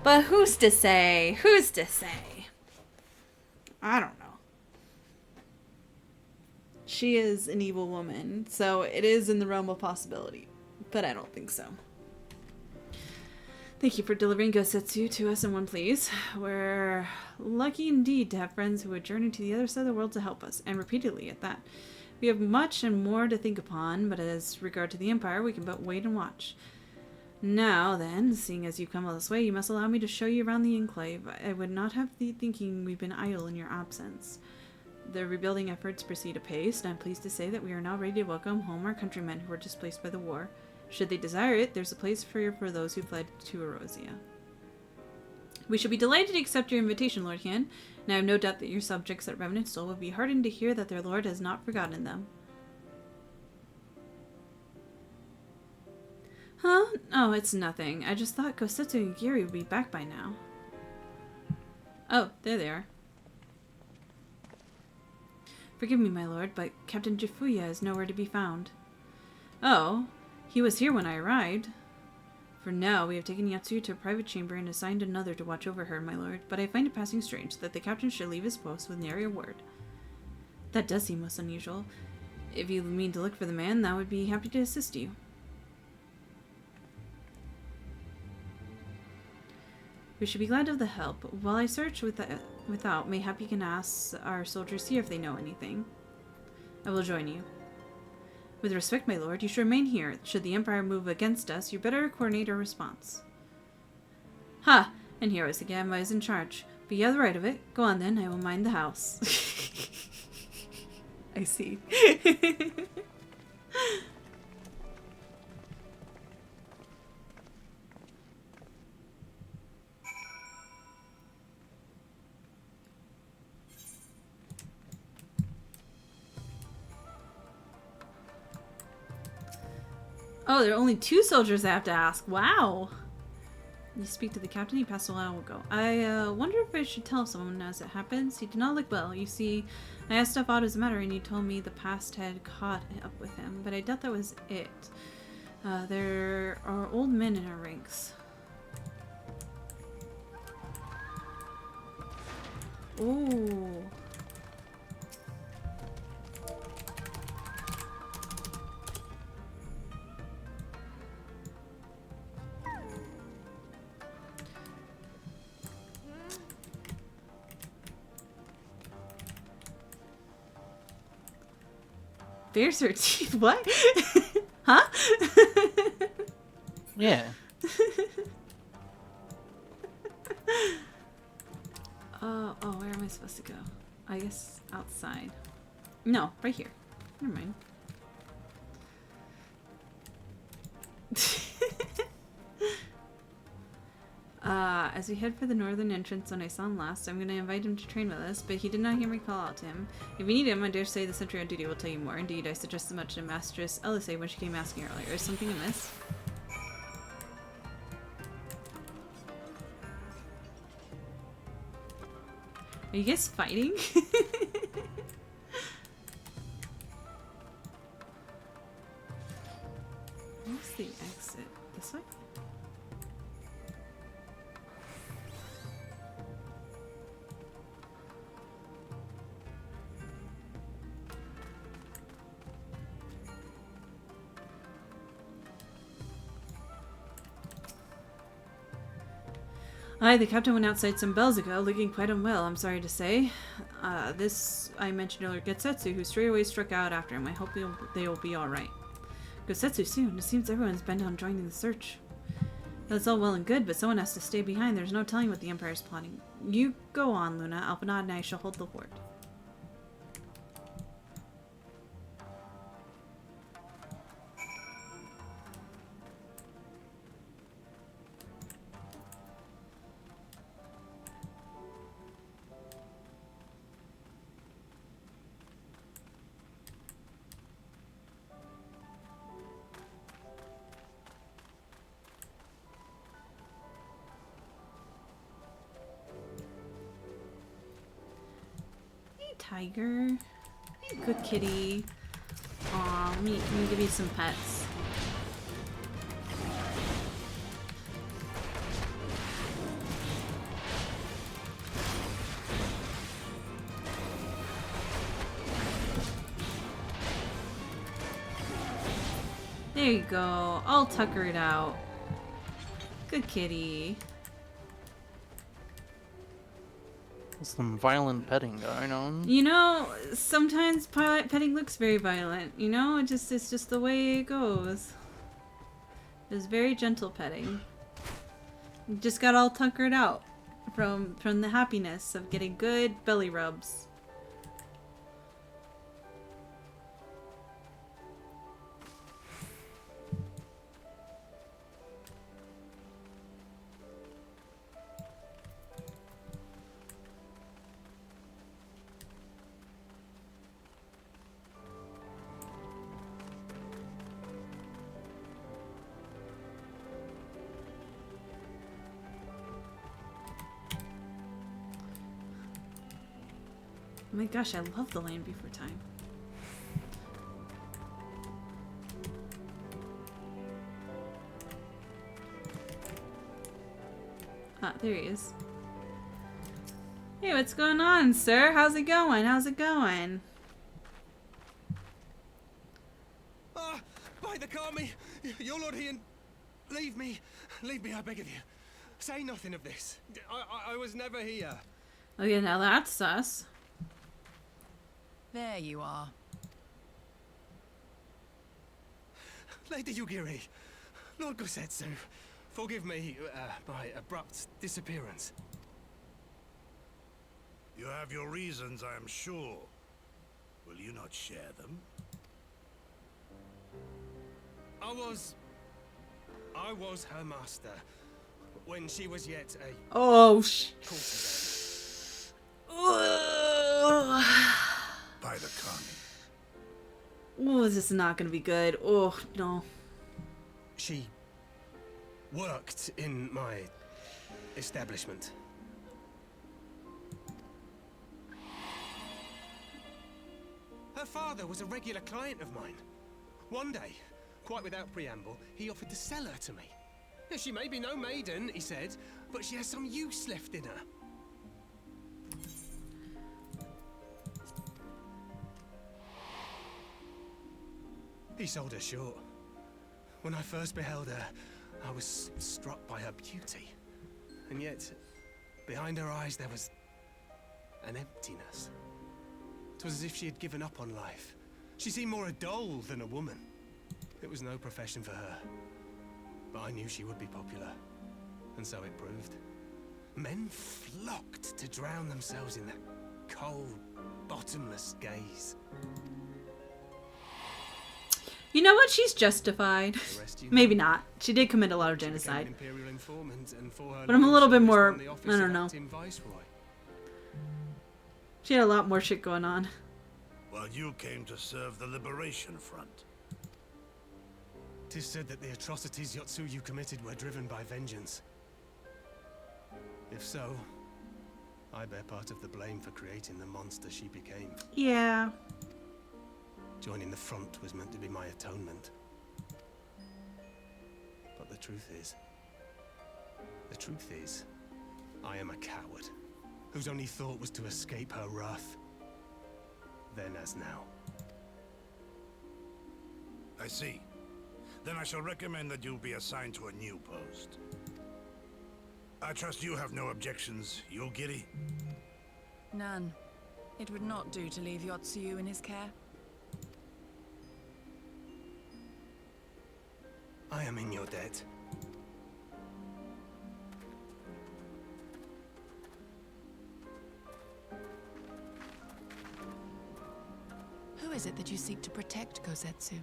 But who's to say? Who's to say? I don't know. She is an evil woman, so it is in the realm of possibility. But I don't think so. Thank you for delivering Gosetsu to us in one place. We're lucky indeed to have friends who would journey to the other side of the world to help us, and repeatedly at that. We have much and more to think upon, but as regard to the Empire, we can but wait and watch. Now then, seeing as you've come all this way, you must allow me to show you around the Enclave. I would not have thee thinking we've been idle in your absence. The rebuilding efforts proceed apace, and I'm pleased to say that we are now ready to welcome home our countrymen who were displaced by the war. Should they desire it, there's a place for those who fled to Erosia. We shall be delighted to accept your invitation, Lord Han, and I have no doubt that your subjects at Revenant Soul will be heartened to hear that their lord has not forgotten them. Huh? Oh, it's nothing. I just thought Gosetsu and Giri would be back by now. Oh, there they are. Forgive me, my lord, but Captain Jifuya is nowhere to be found. Oh, he was here when I arrived. For now, we have taken Yatsuya to a private chamber and assigned another to watch over her, my lord, but I find it passing strange that the captain should leave his post with nary a word. That does seem most unusual. If you mean to look for the man, that would be happy to assist you. We should be glad of the help. While I search without, mayhap you can ask our soldiers here if they know anything. I will join you. With respect, my lord, you should remain here. Should the Empire move against us, you better coordinate our response. Ha! And here was again I was in charge. But you have the right of it. Go on then, I will mind the house. I see. Oh, there are only 2 soldiers I have to ask. Wow. You speak to the captain. He passed a while ago. I wonder if I should tell someone as it happens. He did not look well. You see, I asked if aught was the matter, and you told me the past had caught up with him, but I doubt that was it. There are old men in our ranks. Ooh. Bears are teeth. What? Huh? Yeah. Oh, where am I supposed to go? I guess outside. No, right here. Never mind. As we head for the northern entrance when I saw him last, I'm going to invite him to train with us, but he did not hear me call out to him. If you need him, I dare say the sentry on duty will tell you more. Indeed, I suggested much to Mistress Elise when she came asking earlier. Is something amiss? Are you guys fighting? Where's the exit? This way? Aye, the captain went outside some bells ago, looking quite unwell, I'm sorry to say. This I mentioned earlier, Gosetsu, who straight away struck out after him. I hope they will be alright. Gosetsu soon. It seems everyone's bent on joining the search. That's all well and good, but someone has to stay behind. There's no telling what the Empire is plotting. You go on, Luna. Alpanad and I shall hold the fort. Tiger. Hey, good kitty. Aw, let me give you some pets. There you go. I'll tucker it out. Good kitty. Some violent petting going on. You know, sometimes petting looks very violent. You know, it's just the way it goes. It's very gentle petting. You just got all tuckered out from the happiness of getting good belly rubs. Oh my gosh, I love the Land Before Time. Ah, there he is. Hey, what's going on, sir? How's it going? How's it going? Ah, by the Kami, your Lord Ian, leave me, I beg of you. Say nothing of this. I was never here. Okay, now that's sus. There you are. Lady Yugiri, Lord Gosetsu, forgive me my abrupt disappearance. You have your reasons, I am sure. Will you not share them? I was her master when she was yet a Oh, By the Kami. Oh, this is not gonna be good. Oh, no. She worked in my establishment. Her father was a regular client of mine. One day, quite without preamble, he offered to sell her to me. She may be no maiden, he said, but she has some use left in her. He sold her short. When I first beheld her, I was struck by her beauty. And yet, behind her eyes there was an emptiness. It was as if she had given up on life. She seemed more a doll than a woman. It was no profession for her. But I knew she would be popular. And so it proved. Men flocked to drown themselves in that cold, bottomless gaze. You know what? She's justified. Maybe not. She did commit a lot of genocide. But I'm a little bit more, I don't know. She had a lot more shit going on. Well, you came to serve the Liberation Front. 'Tis said that the atrocities Yotsuyu committed were driven by vengeance. If so, I bear part of the blame for creating the monster she became. Yeah. Joining the front was meant to be my atonement. But the truth is, I am a coward, whose only thought was to escape her wrath. Then as now. I see. Then I shall recommend that you be assigned to a new post. I trust you have no objections, Yugiri? None. It would not do to leave Yotsuyu in his care. I am in your debt. Who is it that you seek to protect, Gosetsu?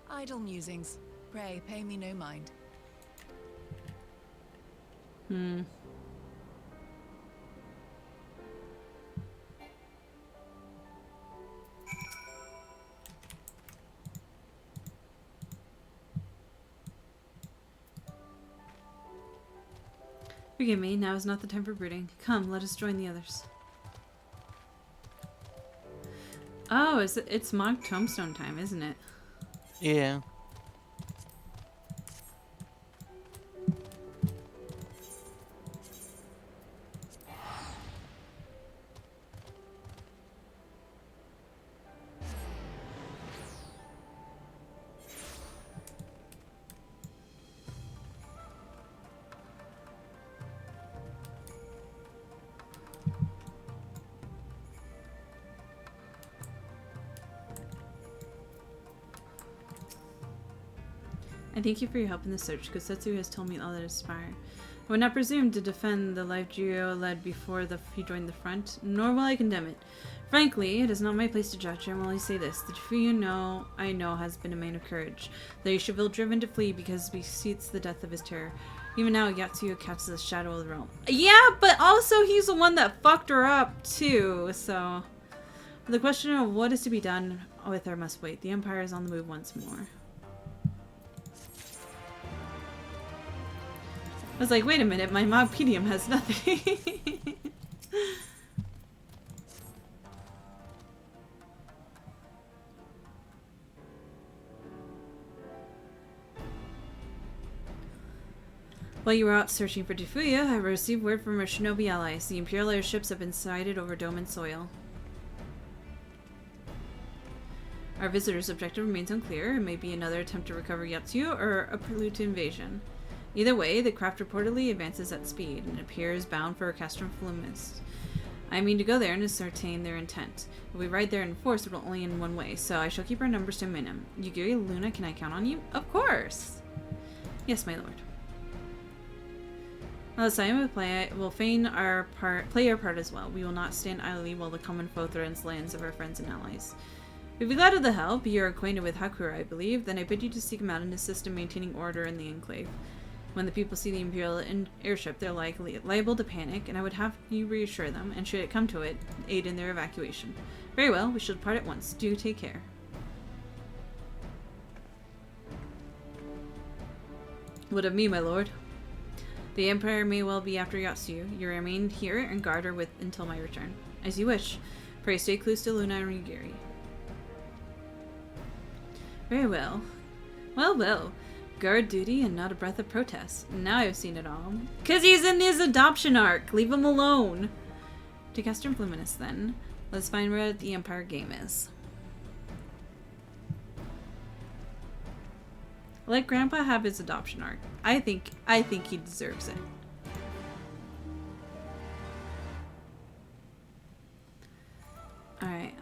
Idle musings. Pray, pay me no mind. Forgive me, now is not the time for brooding. Come, let us join the others. Oh, it's mock tombstone time, isn't it? Yeah. I thank you for your help in the search. Gosetsu has told me all that is Spire. I would not presume to defend the life Jiro led before he joined the front, nor will I condemn it. Frankly, it is not my place to judge. I will only say this. The Fuyu I know has been a man of courage. Though you should feel driven to flee because he seeks the death of his terror. Even now, Yotsuyu catches the shadow of the realm. Yeah, but also he's the one that fucked her up, too, so... The question of what is to be done with her must wait. The Empire is on the move once more. was like, wait a minute, my Mogpedium has nothing. While you were out searching for Defuya, I received word from our shinobi allies. The Imperial airships have been sighted over Doman soil. Our visitor's objective remains unclear. It may be another attempt to recover Yatsuyu or a prelude to invasion. Either way, the craft reportedly advances at speed and appears bound for Castrum Flumis. I mean to go there and ascertain their intent. If we ride there in force, it will only in one way, so I shall keep our numbers to a minimum. Yugiri, Luna, can I count on you? Of course! Yes, my lord. Simon will play our part as well. We will not stand idly while the common foe threatens lands of our friends and allies. We'd be glad of the help. You're acquainted with Hakura, I believe. Then I bid you to seek him out and assist in maintaining order in the Enclave. When the people see the Imperial airship, they're liable to panic, and I would have you reassure them, and should it come to it, aid in their evacuation. Very well, we shall depart at once. Do take care. What of me, my lord? The Empire may well be after Yatsuyu. You remain here and guard her until my return. As you wish. Pray stay close to Luna and Yugiri. Very well. Well, well. Guard duty and not a breath of protest. Now I've seen it all. 'Cause he's in his adoption arc. Leave him alone. To Castrum Fluminus, then. Let's find where the Empire game is. Let Grandpa have his adoption arc. I think he deserves it. Alright,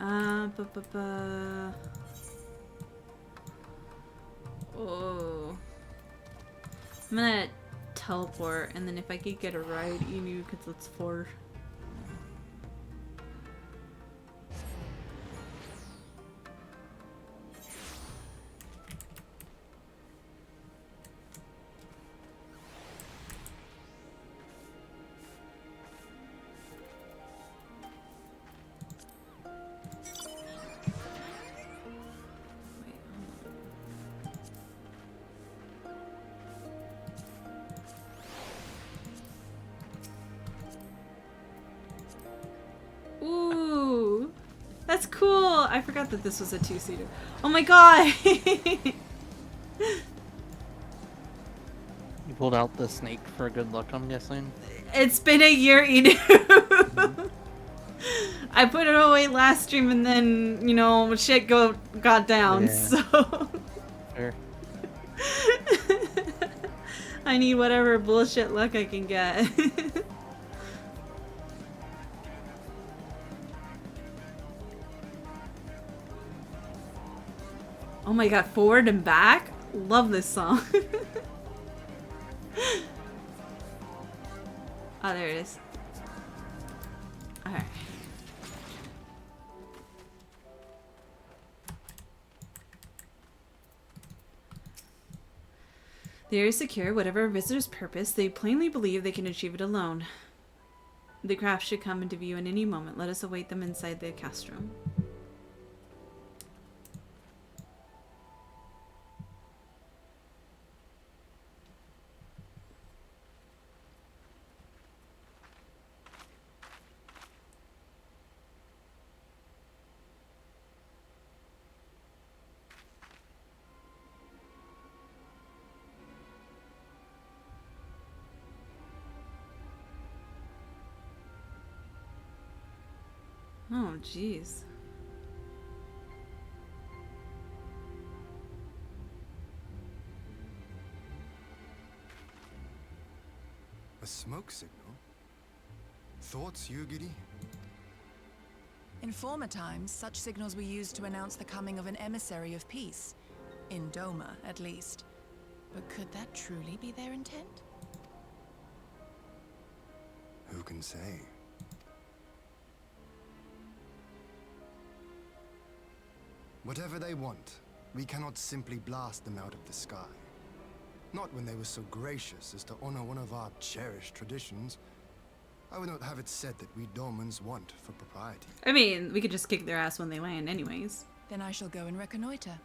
Oh. I'm gonna teleport, and then if I could get a ride, Inu, because it's 4. Ooh, that's cool. I forgot that this was a 2-seater. Oh my god! You pulled out the snake for good luck, I'm guessing? It's been a year, Inu. I put it away last stream and then, you know, shit got down, Yeah. so... Fair. I need whatever bullshit luck I can get. Oh my god, forward and back? Love this song. Oh, there it is. Alright. The area is secure. Whatever a visitor's purpose, they plainly believe they can achieve it alone. The craft should come into view in any moment. Let us await them inside the castrum. Oh, jeez. A smoke signal? Thoughts, Yugiri? In former times, such signals were used to announce the coming of an emissary of peace. In Doma, at least. But could that truly be their intent? Who can say? Whatever they want, we cannot simply blast them out of the sky. Not when they were so gracious as to honor one of our cherished traditions. I would not have it said that we Domans want for propriety. I mean, we could just kick their ass when they land anyways. Then I shall go and reconnoiter.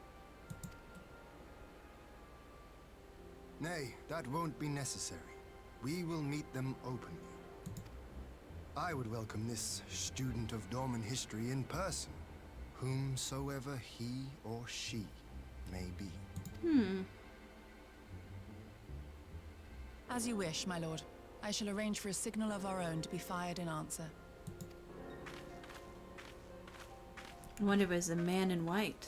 Nay, that won't be necessary. we will meet them openly. I would welcome this student of Dorman history in person, whomsoever he or she may be. As you wish, my lord. I shall arrange for a signal of our own to be fired in answer. I wonder if it's a man in white.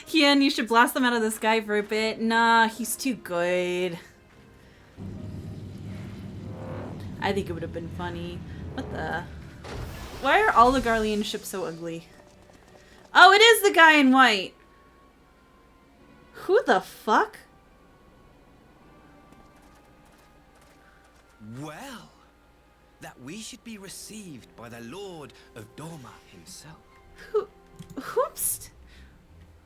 Hien, you should blast them out of the sky for a bit. Nah, he's too good. I think it would have been funny. What the? Why are all the Garlean ships so ugly? Oh, it is the guy in white. Who the fuck? Well, that we should be received by the Lord of Doma himself. Whoops.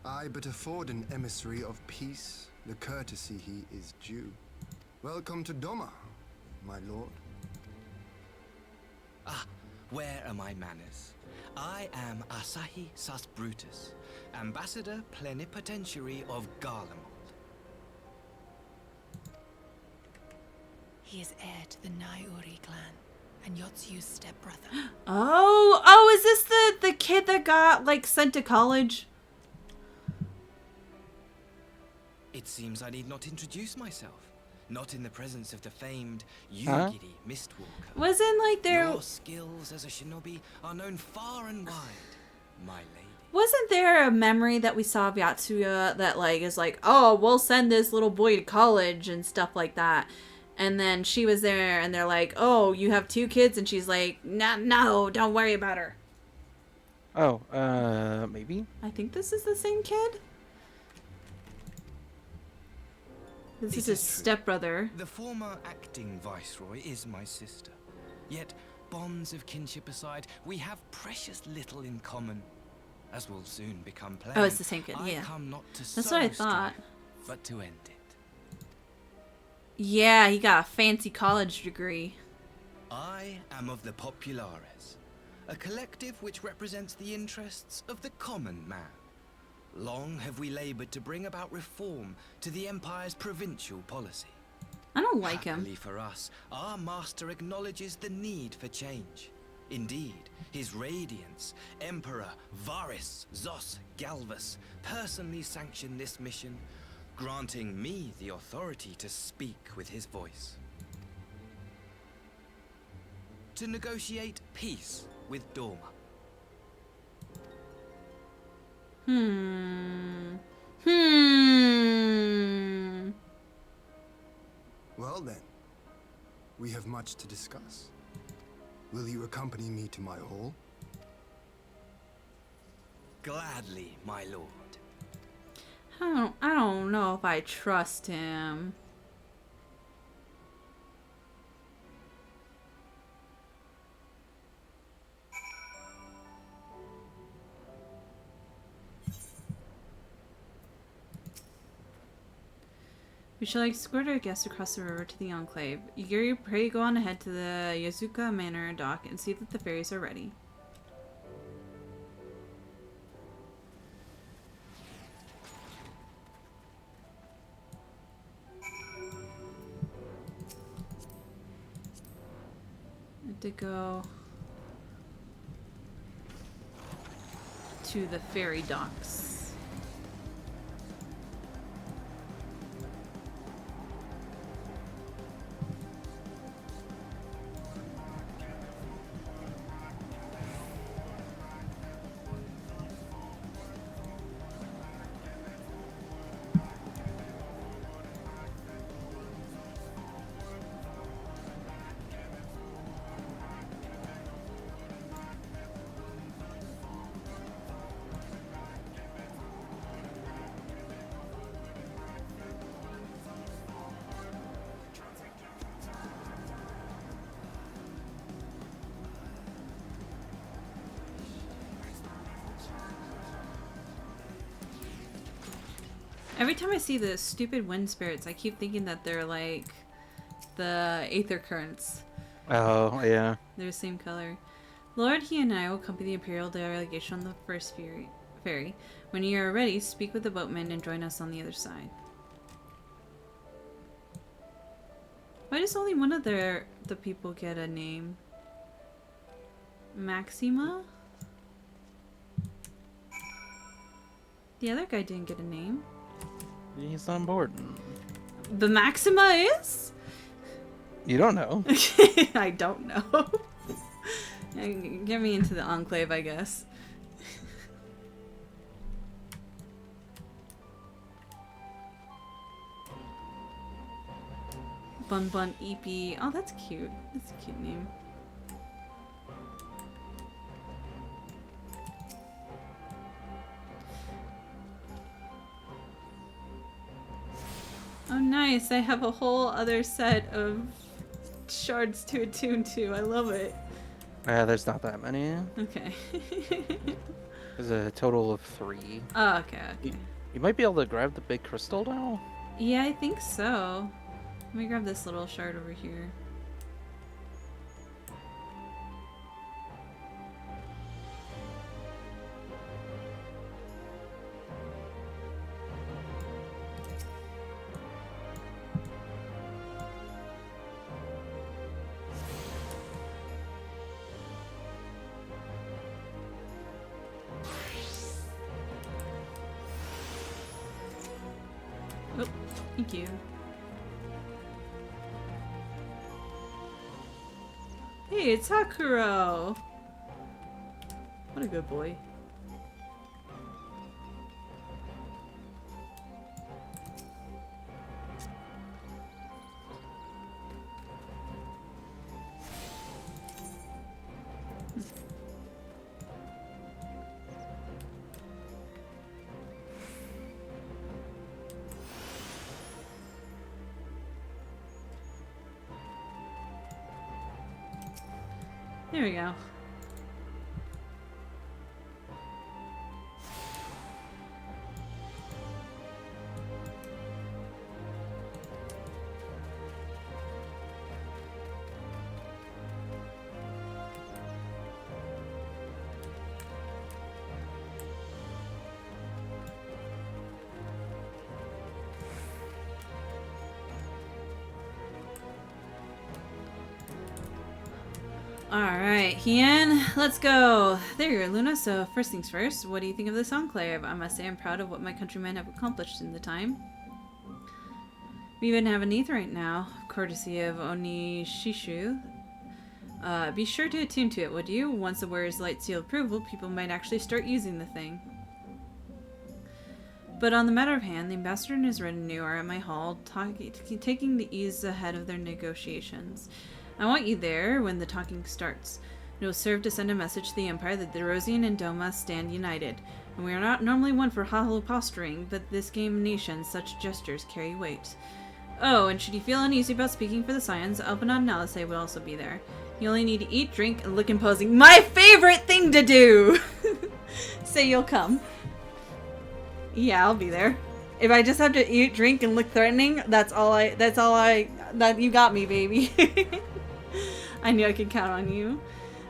I but afford an emissary of peace the courtesy he is due. Welcome to Doma, my lord. Ah, where are my manners? I am Asahi Sas Brutus, Ambassador Plenipotentiary of Garlemald. He is heir to the Naiuri clan, and Yotsu's stepbrother. Oh, is this the kid that got, like, sent to college? It seems I need not introduce myself. Not in the presence of the famed Yugiri Mistwalker. Wasn't, like, there... Your skills as a shinobi are known far and wide, my lady. Wasn't there a memory that we saw of Yatsuya that, like, is like, oh, we'll send this little boy to college and stuff like that? And then she was there, and they're like, oh, you have 2 kids? And she's like, no, don't worry about her. Oh, maybe? I think this is the same kid? This is his stepbrother. The former acting viceroy is my sister. Yet, bonds of kinship aside, we have precious little in common. As will soon become plain. Oh, it's the same kid, yeah. I come not to That's what I sow thought. strife, but to end it. Yeah, he got a fancy college degree. I am of the Populares, a collective which represents the interests of the common man. Long have we labored to bring about reform to the Empire's provincial policy. I don't like him. Happily for us, our master acknowledges the need for change. Indeed, his radiance, Emperor Varys Zos Galvus, personally sanctioned this mission, granting me the authority to speak with his voice. To negotiate peace with Doma. Well then, we have much to discuss. Will you accompany me to my hall? Gladly, my lord. I don't know if I trust him. We shall escort our guests across the river to the Enclave. Yuri, pray go on ahead to the Yazuka Manor dock and see that the ferries are ready. I have to go to the ferry docks. Every time I see the stupid wind spirits, I keep thinking that they're like the aether currents. Oh, yeah. They're the same color. Lord, he and I will accompany the Imperial delegation on the first ferry. When you are ready, speak with the boatman and join us on the other side. Why does only one of the people get a name? Maxima? The other guy didn't get a name. He's on board. The Maxima is? You don't know. I don't know. Get me into the Enclave, I guess. Bun Bun EP. Oh, that's cute. That's a cute name. Oh, nice. I have a whole other set of shards to attune to. I love it. There's not that many. Okay. There's a total of 3. Oh, okay, okay. You might be able to grab the big crystal now? Yeah, I think so. Let me grab this little shard over here. Oh, thank you. Hey, it's Hakuro! What a good boy. There we go. Alright, Hien, let's go. There you are, Luna. So, first things first, what do you think of this enclave? I must say I'm proud of what my countrymen have accomplished in the time. We even have an Neith right now, courtesy of Onishishu. Be sure to attune to it, would you? Once the wearer's light seal approval, people might actually start using the thing. But on the matter of hand, the ambassador and his retinue are at my hall, taking the ease ahead of their negotiations. I want you there when the talking starts. It will serve to send a message to the Empire that the Rosian and Doma stand united. And we are not normally one for hollow posturing, but this game of nations, such gestures carry weight. Oh, and should you feel uneasy about speaking for the Scions, Albanon and Alisei will also be there. You only need to eat, drink, and look imposing. My favorite thing to do! Say you'll come. Yeah, I'll be there. If I just have to eat, drink, and look threatening, that you got me, baby. I knew I could count on you.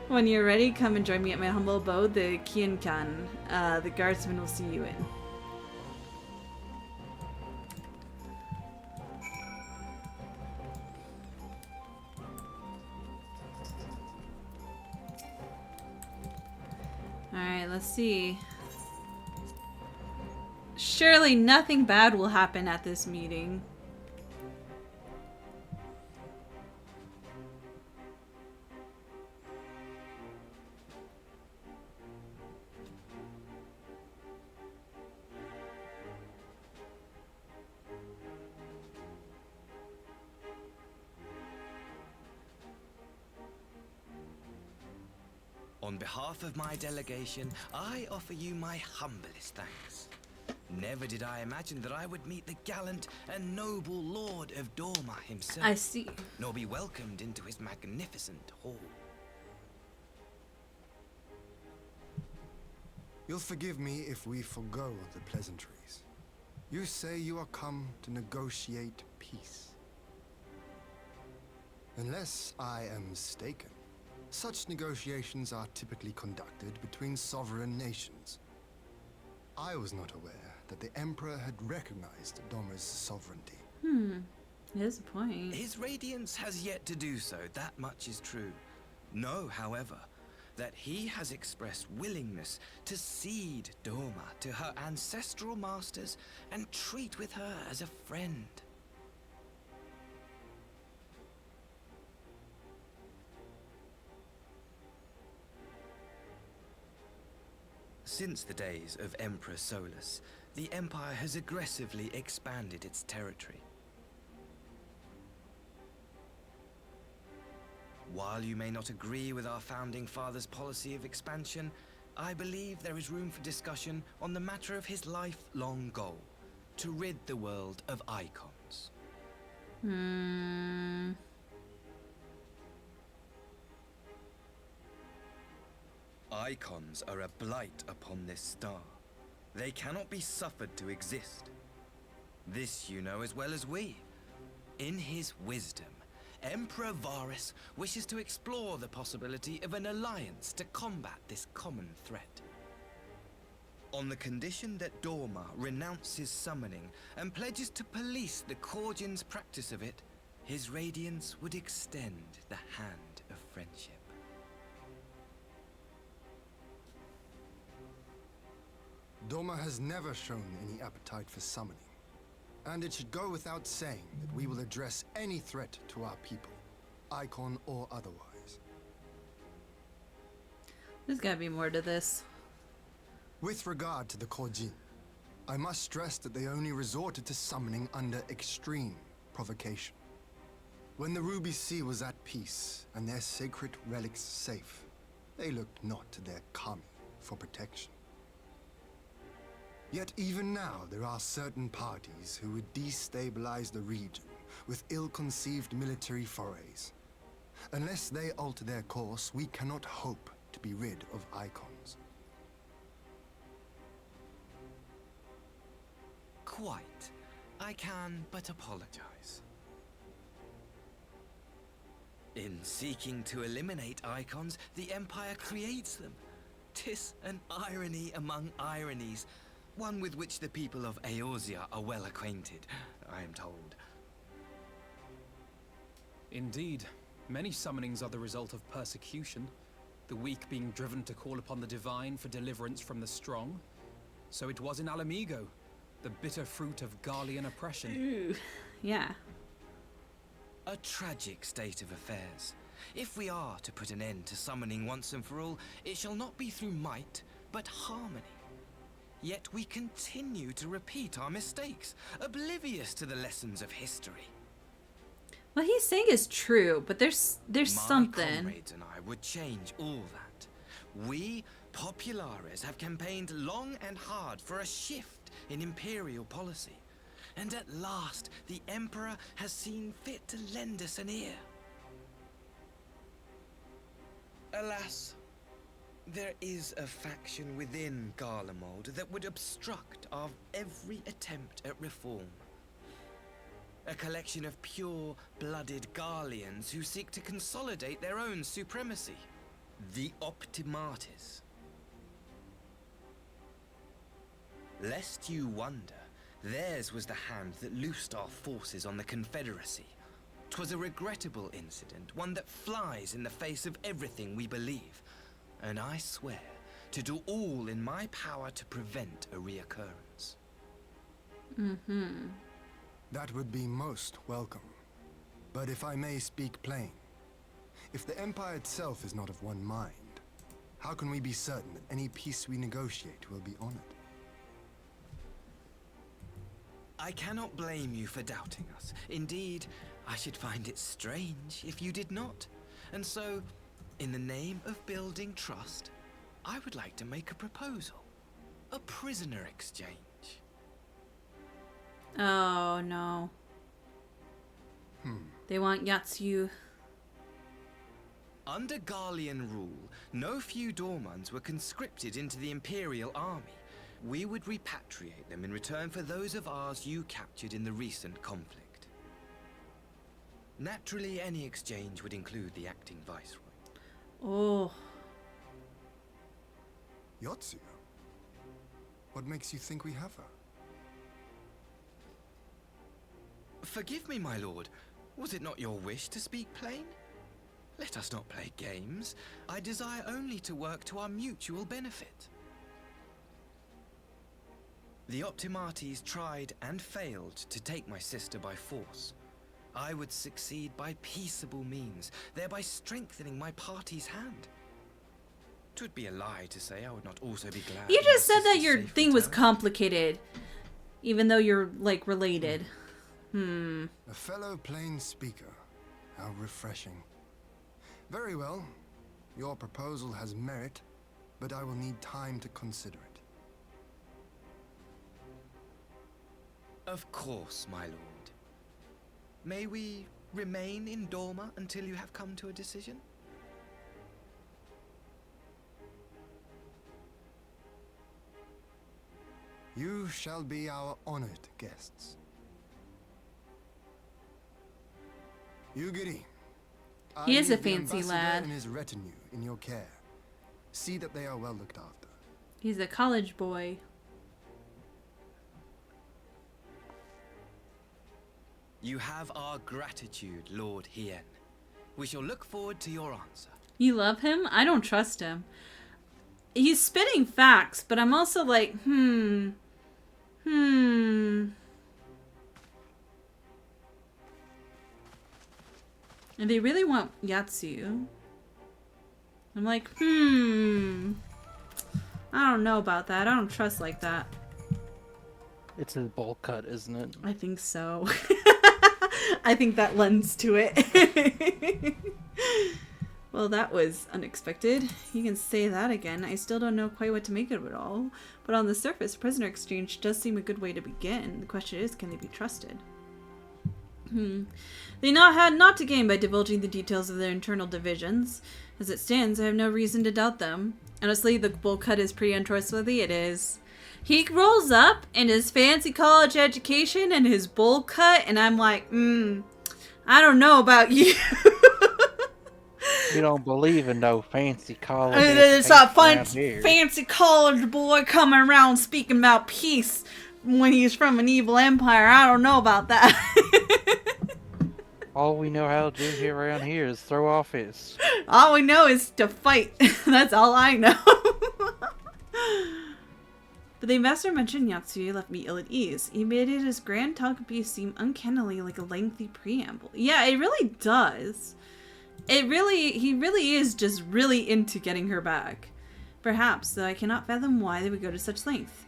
When you're ready, come and join me at my humble abode, the Kienkan. The guardsmen will see you in. Alright, let's see. Surely nothing bad will happen at this meeting. On behalf of my delegation, I offer you my humblest thanks. Never did I imagine that I would meet the gallant and noble Lord of Doma himself. I see. Nor be welcomed into his magnificent hall. You'll forgive me if we forgo the pleasantries. You say you are come to negotiate peace. Unless I am mistaken, such negotiations are typically conducted between sovereign nations. I was not aware that the Emperor had recognized Doma's sovereignty. Here's the point. His radiance has yet to do so, that much is true. Know, however, that he has expressed willingness to cede Doma to her ancestral masters and treat with her as a friend. Since the days of Emperor Solus, the Empire has aggressively expanded its territory. While you may not agree with our founding father's policy of expansion, I believe there is room for discussion on the matter of his lifelong goal, to rid the world of icons. Icons are a blight upon this star. They cannot be suffered to exist. This you know as well as we. In his wisdom, Emperor Varus wishes to explore the possibility of an alliance to combat this common threat. On the condition that Doma renounces summoning and pledges to police the Korgians' practice of it, his radiance would extend the hand of friendship. Doma has never shown any appetite for summoning. And it should go without saying that we will address any threat to our people, icon or otherwise. There's gotta be more to this. With regard to the Korjin, I must stress that they only resorted to summoning under extreme provocation. When the Ruby Sea was at peace and their sacred relics safe, they looked not to their kami for protection. Yet even now, there are certain parties who would destabilize the region with ill-conceived military forays. Unless they alter their course, we cannot hope to be rid of icons. Quite. I can but apologize. In seeking to eliminate icons, the Empire creates them. 'Tis an irony among ironies, one with which the people of Eorzea are well acquainted, I am told. Indeed, many summonings are the result of persecution, the weak being driven to call upon the divine for deliverance from the strong. So it was in Alamigo, the bitter fruit of Garlean oppression. Ooh, yeah. A tragic state of affairs. If we are to put an end to summoning once and for all, it shall not be through might, but harmony. Yet we continue to repeat our mistakes, oblivious to the lessons of history. What he's saying is true, but there's something. My comrades and I would change all that. We, populares, have campaigned long and hard for a shift in imperial policy. And at last, the Emperor has seen fit to lend us an ear. Alas, there is a faction within Garlemald that would obstruct our every attempt at reform. A collection of pure-blooded Garleans who seek to consolidate their own supremacy. The Optimates. Lest you wonder, theirs was the hand that loosed our forces on the Confederacy. 'Twas a regrettable incident, one that flies in the face of everything we believe. And I swear to do all in my power to prevent a reoccurrence. That would be most welcome. But if I may speak plain, if the Empire itself is not of one mind, how can we be certain that any peace we negotiate will be honored? I cannot blame you for doubting us. Indeed, I should find it strange if you did not. And so, in the name of building trust, I would like to make a proposal. A prisoner exchange. Oh no. They want Yatsu. Under Garlean rule, no few Dormans were conscripted into the Imperial army. We would repatriate them in return for those of ours you captured in the recent conflict. Naturally, any exchange would include the acting viceroy. Oh. Yotsuya? What makes you think we have her? Forgive me, my lord. Was it not your wish to speak plain? Let us not play games. I desire only to work to our mutual benefit. The Optimates tried and failed to take my sister by force. I would succeed by peaceable means, thereby strengthening my party's hand. 'Twould be a lie to say I would not also be glad. You just said that your thing was complicated, even though you're, like, related. A fellow plain speaker. How refreshing. Very well. Your proposal has merit, but I will need time to consider it. Of course, my lord. May we remain in Dorma until you have come to a decision? You shall be our honored guests. Ugiri. He is a leave the fancy ambassador lad. and his retinue in your care. See that they are well looked after. He's a college boy. You have our gratitude, Lord Hien. We shall look forward to your answer. You love him? I don't trust him. He's spitting facts, but I'm also like, And they really want Yatsu. I'm like, I don't know about that. I don't trust like that. It's his bowl cut, isn't it? I think so. I think that lends to it. Well, that was unexpected. You can say that again. I still don't know quite what to make of it all. But on the surface, prisoner exchange does seem a good way to begin. The question is, can they be trusted? They had not to gain by divulging the details of their internal divisions. As it stands, I have no reason to doubt them. Honestly, the bowl cut is pretty untrustworthy. It is. He rolls up in his fancy college education and his bowl cut, and I'm like, I don't know about you. You don't believe in no fancy college. It's a fancy college boy coming around speaking about peace when he's from an evil empire. I don't know about that. All we know how to do here around here is throw off fists. All we know is to fight. That's all I know. But the ambassador mentioned Yatsuya left me ill at ease. He made his grand talk piece seem uncannily like a lengthy preamble. Yeah, it really does. He really is just really into getting her back. Perhaps, though I cannot fathom why they would go to such length.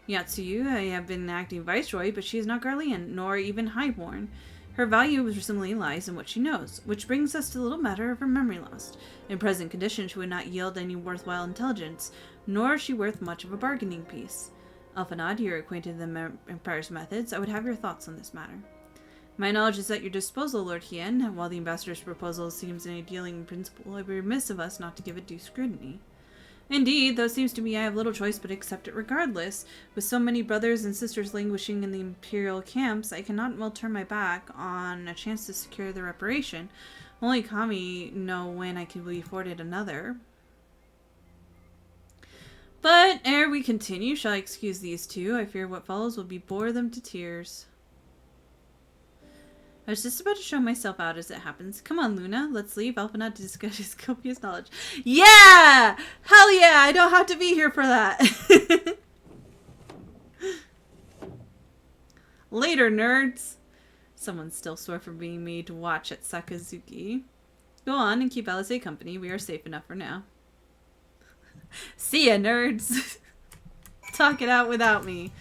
Yatsuya, I have been acting viceroy, but she is not Garlean, nor even highborn. Her value presumably lies in what she knows, which brings us to the little matter of her memory loss. In present conditions, she would not yield any worthwhile intelligence, nor is she worth much of a bargaining piece. Alphanad, you're acquainted with the Empire's methods. I would have your thoughts on this matter. My knowledge is at your disposal, Lord Hien. While the ambassador's proposal seems an ideal in principle, it would be remiss of us not to give it due scrutiny. Indeed, though it seems to me I have little choice but accept it regardless. With so many brothers and sisters languishing in the imperial camps, I cannot well turn my back on a chance to secure the reparation. Only Kami know when I can be afforded another. But ere we continue, shall I excuse these two? I fear what follows will bore them to tears. I was just about to show myself out as it happens. Come on, Luna. Let's leave Alphanad to discuss his copious knowledge. Yeah! Hell yeah! I don't have to be here for that. Later, nerds. Someone's still sore for being made to watch at Sakazuki. Go on and keep Alice company. We are safe enough for now. See ya, nerds. Talk it out without me.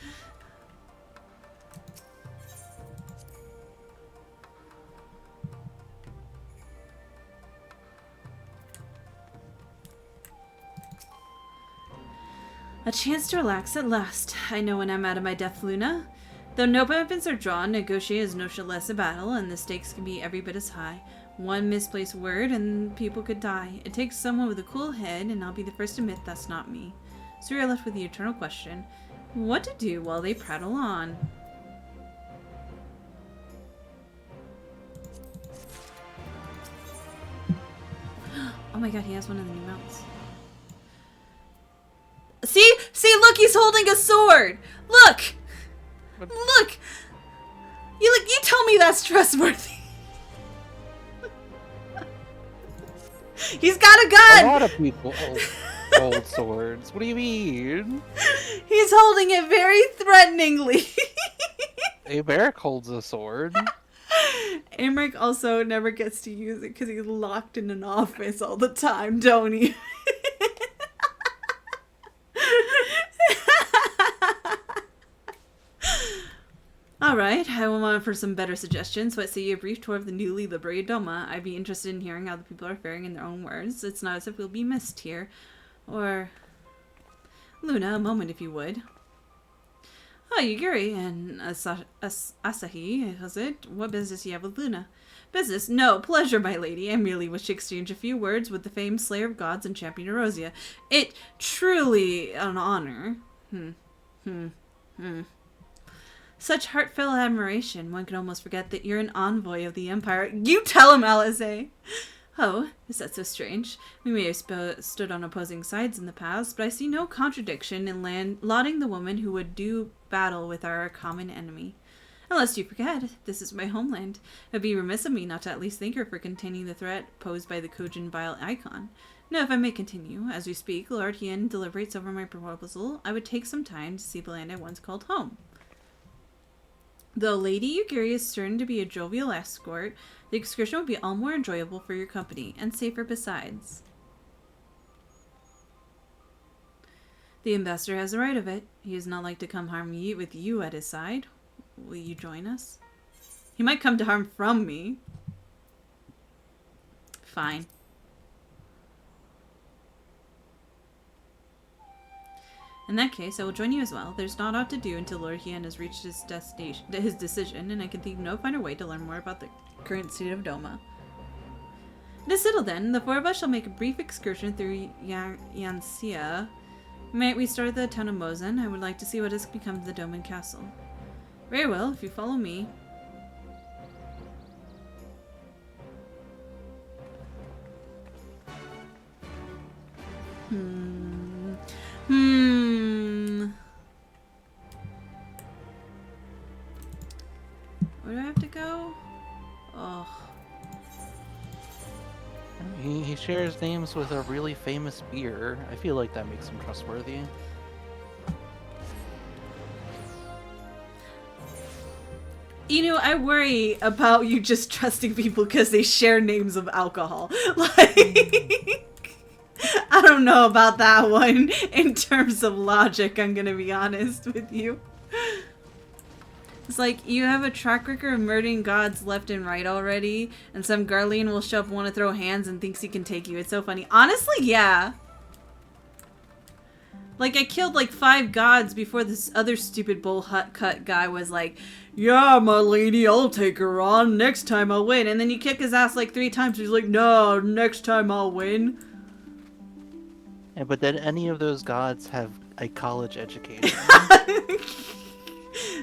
A chance to relax at last. I know when I'm out of my depth, Luna. Though no weapons are drawn, negotiating is no less a battle, and the stakes can be every bit as high. One misplaced word, and people could die. It takes someone with a cool head, and I'll be the first to admit that's not me. So we are left with the eternal question. What to do while they prattle on? Oh my god, he has one of the new mounts. See, look, he's holding a sword. Look, look. You tell me that's trustworthy. He's got a gun! A lot of people hold swords. What do you mean? He's holding it very threateningly. Aymeric holds a sword. Aymeric also never gets to use it because he's locked in an office all the time, don't he? Alright, I will on for some better suggestions. So I say a brief tour of the newly liberated Doma. I'd be interested in hearing how the people are faring in their own words. It's not as if we'll be missed here. Or... Luna, a moment if you would. Oh, Yugiri and Asahi, was it? What business do you have with Luna? Business? No, pleasure, my lady. I merely wish to exchange a few words with the famed Slayer of Gods and Champion Erosia. It truly an honor. Such heartfelt admiration, one can almost forget that you're an envoy of the Empire. You tell him, Alisaie! Oh, is that so strange? We may have stood on opposing sides in the past, but I see no contradiction in lauding the woman who would do battle with our common enemy. Unless you forget, this is my homeland. It would be remiss of me not to at least thank her for containing the threat posed by the Kojin Vile Icon. Now, if I may continue, as we speak, Lord Hien deliberates over my proposal. I would take some time to see the land I once called home. Though Lady Yugiri is certain to be a jovial escort, the excursion will be all more enjoyable for your company, and safer besides. The ambassador has the right of it. He is not like to come harm me with you at his side. Will you join us? He might come to harm from me. Fine. In that case, I will join you as well. There's not ought to do until Lord Hien has reached his decision, and I can think of no finer way to learn more about the current state of Doma. It is settled then. The four of us shall make a brief excursion through Yanxia. Might we start at the town of Mozen? I would like to see what has become of the Doman Castle. Very well, if you follow me. Where do I have to go? Oh. He shares names with a really famous beer. I feel like that makes him trustworthy. You know, I worry about you just trusting people because they share names of alcohol. Like, I don't know about that one in terms of logic, I'm gonna be honest with you. It's like, you have a track record of murdering gods left and right already, and some Garlean will show up and want to throw hands and thinks he can take you. It's so funny. Honestly, yeah. Like, I killed like 5 gods before this other stupid bull cut guy was like, yeah, my lady, I'll take her on. Next time I'll win. And then you kick his ass like 3 times. He's like, no, next time I'll win. Yeah, but did any of those gods have a college education?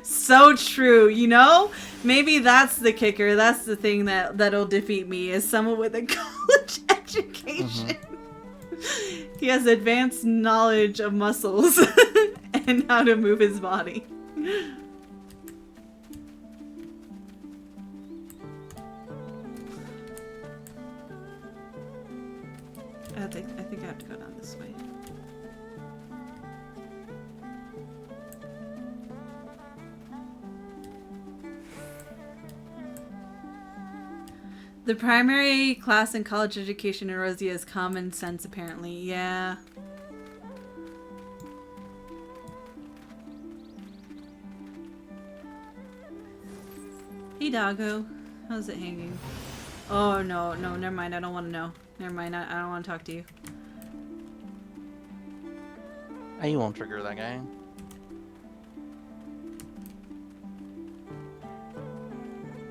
So true, you know? Maybe that's the kicker. That's the thing that'll defeat me, is someone with a college education. He has advanced knowledge of muscles and how to move his body. I think I have to go down this way. The primary class in college education in Erosia is common sense, apparently. Yeah. Hey, doggo. How's it hanging? Oh, no, never mind. I don't want to know. Never mind. I don't want to talk to you. You won't trigger that guy.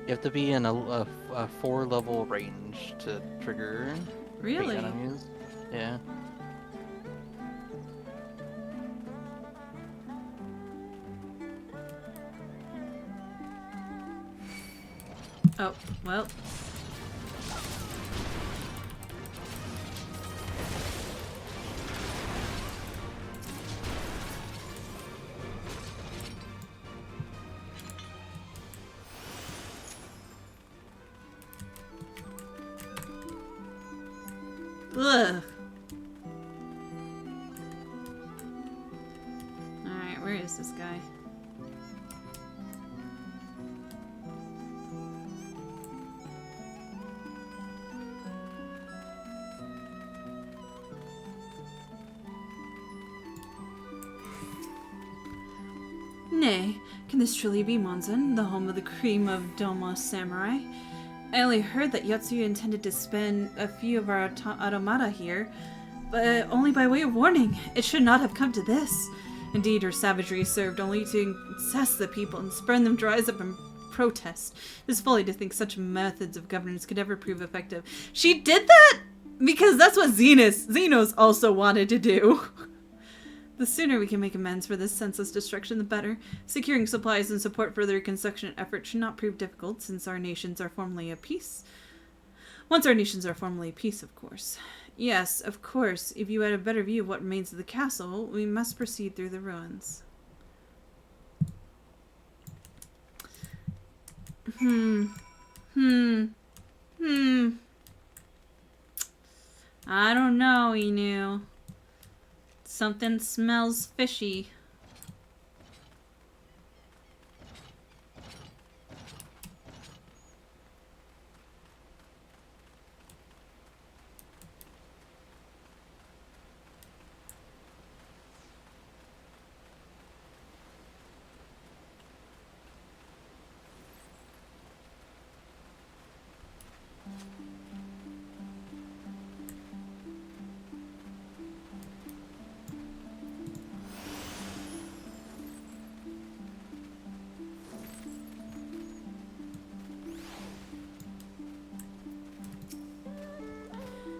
You have to be in a 4-level range to trigger. Really? Enemies. Yeah. Oh, well. Ugh. Alright, where is this guy? Nay, can this truly be Monzon, the home of the cream of Doma samurai? I only heard that Yatsuya intended to spend a few of our automata here, but only by way of warning. It should not have come to this. Indeed, her savagery served only to incest the people and spurn them to rise up and protest. It is folly to think such methods of governance could ever prove effective. She did that because that's what Xenos also wanted to do. The sooner we can make amends for this senseless destruction, the better. Securing supplies and support for the reconstruction effort should not prove difficult, since our nations are formally at peace. Once our nations are formally at peace, of course. Yes, of course. If you had a better view of what remains of the castle, we must proceed through the ruins. I don't know, Inu. Something smells fishy.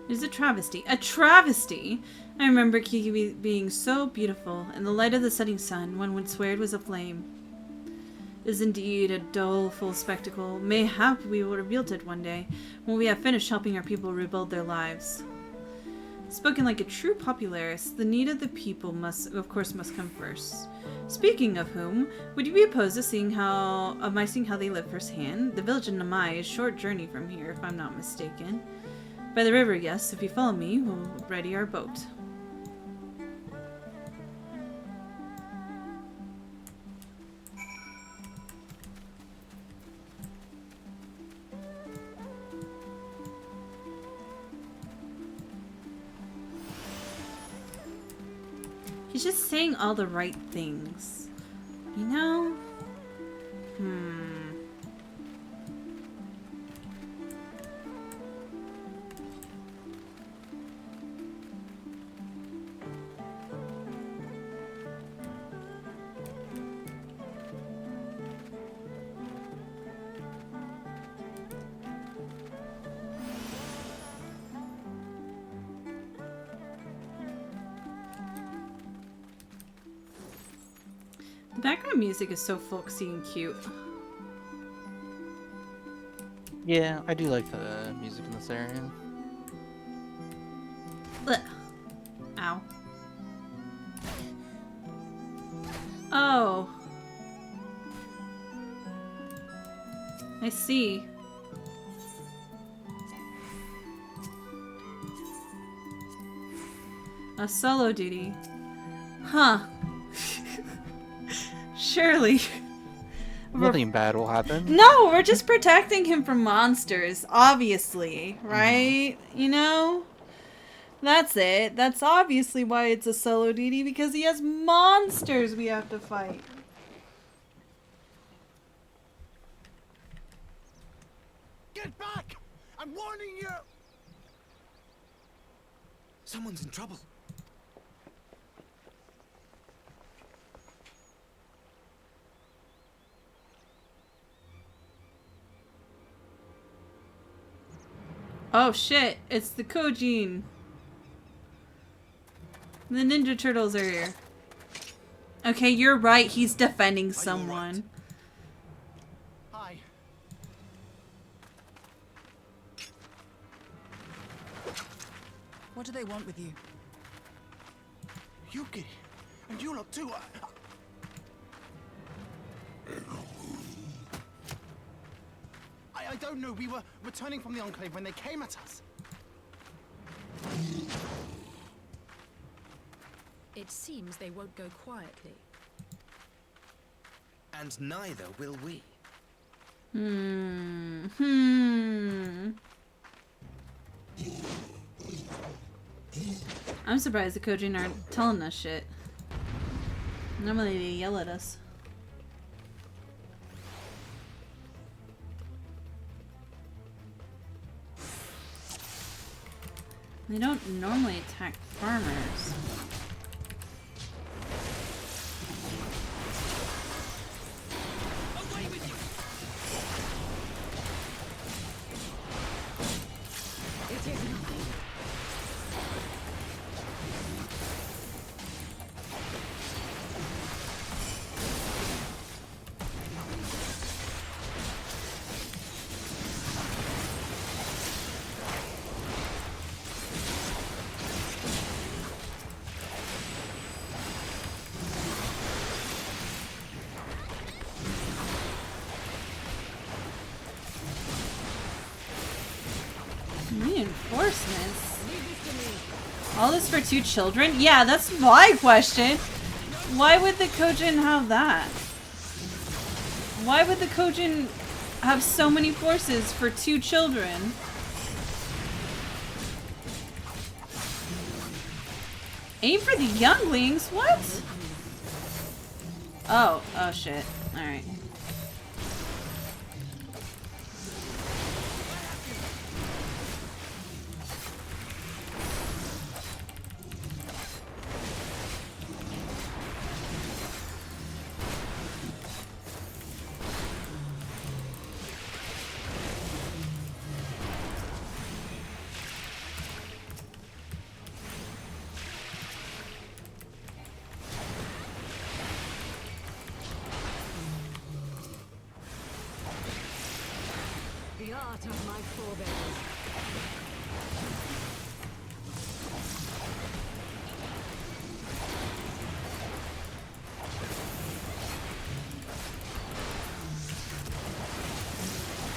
It is a travesty. A travesty! I remember Kiki being so beautiful. In the light of the setting sun, one would swear it was aflame. It is indeed a doleful spectacle. Mayhap we will reveal it one day, when we have finished helping our people rebuild their lives. Spoken like a true popularist, the need of the people must come first. Speaking of whom, would you be opposed to seeing how they live firsthand? The village of Namai is a short journey from here, if I'm not mistaken. By the river, yes. If you follow me, we'll ready our boat. He's just saying all the right things. You know? The background music is so folksy and cute. Yeah, I do like the music in this area. Ugh. Ow. Oh. I see. A solo duty. Huh. Surely. Nothing bad will happen. No, we're just protecting him from monsters, obviously, right? You know? That's it. That's obviously why it's a solo duty, because he has monsters we have to fight. Get back! I'm warning you! Someone's in trouble. Oh shit, it's the Kojin. The Ninja Turtles are here. Okay, you're right, he's defending someone. Hi. What do they want with you? Yuki, and you lot too. I don't know. We were returning from the Enclave when they came at us. It seems they won't go quietly. And neither will we. I'm surprised the Kojin aren't telling us shit. Normally they yell at us. They don't normally attack farmers. Reinforcements? All this for 2 children? Yeah, that's my question. Why would the Kojin have that? Why would the Kojin have so many forces for 2 children? Aim for the younglings? What? Oh shit. Alright. The art of my forebears.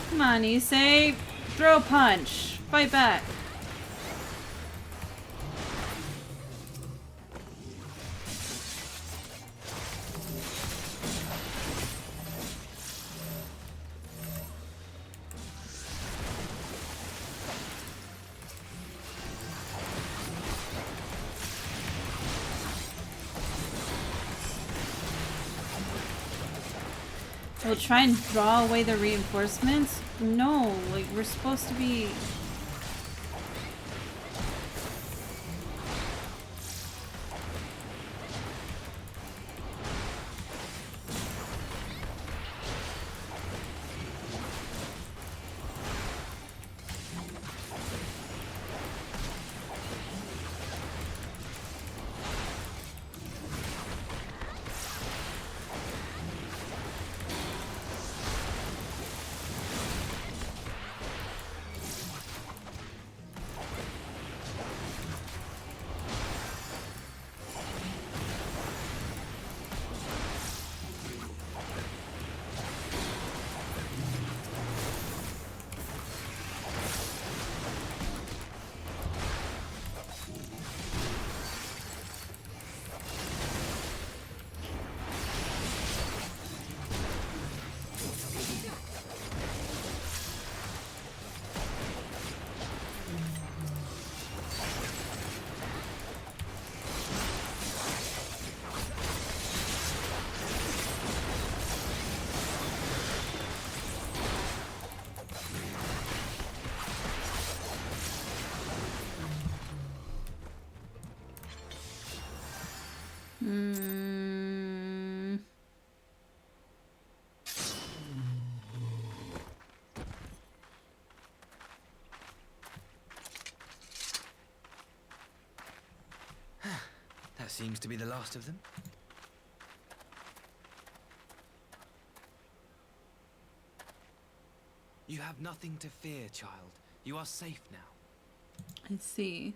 Come on, Issei. Throw a punch. Fight back. We'll try and draw away the reinforcements? No, like, we're supposed to be... That seems to be the last of them. You have nothing to fear, child. You are safe now. I see.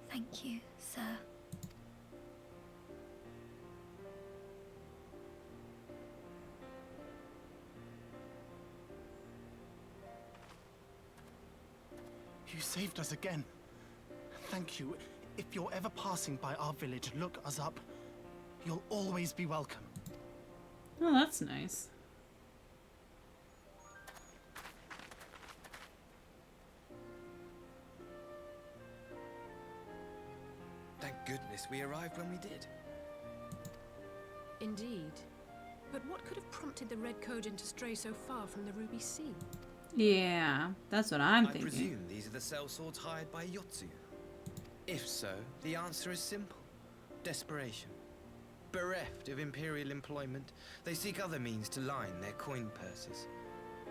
Thank you, sir. You saved us again. Thank you. If you're ever passing by our village, look us up. You'll always be welcome. Oh, that's nice. Thank goodness we arrived when we did. Indeed. But what could have prompted the Red Kojin to stray so far from the Ruby Sea? Yeah, that's what I'm I thinking. presume these are the sellswords hired by Yotsu. If so, the answer is simple. Desperation. Bereft of imperial employment, they seek other means to line their coin purses.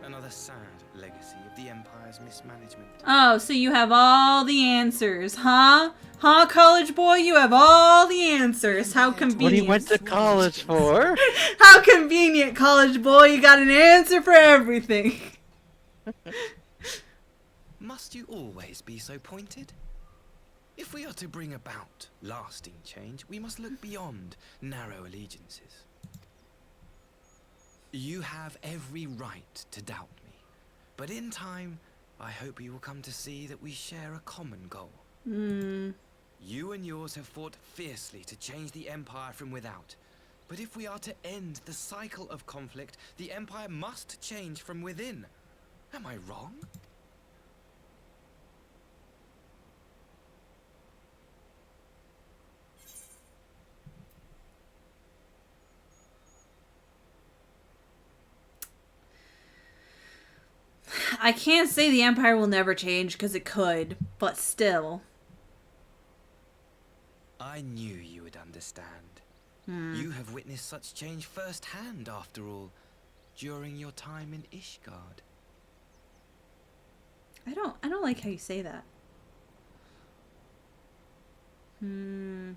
Another sad legacy of the Empire's mismanagement. Oh, so you have all the answers, huh? Huh, college boy? You have all the answers. How convenient. What he went to college for? How convenient, college boy. You got an answer for everything. Must you always be so pointed? If we are to bring about lasting change, we must look beyond narrow allegiances. You have every right to doubt me, but in time, I hope you will come to see that we share a common goal. You and yours have fought fiercely to change the Empire from without, but if we are to end the cycle of conflict, the Empire must change from within. Am I wrong? I can't say the Empire will never change, because it could, but still. I knew you would understand. You have witnessed such change firsthand, after all, during your time in Ishgard. I don't like how you say that. You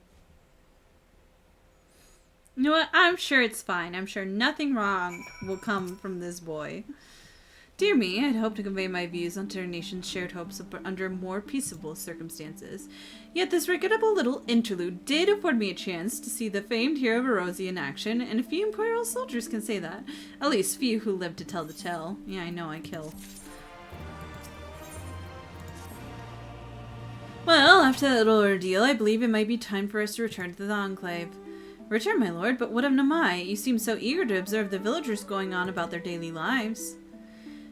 know what? I'm sure it's fine. I'm sure nothing wrong will come from this boy. Dear me, I'd hoped to convey my views onto our nation's shared hopes under more peaceable circumstances. Yet this regrettable little interlude did afford me a chance to see the famed hero Erosia in action, and a few Imperial soldiers can say that. At least few who live to tell the tale. Yeah, I know I kill. Well, after that little ordeal, I believe it might be time for us to return to the Enclave. Return, my lord, but what of Namai? You seem so eager to observe the villagers going on about their daily lives.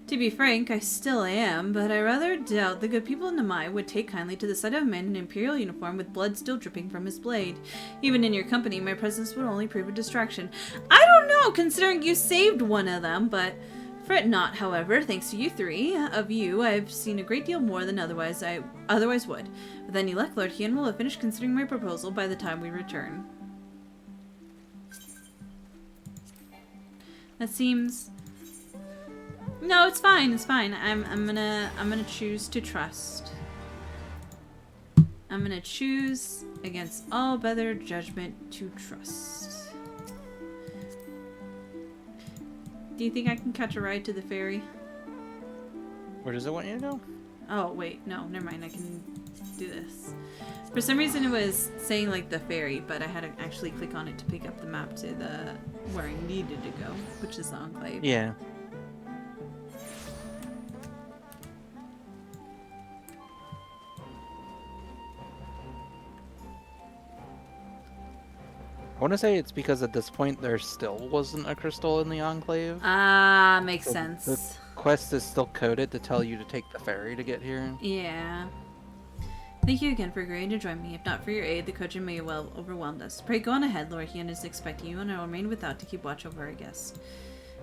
To be frank, I still am, but I rather doubt the good people of Namai would take kindly to the sight of a man in Imperial uniform with blood still dripping from his blade. Even in your company, my presence would only prove a distraction. I don't know, considering you saved one of them, but fret not, however, thanks to you three of you, I've seen a great deal more than I otherwise would. With any luck, Lord Hien will have finished considering my proposal by the time we return. That seems... No, it's fine. It's fine. I'm gonna choose to trust. I'm gonna choose against all better judgment to trust. Do you think I can catch a ride to the ferry? Where does it want you to go? Oh wait, no, never mind. I can do this. For some reason, it was saying like the ferry, but I had to actually click on it to pick up the map to the where I needed to go, which is the Enclave. Yeah. I want to say it's because at this point there still wasn't a crystal in the Enclave. Ah, makes So sense. The quest is still coded to tell you to take the ferry to get here. Yeah. Thank you again for agreeing to join me. If not for your aid, the Kojin may well overwhelmed us. Pray go on ahead, Lord Hien is expecting you, and I will remain without to keep watch over our guest.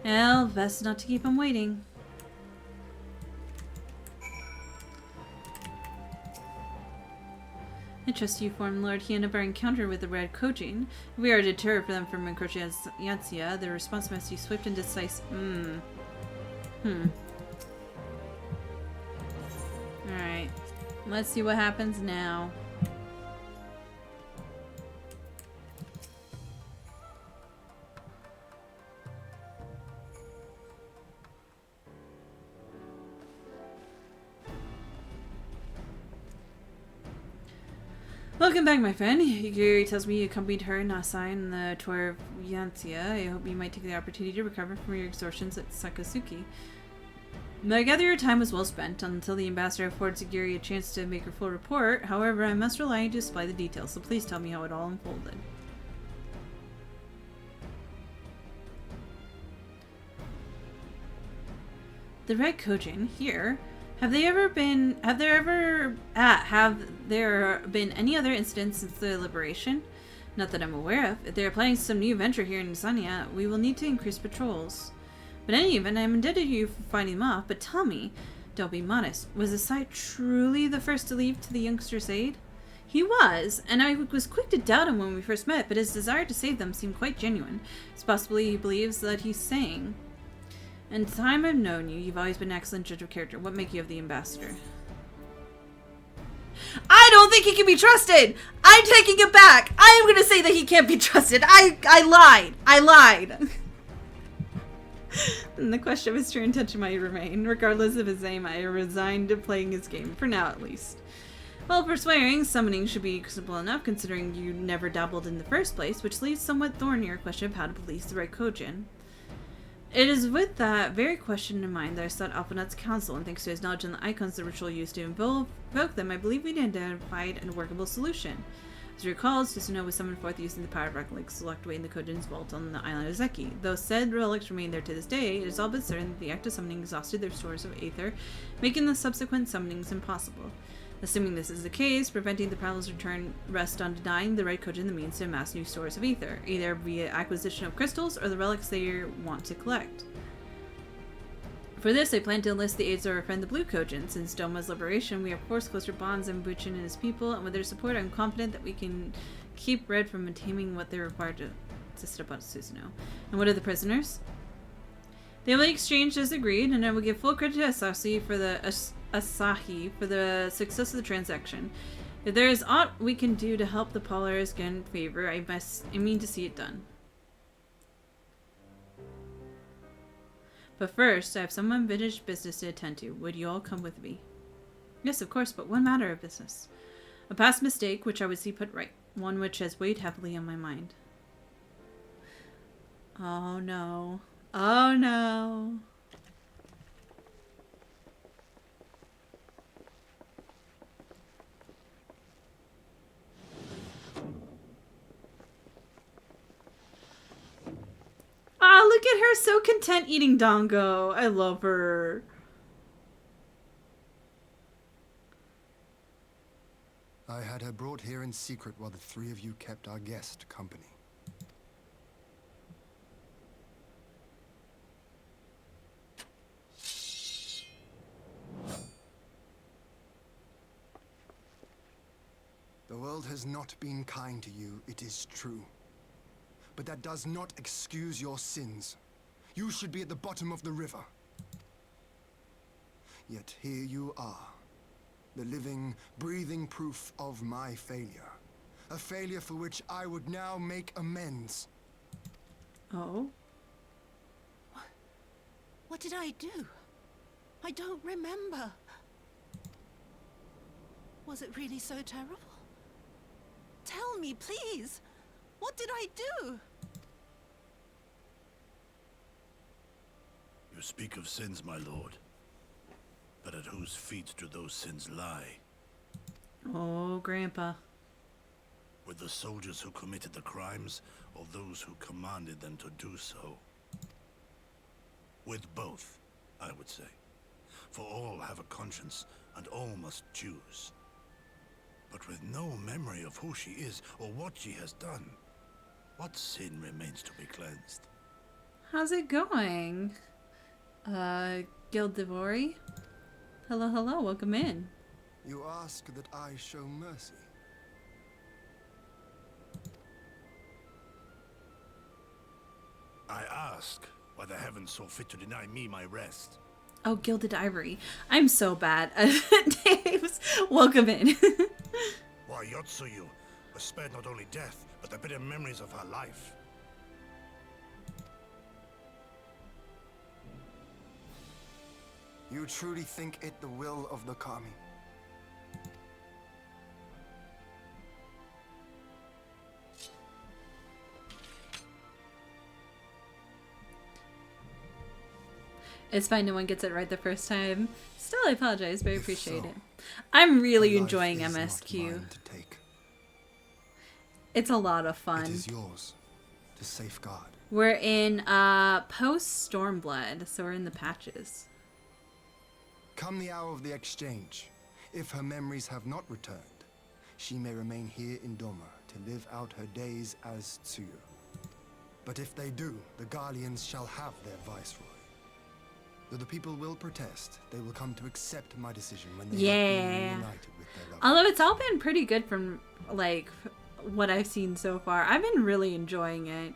Well, best not to keep him waiting. I trust you informed Lord Hien of our encounter with the Red Kojin. If we are to deter them from encroaching on Yanxia, their response must be swift and decisive. Alright. Let's see what happens now. Welcome back, my friend. Yugiri tells me you accompanied her and Nasai on the tour of Yanxia. I hope you might take the opportunity to recover from your exhaustions at Sakazuki. I gather your time was well spent until the ambassador affords Agiri a chance to make her full report. However, I must rely on you to supply the details, so please tell me how it all unfolded. The Red Kojin here. Have there been any other incidents since the liberation? Not that I'm aware of. If they are planning some new venture here in Sanya, we will need to increase patrols. But in any event, I am indebted to you for finding them off, but tell me, don't be modest, was Asai truly the first to leave to the youngster's aid? He was, and I was quick to doubt him when we first met, but his desire to save them seemed quite genuine. It's possible he believes that he's saying. In the time I've known you, you've always been an excellent judge of character. What make you of the ambassador? I don't think he can be trusted! I'm taking it back! I am gonna say that he can't be trusted! I lied! I lied! And the question of his true intention might remain. Regardless of his aim, I am resigned to playing his game, for now at least. Well, persuading, summoning should be simple enough, considering you never dabbled in the first place, which leaves somewhat thornier question of how to police the Red Kojin. It is with that very question in mind that I sought Alphanut's counsel, and thanks to his knowledge on the icons the ritual used to invoke them, I believe we'd identified a workable solution. As you recall, Susanoo was summoned forth using the power of relics locked away in the Kojin's vault on the island of Zeki. Though said relics remain there to this day, it is all but certain that the act of summoning exhausted their stores of aether, making the subsequent summonings impossible. Assuming this is the case, preventing the Primal's return rests on denying the Red Kojin the means to amass new stores of ether, either via acquisition of crystals or the relics they want to collect. For this, I plan to enlist the aids of our friend the Blue Kojin. Since Doma's liberation, we have forced closer bonds in Buchin and his people, and with their support, I'm confident that we can keep Red from taming what they're required to set up on Susanoo. And what are the prisoners? They will be exchanged as agreed, and I will give full credit to Asahi for the success of the transaction. If there is aught we can do to help the Polaris get in favor, I mean to see it done. But first, I have some unfinished business to attend to. Would you all come with me? Yes, of course, but one matter of business. A past mistake which I would see put right. One which has weighed heavily on my mind. Oh no. Oh no. Ah, look at her, so content eating dango. I love her. I had her brought here in secret while the three of you kept our guest company. The world has not been kind to you, it is true. But that does not excuse your sins. You should be at the bottom of the river. Yet here you are, the living, breathing proof of my failure. A failure for which I would now make amends. Oh? What did I do? I don't remember. Was it really so terrible? Tell me, please. What did I do? You speak of sins, my lord. But at whose feet do those sins lie? Oh, Grandpa. With the soldiers who committed the crimes, or those who commanded them to do so? With both, I would say. For all have a conscience, and all must choose. But with no memory of who she is, or what she has done, what sin remains to be cleansed? How's it going? Gildivori? Hello, hello, welcome in. You ask that I show mercy. I ask why the heavens saw fit to deny me my rest. Oh, Gilded Ivory. I'm so bad at names. Welcome in. Why, Yotsuyu was spared not only death, but the bitter memories of her life. You truly think it the will of the Kami? It's fine, no one gets it right the first time. Still, I apologize, but I appreciate it. I'm really enjoying MSQ. It's a lot of fun. It is yours to safeguard. We're in post Stormblood, so we're in the patches. Come the hour of the exchange. If her memories have not returned, she may remain here in Doma to live out her days as Tsuyu. But if they do, the Garleans shall have their viceroy. Though the people will protest, they will come to accept my decision when they have been reunited with their loved. Although it's all been pretty good from, like, what I've seen so far. I've been really enjoying it.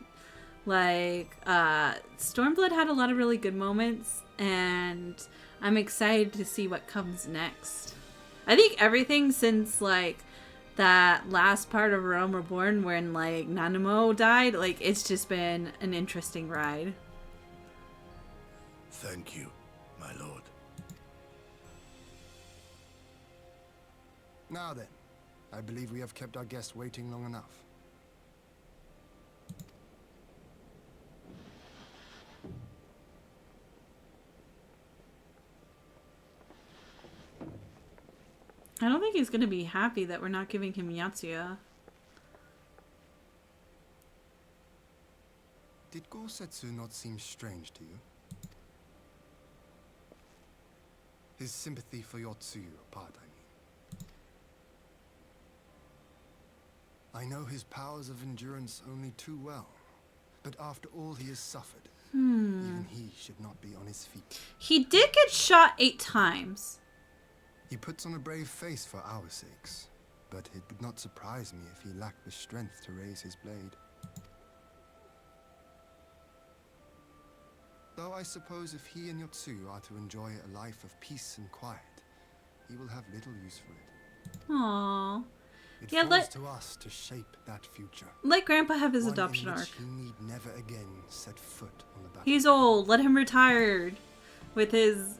Like, Stormblood had a lot of really good moments, and I'm excited to see what comes next. I think everything since, like, that last part of Realm Reborn when, like, Nanamo died, like, it's just been an interesting ride. Thank you, my lord. Now then, I believe we have kept our guest waiting long enough. I don't think he's going to be happy that we're not giving him Yatsuya. Did Gosetsu not seem strange to you? His sympathy for your Tsuyu apart, I know his powers of endurance only too well, but after all he has suffered, even he should not be on his feet. He did get shot 8 times. He puts on a brave face for our sakes, but it would not surprise me if he lacked the strength to raise his blade. Though I suppose if he and Yotsu are to enjoy a life of peace and quiet, he will have little use for it. Aww. It Yeah, falls to us to shape that future. Let Grandpa have his One adoption in which arc. He need never again set foot on the battlefield. He's old. Let him retire with his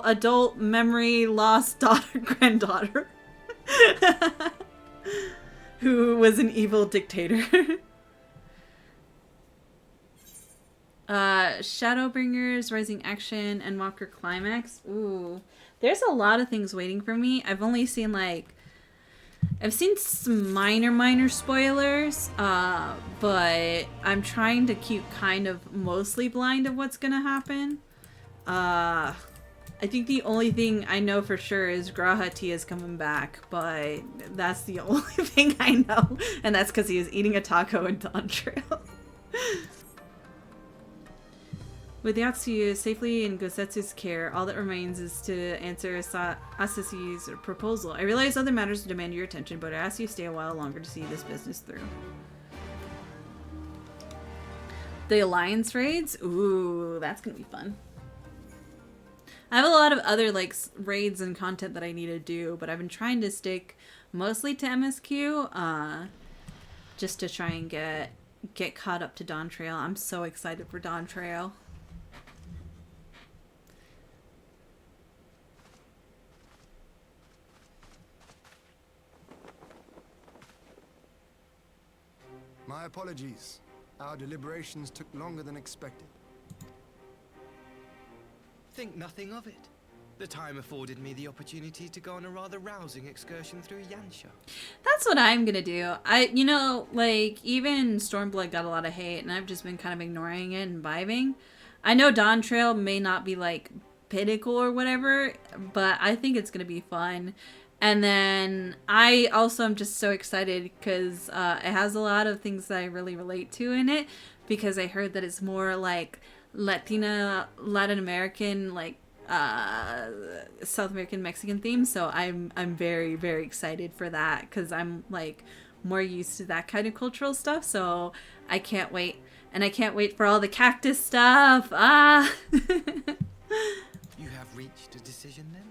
adult memory lost granddaughter, who was an evil dictator. Shadowbringers, Rising Action, and Walker Climax. Ooh, there's a lot of things waiting for me. I've only seen I've seen some minor spoilers, but I'm trying to keep kind of mostly blind of what's gonna happen. I think the only thing I know for sure is Graha Tia is coming back, but that's the only thing I know, and that's because he is eating a taco in Dawn Trail. With Yatsuyu safely in Gosetsu's care, all that remains is to answer Asasi's proposal. I realize other matters demand your attention, but I ask you to stay a while longer to see this business through. The Alliance raids? Ooh, that's gonna be fun. I have a lot of other raids and content that I need to do, but I've been trying to stick mostly to MSQ, just to try and get caught up to Dawn Trail. I'm so excited for Dawn Trail. My apologies. Our deliberations took longer than expected. Think nothing of it. The time afforded me the opportunity to go on a rather rousing excursion through Yansha. That's what I'm gonna do. Even Stormblood got a lot of hate, and I've just been kind of ignoring it and vibing. I know Dawn Trail may not be pinnacle or whatever, but I think it's gonna be fun. And then I also am just so excited because it has a lot of things that I really relate to in it, because I heard that it's more Latin American, South American Mexican theme. So I'm very, very excited for that, because I'm more used to that kind of cultural stuff. So I can't wait. And I can't wait for all the cactus stuff. You have reached a decision then?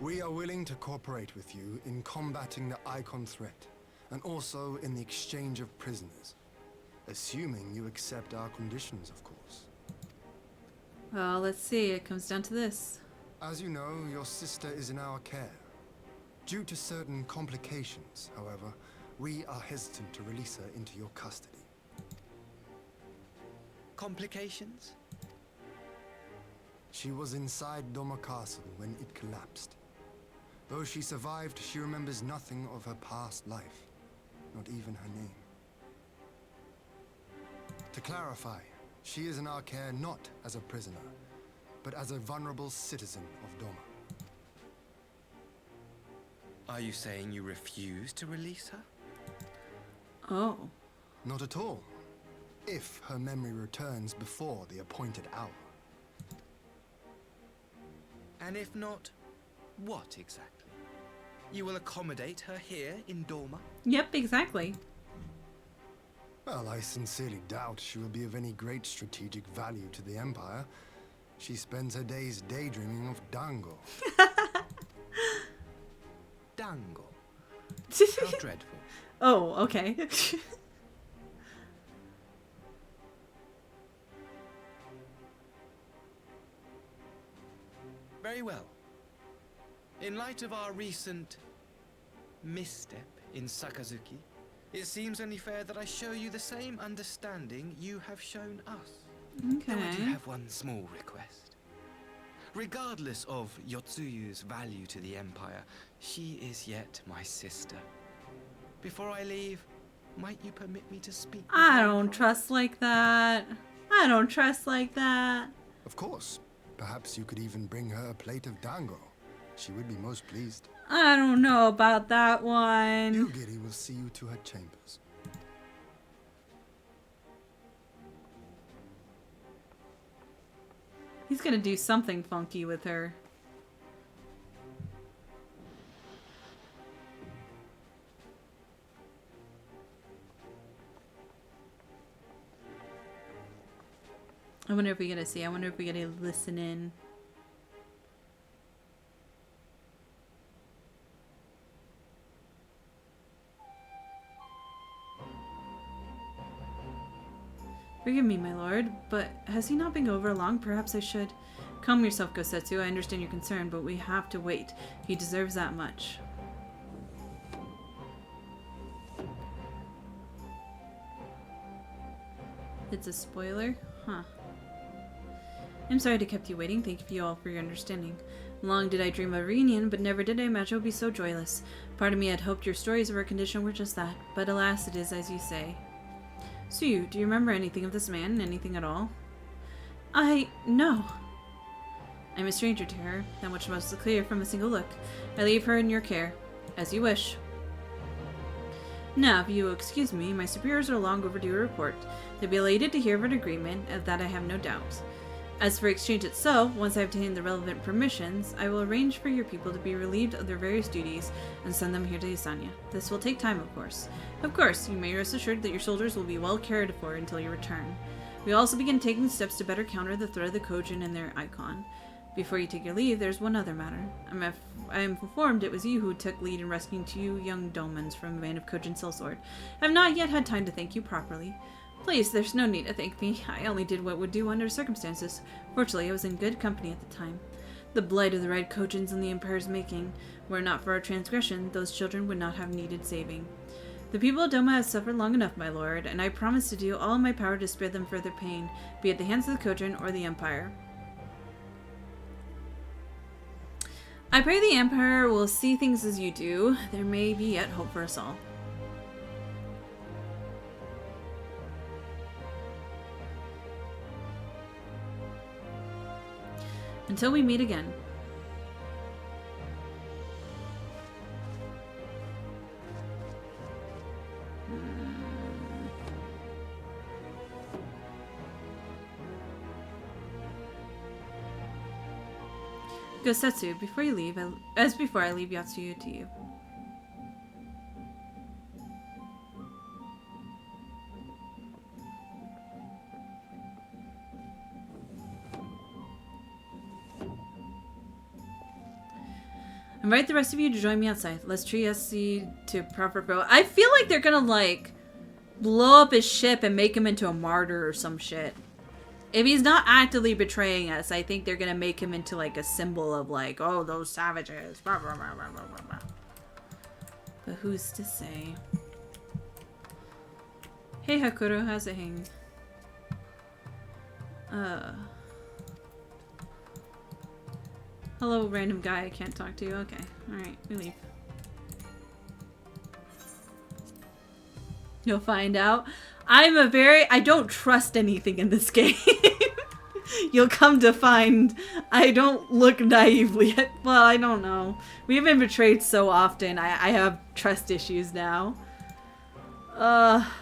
We are willing to cooperate with you in combating the Icon threat, and also in the exchange of prisoners. Assuming you accept our conditions, of course. Well, let's see. It comes down to this. As you know, your sister is in our care. Due to certain complications, however, we are hesitant to release her into your custody. Complications? She was inside Doma Castle when it collapsed. Though she survived, she remembers nothing of her past life, not even her name. To clarify, she is in our care not as a prisoner, but as a vulnerable citizen of Doma. Are you saying you refuse to release her? Oh. Not at all. If her memory returns before the appointed hour. And if not, what exactly? You will accommodate her here in Doma? Yep, exactly. Well, I sincerely doubt she will be of any great strategic value to the Empire. She spends her days daydreaming of Dango. Dango? How dreadful. Oh, okay. Very well. In light of our recent misstep in Sakazuki, it seems only fair that I show you the same understanding you have shown us. Okay. Though I do have one small request. Regardless of Yotsuyu's value to the Empire, she is yet my sister. Before I leave, might you permit me to speak? I don't trust like that. I don't trust like that. Of course. Perhaps you could even bring her a plate of dango. She would be most pleased. I don't know about that one. Yugiri will see you to her chambers. He's gonna do something funky with her. I wonder if we're gonna see. I wonder if we're gonna listen in. Forgive me, my lord, but has he not been over long? Perhaps I should... Calm yourself, Gosetsu. I understand your concern, but we have to wait. He deserves that much. It's a spoiler? Huh. I'm sorry to kept you waiting. Thank you all for your understanding. Long did I dream of a reunion, but never did I imagine it would be so joyless. Part of me had hoped your stories of our condition were just that, but alas, it is as you say. Suyu, do you remember anything of this man? Anything at all? No. I'm a stranger to her, that much most clear from a single look. I leave her in your care. As you wish. Now, if you will excuse me, my superiors are long overdue a report. They'll be elated to hear of an agreement, of that I have no doubt. As for exchange itself, once I obtain the relevant permissions, I will arrange for your people to be relieved of their various duties and send them here to Isanya. This will take time, of course. Of course, you may rest assured that your soldiers will be well cared for until your return. We will also begin taking steps to better counter the threat of the Kojin and their icon. Before you take your leave, there's one other matter. I am informed it was you who took lead in rescuing 2 young Domans from a band of Kojin sellsword. I have not yet had time to thank you properly. Please, there's no need to thank me. I only did what would do under circumstances. Fortunately, I was in good company at the time. The blight of the Red Kojins in the Empire's making. Were it not for our transgression, those children would not have needed saving. The people of Doma have suffered long enough, my lord, and I promise to do all in my power to spare them further pain, be it the hands of the Kojin or the Empire. I pray the Empire will see things as you do. There may be yet hope for us all. Until we meet again. Gosetsu, before you leave, as before, I leave Yotsuyu to you. Invite the rest of you to join me outside. Let's treat SC to proper go. I feel like they're gonna, like, blow up his ship and make him into a martyr or some shit. If he's not actively betraying us, I think they're gonna make him into, like, a symbol of, like, oh, those savages. Blah, blah, blah, blah, blah, blah. But who's to say? Hey, Hakuro, how's it hanging? Hello, random guy I can't talk to. Okay. Alright, we leave. You'll find out. I don't trust anything in this game. You'll come to find I don't look naively at, well, I don't know. We've been betrayed so often. I have trust issues now. Oh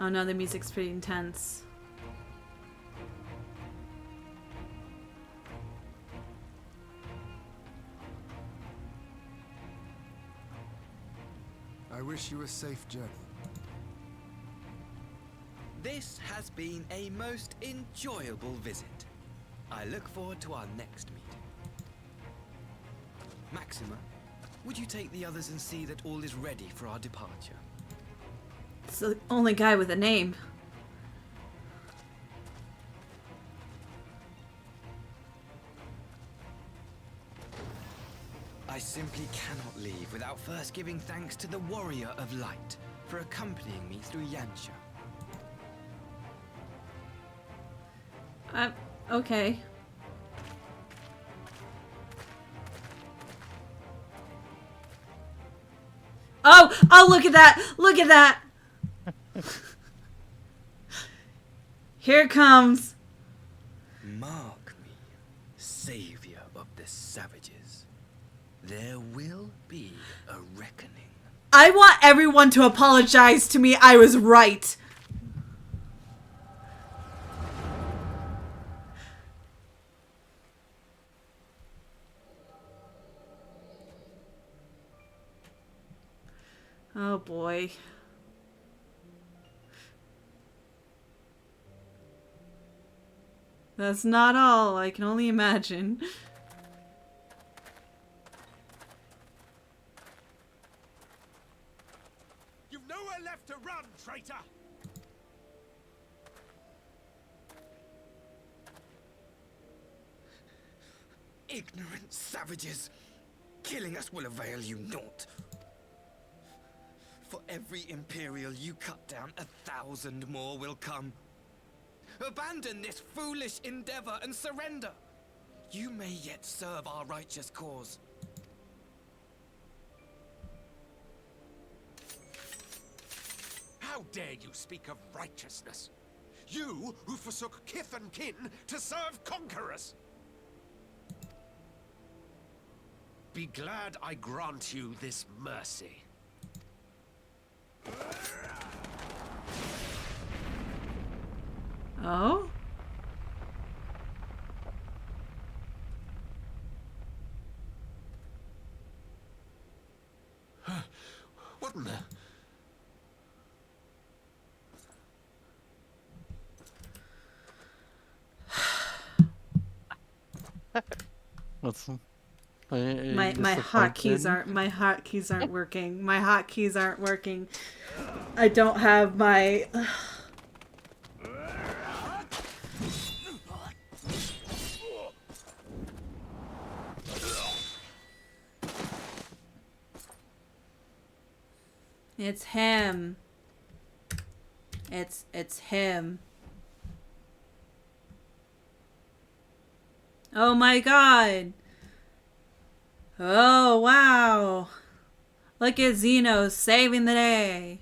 no, the music's pretty intense. I wish you a safe journey. This has been a most enjoyable visit. I look forward to our next meeting. Maxima, would you take the others and see that all is ready for our departure? It's the only guy with a name. I simply cannot leave without first giving thanks to the Warrior of Light for accompanying me through Yansha. Okay. Oh, look at that! Look at that! Here it comes. Mark me, savior of the savages. There will be a reckoning. I want everyone to apologize to me. I was right. Oh boy. That's not all. I can only imagine. You've nowhere left to run, traitor! Ignorant savages! Killing us will avail you naught. For every Imperial you cut down, 1,000 more will come. Abandon this foolish endeavor and surrender. You may yet serve our righteous cause. How dare you speak of righteousness? You who forsook kith and kin to serve conquerors! Be glad I grant you this mercy. Oh? What in the... What's My hotkeys aren't working. My hotkeys aren't working. I don't have my It's him. It's him. Oh my god. Oh wow. Look at Xeno saving the day.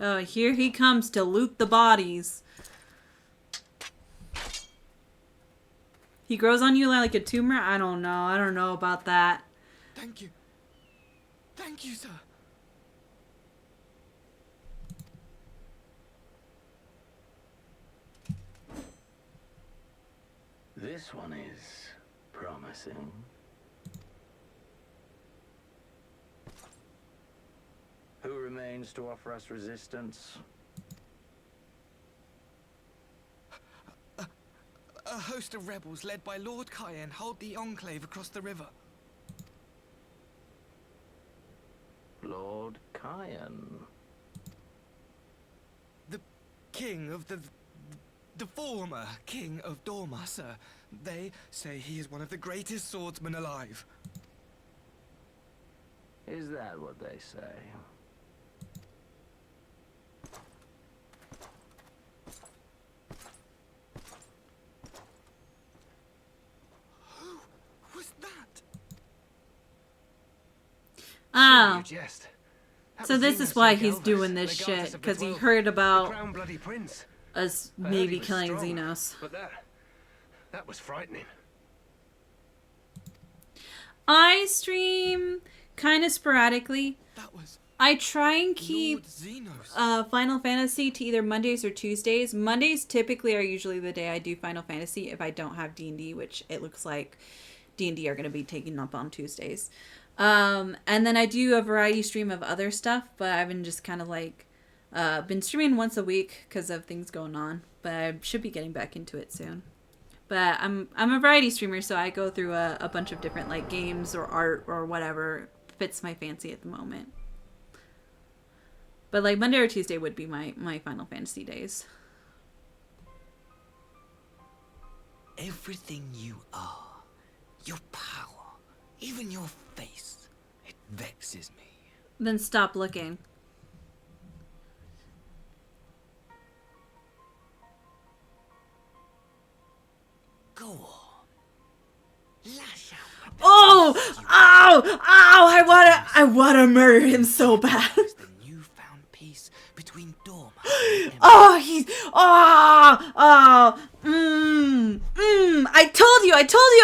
Oh, here he comes to loot the bodies. He grows on you like a tumor? I don't know. I don't know about that. Thank you. Thank you, sir. This one is promising. Who remains to offer us resistance? A host of rebels led by Lord Cayenne hold the Enclave across the river. Lord Cayenne. king of the former king of Dorma, sir. They say he is one of the greatest swordsmen alive. Is that what they say? Who was that? Oh. You jest. That So was this is Xenos why and he's Galvez, doing this legatus shit, of the because he 12, heard the about Crown Bloody Prince. us I heard he maybe was killing strong, Xenos. But that was frightening. I stream kind of sporadically. That was I try and keep Lord Xenos. Final Fantasy to either Mondays or Tuesdays. Mondays typically are usually the day I do Final Fantasy if I don't have D&D, which it looks like D&D are going to be taking up on Tuesdays. And then I do a variety stream of other stuff, but I've been just kind of like been streaming once a week because of things going on, but I should be getting back into it soon. But I'm a variety streamer, so I go through a bunch of different like games or art or whatever fits my fancy at the moment. But like Monday or Tuesday would be my Final Fantasy days. Everything you are, your power, even your face, it vexes me. Then stop looking. Go on. Lash out. Oh! Ow! Ow! I wanna murder him so bad. The newfound peace between Dorma and Oh, he's I told you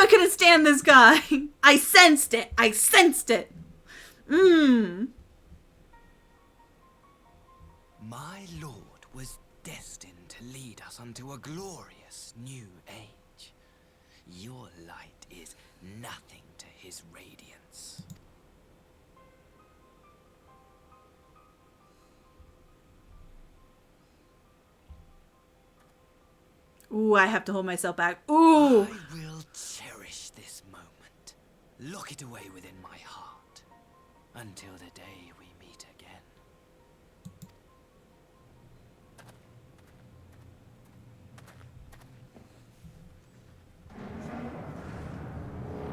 I couldn't stand this guy. I sensed it. My lord was destined to lead us unto a glorious new age. Your light is nothing to his radiance. Ooh, I have to hold myself back. Ooh. I will cherish this moment. Lock it away within my heart. Until the day we meet again.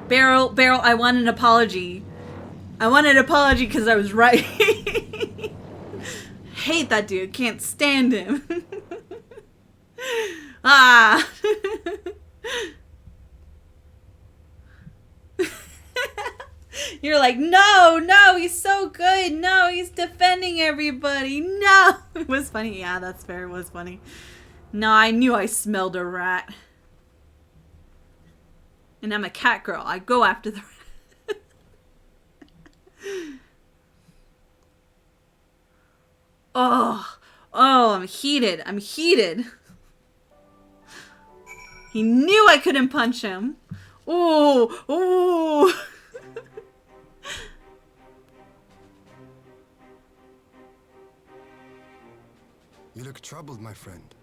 Beryl, I want an apology. I want an apology because I was right. Hate that dude. Can't stand him. Ah. You're like, no, he's so good. No, he's defending everybody. No. It was funny. Yeah, that's fair. It was funny. No, I knew I smelled a rat. And I'm a cat girl. I go after the rat. Oh, I'm heated. He knew I couldn't punch him. Ooh. You look troubled, my friend.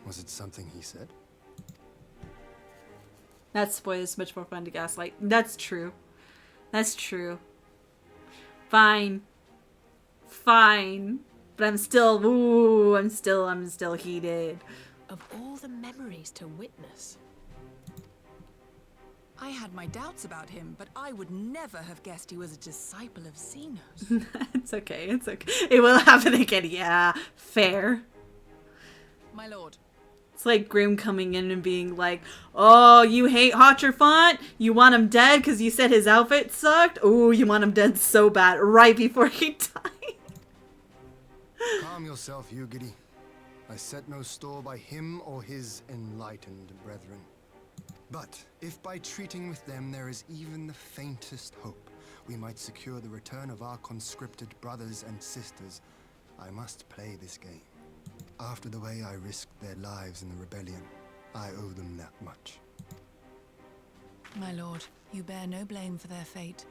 Was it something he said? That spoil is much more fun to gaslight. That's true. Fine. But I'm still, I'm still heated. Of all the memories to witness. I had my doubts about him, but I would never have guessed he was a disciple of Xenos. It's okay. It will happen again. Yeah, fair. My lord. It's like Grim coming in and being like, oh, you hate Hotcherfont? You want him dead because you said his outfit sucked? Oh, you want him dead so bad right before he died. Calm yourself, Yugiri. I set no store by him or his enlightened brethren. But if by treating with them there is even the faintest hope, we might secure the return of our conscripted brothers and sisters, I must play this game. After the way I risked their lives in the rebellion, I owe them that much. My lord, you bear no blame for their fate.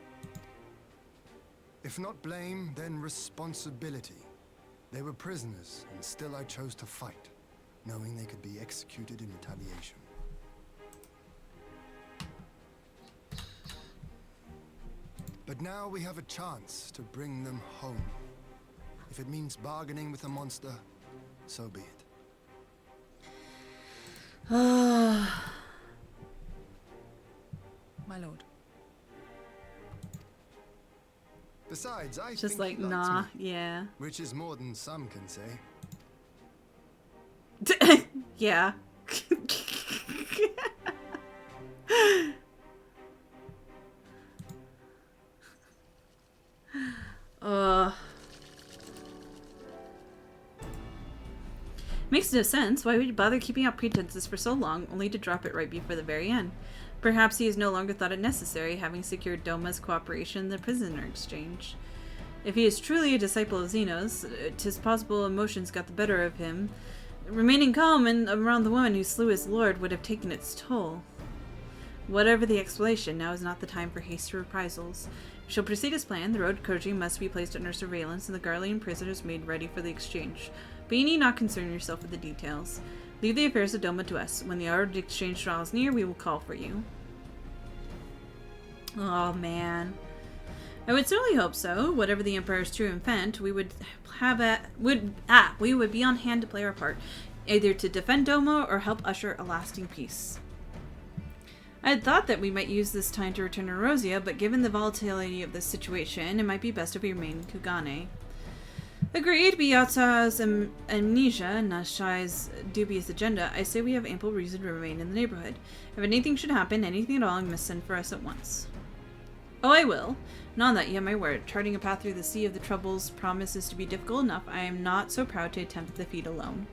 If not blame, then responsibility. They were prisoners, and still I chose to fight, knowing they could be executed in retaliation. But now we have a chance to bring them home. If it means bargaining with a monster, so be it. My lord. Besides, I Just think like, he likes nah, me, yeah. which is more than some can say. Yeah. Makes no sense. Why would you bother keeping up pretenses for so long, only to drop it right before the very end? Perhaps he has no longer thought it necessary, having secured Doma's cooperation in the prisoner exchange. If he is truly a disciple of Xenos, 'tis possible emotions got the better of him. Remaining calm and around the woman who slew his lord would have taken its toll. Whatever the explanation, now is not the time for hasty reprisals. We shall proceed as planned. The road Koji must be placed under surveillance and the Garlean prisoners made ready for the exchange. But you need not concern yourself with the details. Leave the affairs of Doma to us. When the hour of the exchange draws near, we will call for you. Oh man. I would certainly hope so. Whatever the Emperor's true intent, we would be on hand to play our part, either to defend Doma or help usher a lasting peace. I had thought that we might use this time to return to Rosia, but given the volatility of this situation, it might be best if we remain in Kugane. Agreed, Byatta's amnesia and Nashai's dubious agenda, I say we have ample reason to remain in the neighborhood. If anything should happen, anything at all, you must send for us at once. Oh, I will. And on that, you have my word. Charting a path through the sea of the troubles promises to be difficult enough. I am not so proud to attempt the feat alone.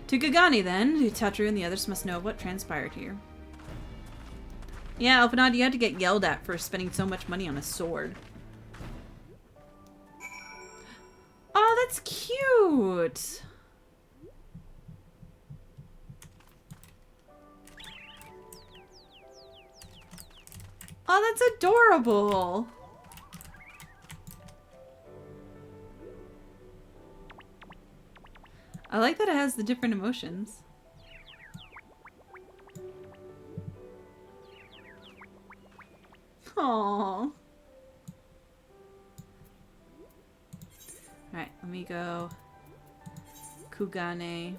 To Kugane, then. Tatru and the others must know what transpired here. Yeah, Elpanad, you had to get yelled at for spending so much money on a sword. Oh, that's cute! Oh, that's adorable! I like that it has the different emotions. Aww. Alright, let me go. Kugane.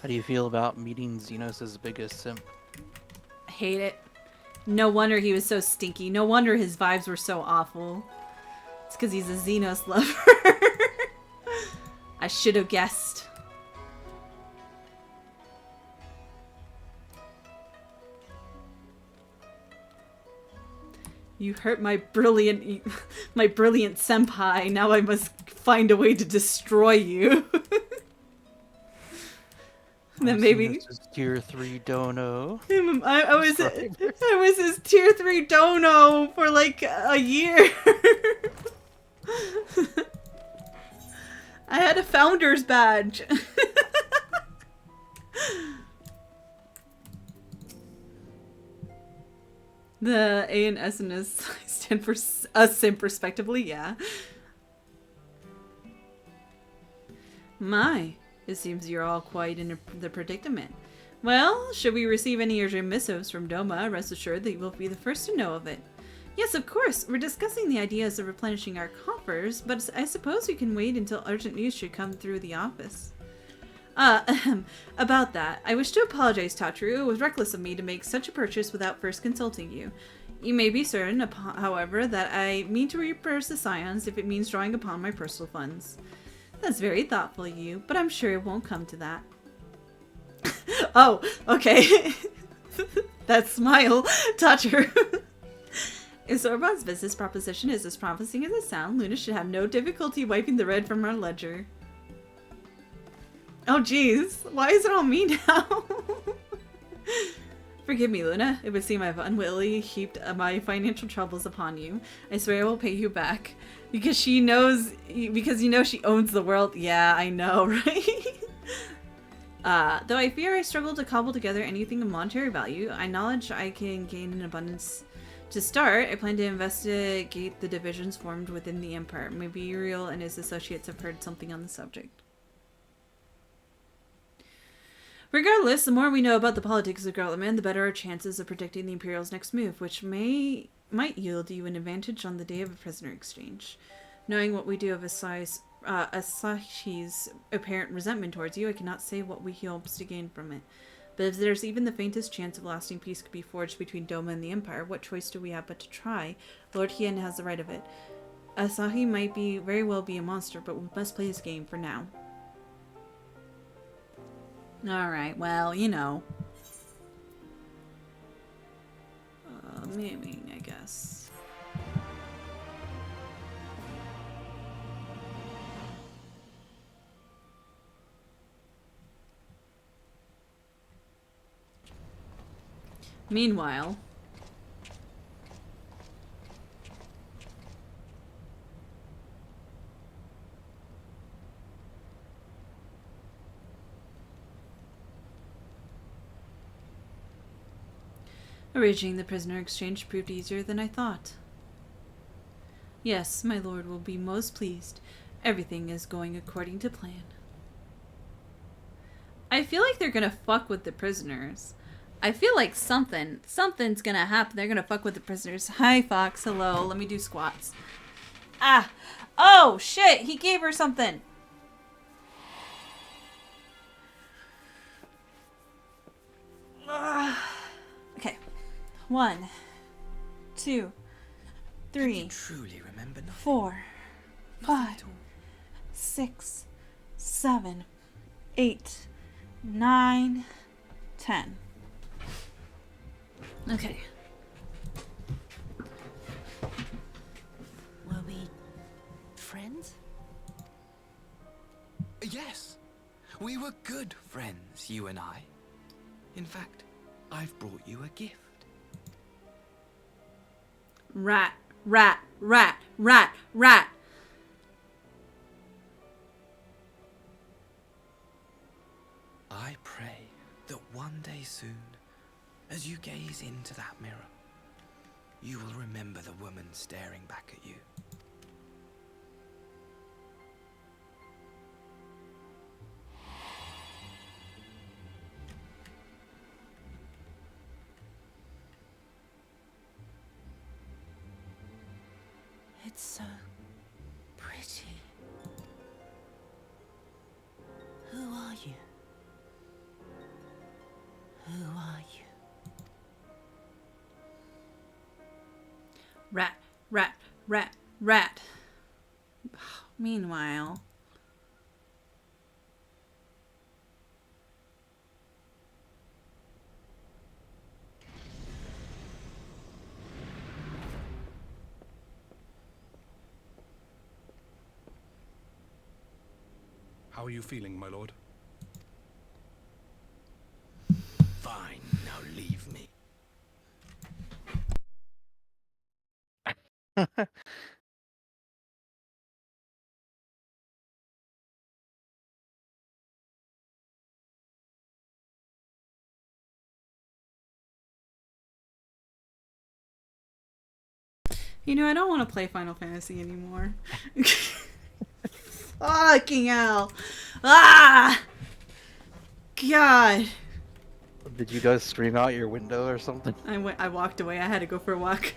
How do you feel about meeting Xenos' biggest simp? I hate it. No wonder he was so stinky. No wonder his vibes were so awful. It's because he's a Xenos lover. I should have guessed. You hurt my brilliant senpai. Now I must find a way to destroy you. Then maybe tier 3 dono. I was his tier 3 dono for like a year. I had a founder's badge. The A and S and S stand for a simp respectively, yeah. My. It seems you're all quite in the predicament. Well, should we receive any urgent missives from Doma, rest assured that you will be the first to know of it. Yes, of course, we're discussing the ideas of replenishing our coffers, but I suppose we can wait until urgent news should come through the office. About that, I wish to apologize, Tatru. It was reckless of me to make such a purchase without first consulting you. You may be certain, however, that I mean to reimburse the Scions if it means drawing upon my personal funds. That's very thoughtful of you, but I'm sure it won't come to that. Oh, okay. That smile, Tatru. If Sorbonne's business proposition is as promising as it sounds, Luna should have no difficulty wiping the red from our ledger. Oh jeez, why is it on me now? Forgive me, Luna. It would seem I've unwillingly heaped my financial troubles upon you. I swear I will pay you back. Because you know she owns the world. Yeah, I know, right? Though I fear I struggle to cobble together anything of monetary value, I acknowledge I can gain an abundance To start, I plan to investigate the divisions formed within the Empire. Maybe Uriel and his associates have heard something on the subject. Regardless, the more we know about the politics of Garlemald, the better our chances of predicting the Imperial's next move, which might yield you an advantage on the day of a prisoner exchange. Knowing what we do of Asahi's apparent resentment towards you, I cannot say what he hopes to gain from it. But if there's even the faintest chance of lasting peace could be forged between Doma and the Empire, what choice do we have but to try? Lord Hien has the right of it. Asahi might very well be a monster, but we must play his game for now. Alright, well, you know. Maybe, I guess. Meanwhile, arranging the prisoner exchange proved easier than I thought. Yes, my lord will be most pleased. Everything is going according to plan. I feel like they're gonna fuck with the prisoners. I feel like something's gonna happen. They're gonna fuck with the prisoners. Hi, Fox. Hello. Let me do squats. Ah! Oh, shit! He gave her something! Okay. 1, 2, 3, truly remember nothing? 4, 5, 6, 7, 8, 9, 10. Okay. Were we friends? Yes. We were good friends, you and I. In fact, I've brought you a gift. Rat, rat, rat, rat, rat. I pray that one day soon, as you gaze into that mirror, you will remember the woman staring back at you. It's so pretty. Who are you? Who are you? Rat, rat, rat, rat. Meanwhile... How are you feeling, my lord? Fine, now leave me. You know, I don't want to play Final Fantasy anymore. Fucking hell. Ah! God. Did you guys scream out your window or something? I walked away. I had to go for a walk.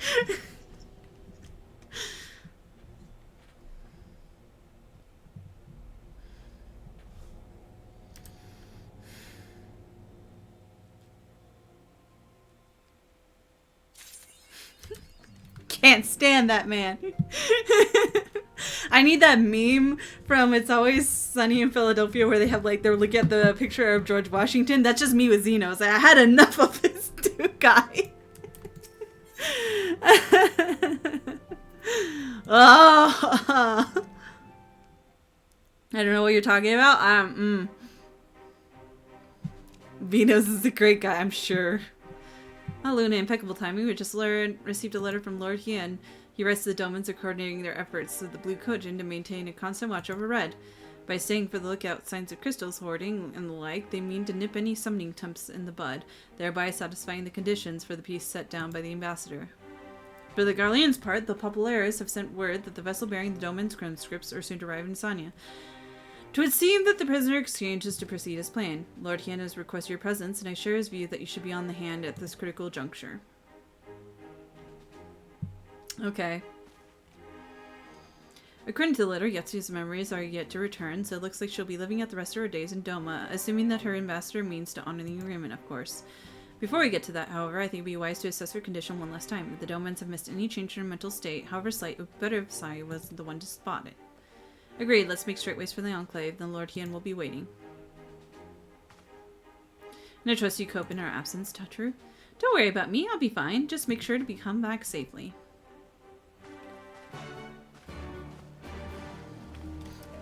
Can't stand that man. I need that meme from It's Always Sunny in Philadelphia where they have like they're looking at the picture of George Washington. That's just me with Xenos. I had enough of this dude guy. Oh, I don't know what you're talking about. Venos is a great guy, I'm sure. Oh, Luna, impeccable timing. We just received a letter from Lord Hien. He writes the Domans are coordinating their efforts with the Blue Kojin to maintain a constant watch over Red. By staying for the lookout signs of crystals hoarding and the like, they mean to nip any summoning attempts in the bud, thereby satisfying the conditions for the peace set down by the ambassador. For the Garlean's part, the Populares have sent word that the vessel bearing the Doman's conscripts are soon to arrive in Sanya. It would seem that the prisoner exchange is to proceed as planned. Lord Hien has requested your presence, and I share his view that you should be on the hand at this critical juncture. Okay. According to the letter, Yetsu's memories are yet to return, so it looks like she'll be living out the rest of her days in Doma, assuming that her ambassador means to honor the agreement, of course. Before we get to that, however, I think it would be wise to assess her condition one last time. If the Domans have missed any change in her mental state, however slight, it would be better if Sai was the one to spot it. Agreed, let's make straight ways for the Enclave, then Lord Hien will be waiting. And I trust you cope in our absence, Tatru. Don't worry about me, I'll be fine. Just make sure to come back safely.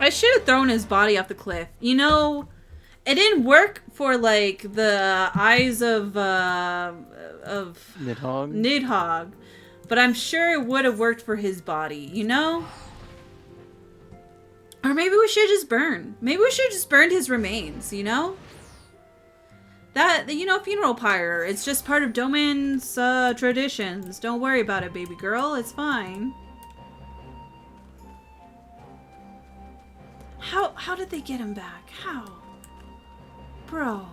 I should have thrown his body off the cliff. You know, it didn't work for, like, the eyes of Nidhogg. But I'm sure it would have worked for his body, you know? Or maybe we should just burn. Maybe we should just burn his remains, you know? That, you know, funeral pyre. It's just part of Doman's traditions. Don't worry about it, baby girl. It's fine. How did they get him back? How? Bro.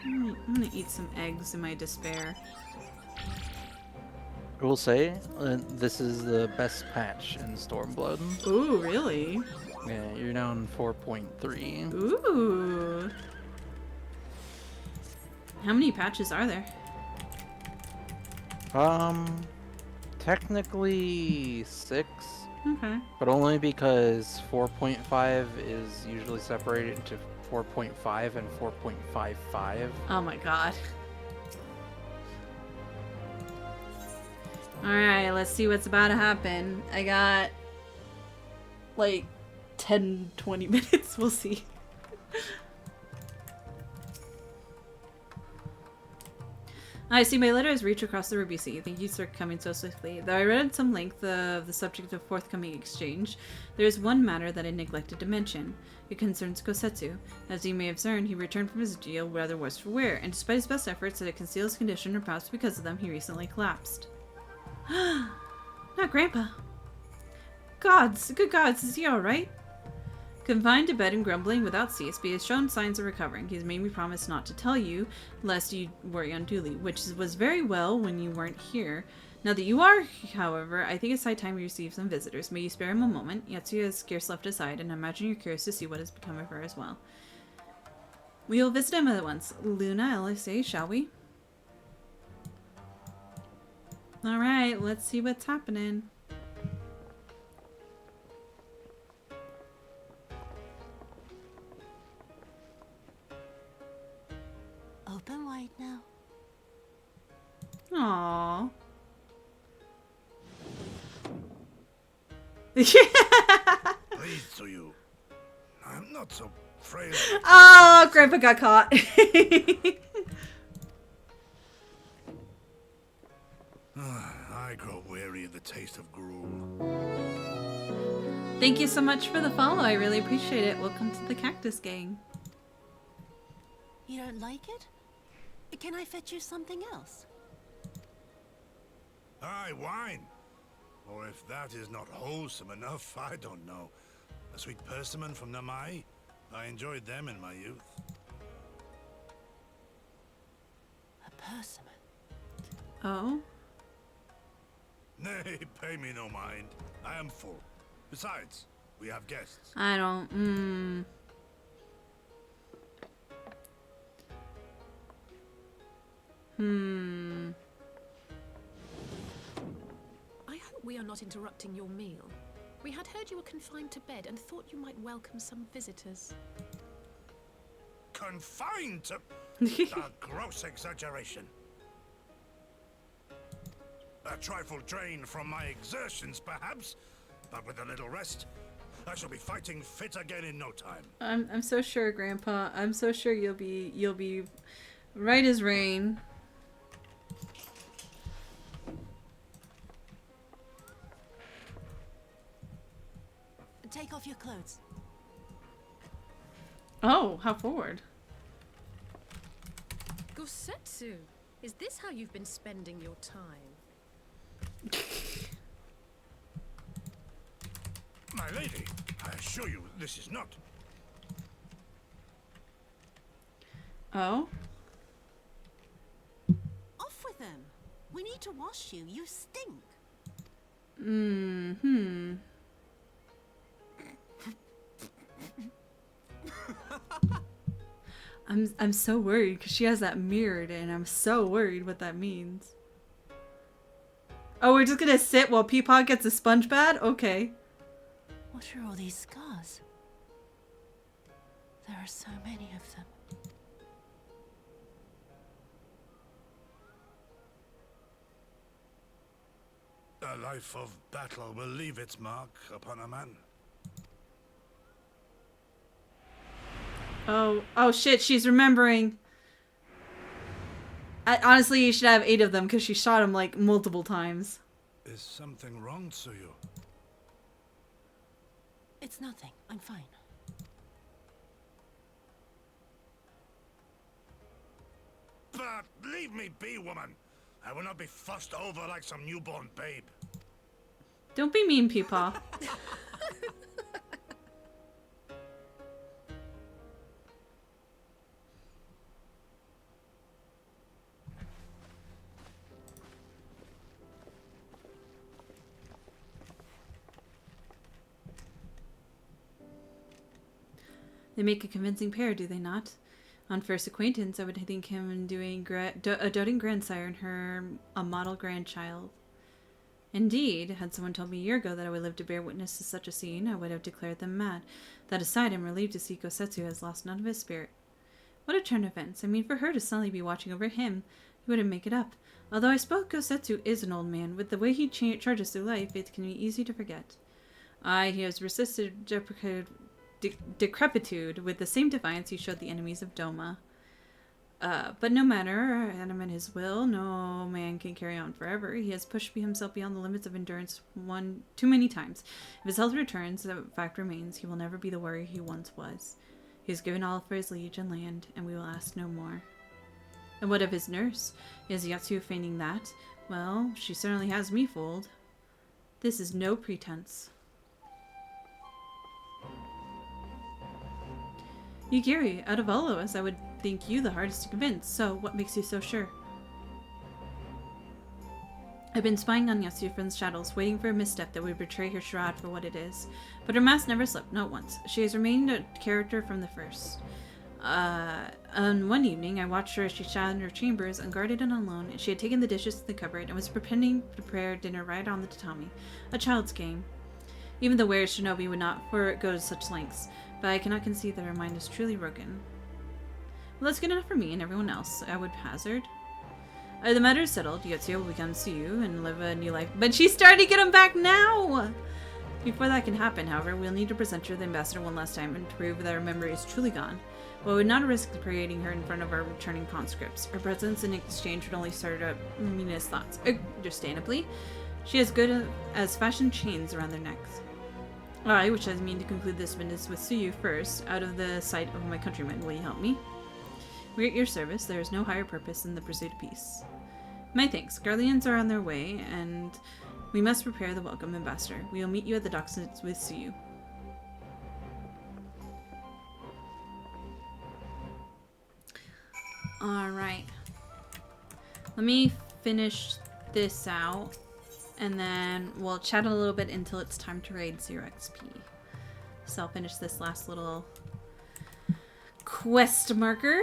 I'm gonna eat some eggs in my despair. I will say, this is the best patch in Stormblood. Ooh, really? Yeah, you're down 4.3. Ooh. How many patches are there? Technically 6. Okay. But only because 4.5 is usually separated into 4.5 and 4.55. Oh my god. Alright, let's see what's about to happen. I got like 10-20 minutes. We'll see. I see my letter has reached across the Ruby Sea. Thank you for coming so swiftly. Though I read at some length of the subject of forthcoming exchange, there is one matter that I neglected to mention. It concerns Kosetsu. As you may observe, he returned from his deal rather worse for wear, and despite his best efforts to conceal his condition, or perhaps because of them, he recently collapsed. Not Grandpa. Good gods, is he alright? Confined to bed and grumbling without cease, but he has shown signs of recovering. He has made me promise not to tell you, lest you worry unduly, which was very well when you weren't here. Now that you are, however, I think it's high time you receive some visitors. May you spare him a moment? Yetsu has scarce left his side, and I imagine you're curious to see what has become of her as well. We will visit him at once. Luna, LSA, shall we? Alright, let's see what's happening. Open wide now. Aww. Pleased to you. I'm not so frail. Oh, Grandpa got caught. I grow weary of the taste of gruel. Thank you so much for the follow. I really appreciate it. Welcome to the Cactus Gang. You don't like it? Can I fetch you something else? Aye, wine. Or if that is not wholesome enough, I don't know. A sweet persimmon from Namai? I enjoyed them in my youth. A persimmon? Oh? Nay, pay me no mind. I am full. Besides, we have guests. I don't, I hope we are not interrupting your meal. We had heard you were confined to bed and thought you might welcome some visitors. Confined to... A gross exaggeration. A trifle drained from my exertions, perhaps, but with a little rest, I shall be fighting fit again in no time. I'm so sure, Grandpa. I'm so sure you'll be right as rain. Take off your clothes. Oh, how forward. Gosetsu, is this how you've been spending your time? My lady, I assure you this is not. Oh? Off with them. We need to wash you. You stink. Mm-hmm. I'm so worried because she has that mirrored and I'm so worried what that means. Oh, we're just gonna sit while Peapod gets a sponge bath? Okay. What are all these scars? There are so many of them. A life of battle will leave its mark upon a man. Oh shit, she's remembering. Honestly, you should have 8 of them because she shot him like multiple times. Is something wrong, Tsuyu? It's nothing. I'm fine. But leave me be, woman. I will not be fussed over like some newborn babe. Don't be mean, Peepaw. They make a convincing pair, do they not? On first acquaintance, I would think him doing a doting grandsire and her a model grandchild. Indeed, had someone told me a year ago that I would live to bear witness to such a scene, I would have declared them mad. That aside, I'm relieved to see Gosetsu has lost none of his spirit. What a turn of events. I mean, for her to suddenly be watching over him, he wouldn't make it up. Although I suppose Gosetsu is an old man, with the way he charges through life, it can be easy to forget. Aye, he has resisted decrepitude with the same defiance he showed the enemies of Doma. But no matter, animate his will, no man can carry on forever. He has pushed himself beyond the limits of endurance too many times. If his health returns, the fact remains, he will never be the warrior he once was. He has given all for his liege and land, and we will ask no more. And what of his nurse? Is Yatsu feigning that? Well, she certainly has me fooled. This is no pretense. Yugiri, out of all of us, I would think you the hardest to convince, so what makes you so sure? I've been spying on Yatsu from the shadows, waiting for a misstep that would betray her shroud for what it is. But her mask never slipped, not once. She has remained a character from the first. On one evening, I watched her as she sat in her chambers, unguarded and alone, and she had taken the dishes to the cupboard and was pretending to prepare dinner right on the tatami. A child's game. Even the weird shinobi would not go to such lengths, but I cannot conceive that her mind is truly broken. Well, that's good enough for me and everyone else, I would hazard. The matter is settled. Yotsuya will become Tsuyu and live a new life. But she's starting to get him back now! Before that can happen, however, we'll need to present her to the ambassador one last time and prove that her memory is truly gone. But we would not risk parading her in front of our returning conscripts. Her presence in exchange would only stir up meanest thoughts. Understandably, she has good as fashioned chains around their necks. I, which I mean to conclude this business with Tsuyu first, out of the sight of my countrymen. Will you help me? We're at your service. There is no higher purpose than the pursuit of peace. My thanks. Garleans are on their way, and we must prepare the welcome ambassador. We will meet you at the docks with Tsuyu. Alright. Let me finish this out, and then we'll chat a little bit until it's time to raid 0xp. So I'll finish this last little quest marker.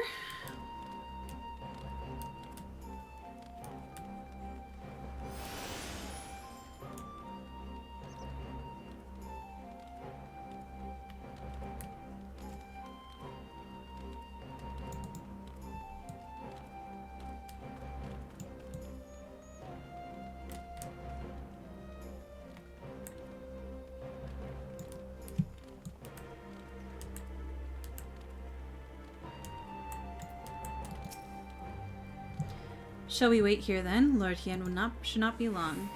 Shall we wait here then? Lord Hien should not be long.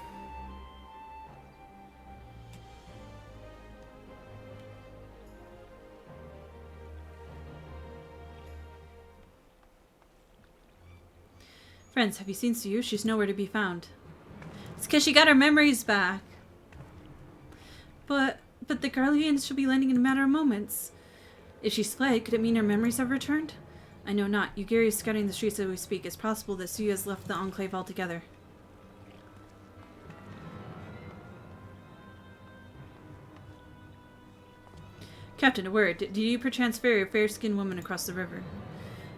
Friends, have you seen Suyu? She's nowhere to be found. It's because she got her memories back. But the Garleans should be landing in a matter of moments. If she's fled, could it mean her memories have returned? I know not. Yugiri is scouting the streets as we speak. It's possible that Suyu has left the Enclave altogether. Captain, a word. Did you perchance ferry a fair-skinned woman across the river?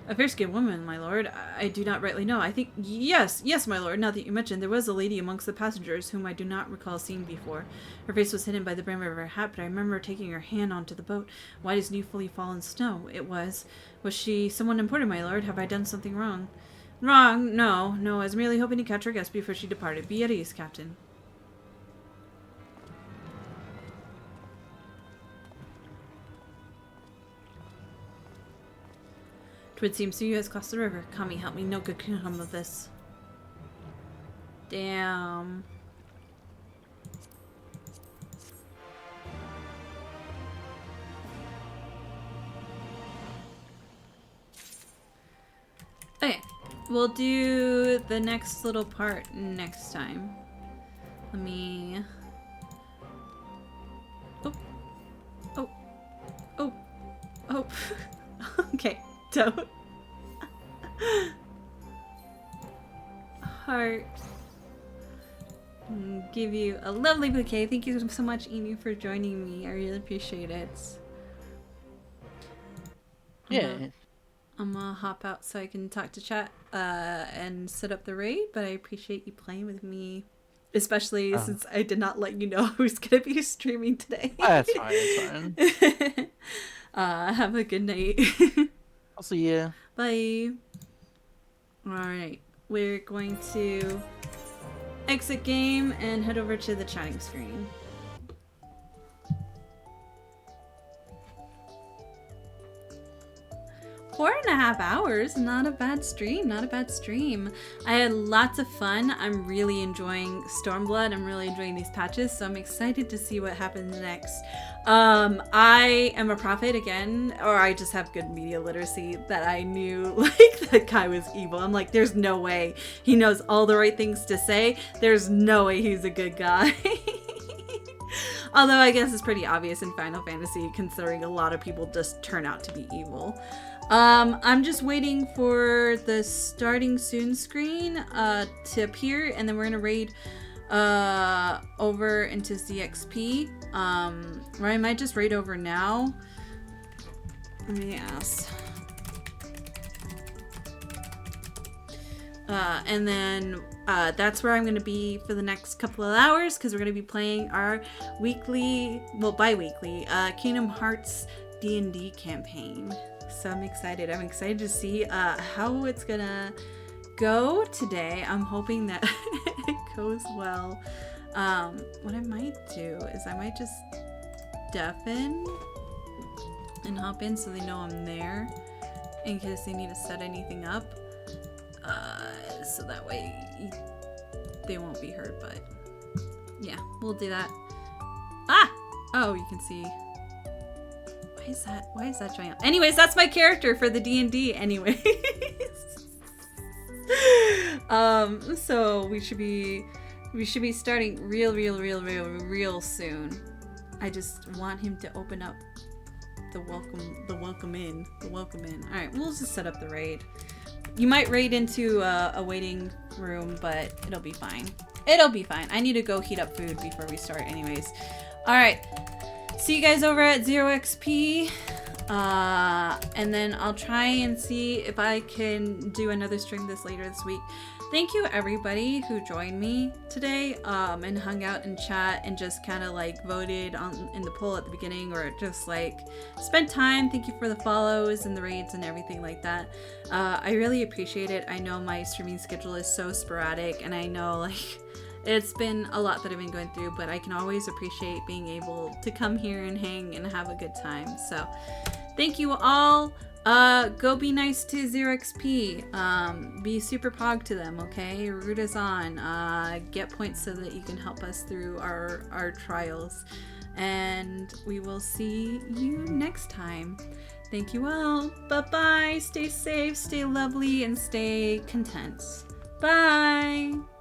A fair-skinned woman, my lord? I do not rightly know. I think... Yes, my lord. Now that you mention, there was a lady amongst the passengers whom I do not recall seeing before. Her face was hidden by the brim of her hat, but I remember taking her hand onto the boat, white as new fully fallen snow. It was... Was she someone important, my lord? Have I done something wrong? Wrong? No. I was merely hoping to catch her guest before she departed. Be at ease, Captain. Twould seem Suyu has crossed the river. Kami, help me. No good can come of this. Damn. Okay. We'll do the next little part next time. Let me... Oh. Okay. Don't. Heart. Give you a lovely bouquet. Thank you so much, Inu, for joining me. I really appreciate it. Yeah. I'm gonna hop out so I can talk to chat and set up the raid, but I appreciate you playing with me. Especially since I did not let you know who's gonna be streaming today. That's fine, it's fine. Have a good night. I'll see you. Bye. Alright, we're going to exit game and head over to the chatting screen. Four and a half hours, not a bad stream, I had lots of fun. I'm really enjoying Stormblood. I'm really enjoying these patches, so I'm excited to see what happens next. I am a prophet again, or I just have good media literacy that I knew like that guy was evil. I'm like, there's no way. He knows all the right things to say. There's no way he's a good guy. Although I guess it's pretty obvious in Final Fantasy considering a lot of people just turn out to be evil. I'm just waiting for the starting soon screen to appear, and then we're gonna raid over into ZXP. Or I might just raid over now. Let me ask. And then that's where I'm going to be for the next couple of hours, because we're going to be playing our weekly, well, bi-weekly, Kingdom Hearts D&D campaign. So I'm excited. I'm excited to see how it's going to go today. I'm hoping that it goes well. What I might do is I might just deafen and hop in so they know I'm there in case they need to set anything up. So that way they won't be heard, but yeah, we'll do that. Oh, you can see. Why is that giant? Anyways, that's my character for the D&D anyways. So we should be starting real soon. I just want him to open up the welcome in. All right, we'll just set up the raid. You might raid into a waiting room, but it'll be fine. I need to go heat up food before we start anyways. All right. See you guys over at 0xp. And then I'll try and see if I can do another stream later this week. Thank you everybody who joined me today and hung out and chat and just kind of like voted in the poll at the beginning, or just like spent time. Thank you for the follows and the raids and everything like that. I really appreciate it. I know my streaming schedule is so sporadic, and I know like it's been a lot that I've been going through, but I can always appreciate being able to come here and hang and have a good time. So thank you all. Go be nice to 0xp. Be super pog to them, okay? Root us on. Get points so that you can help us through our trials. And we will see you next time. Thank you all. Bye-bye. Stay safe, stay lovely, and stay content. Bye!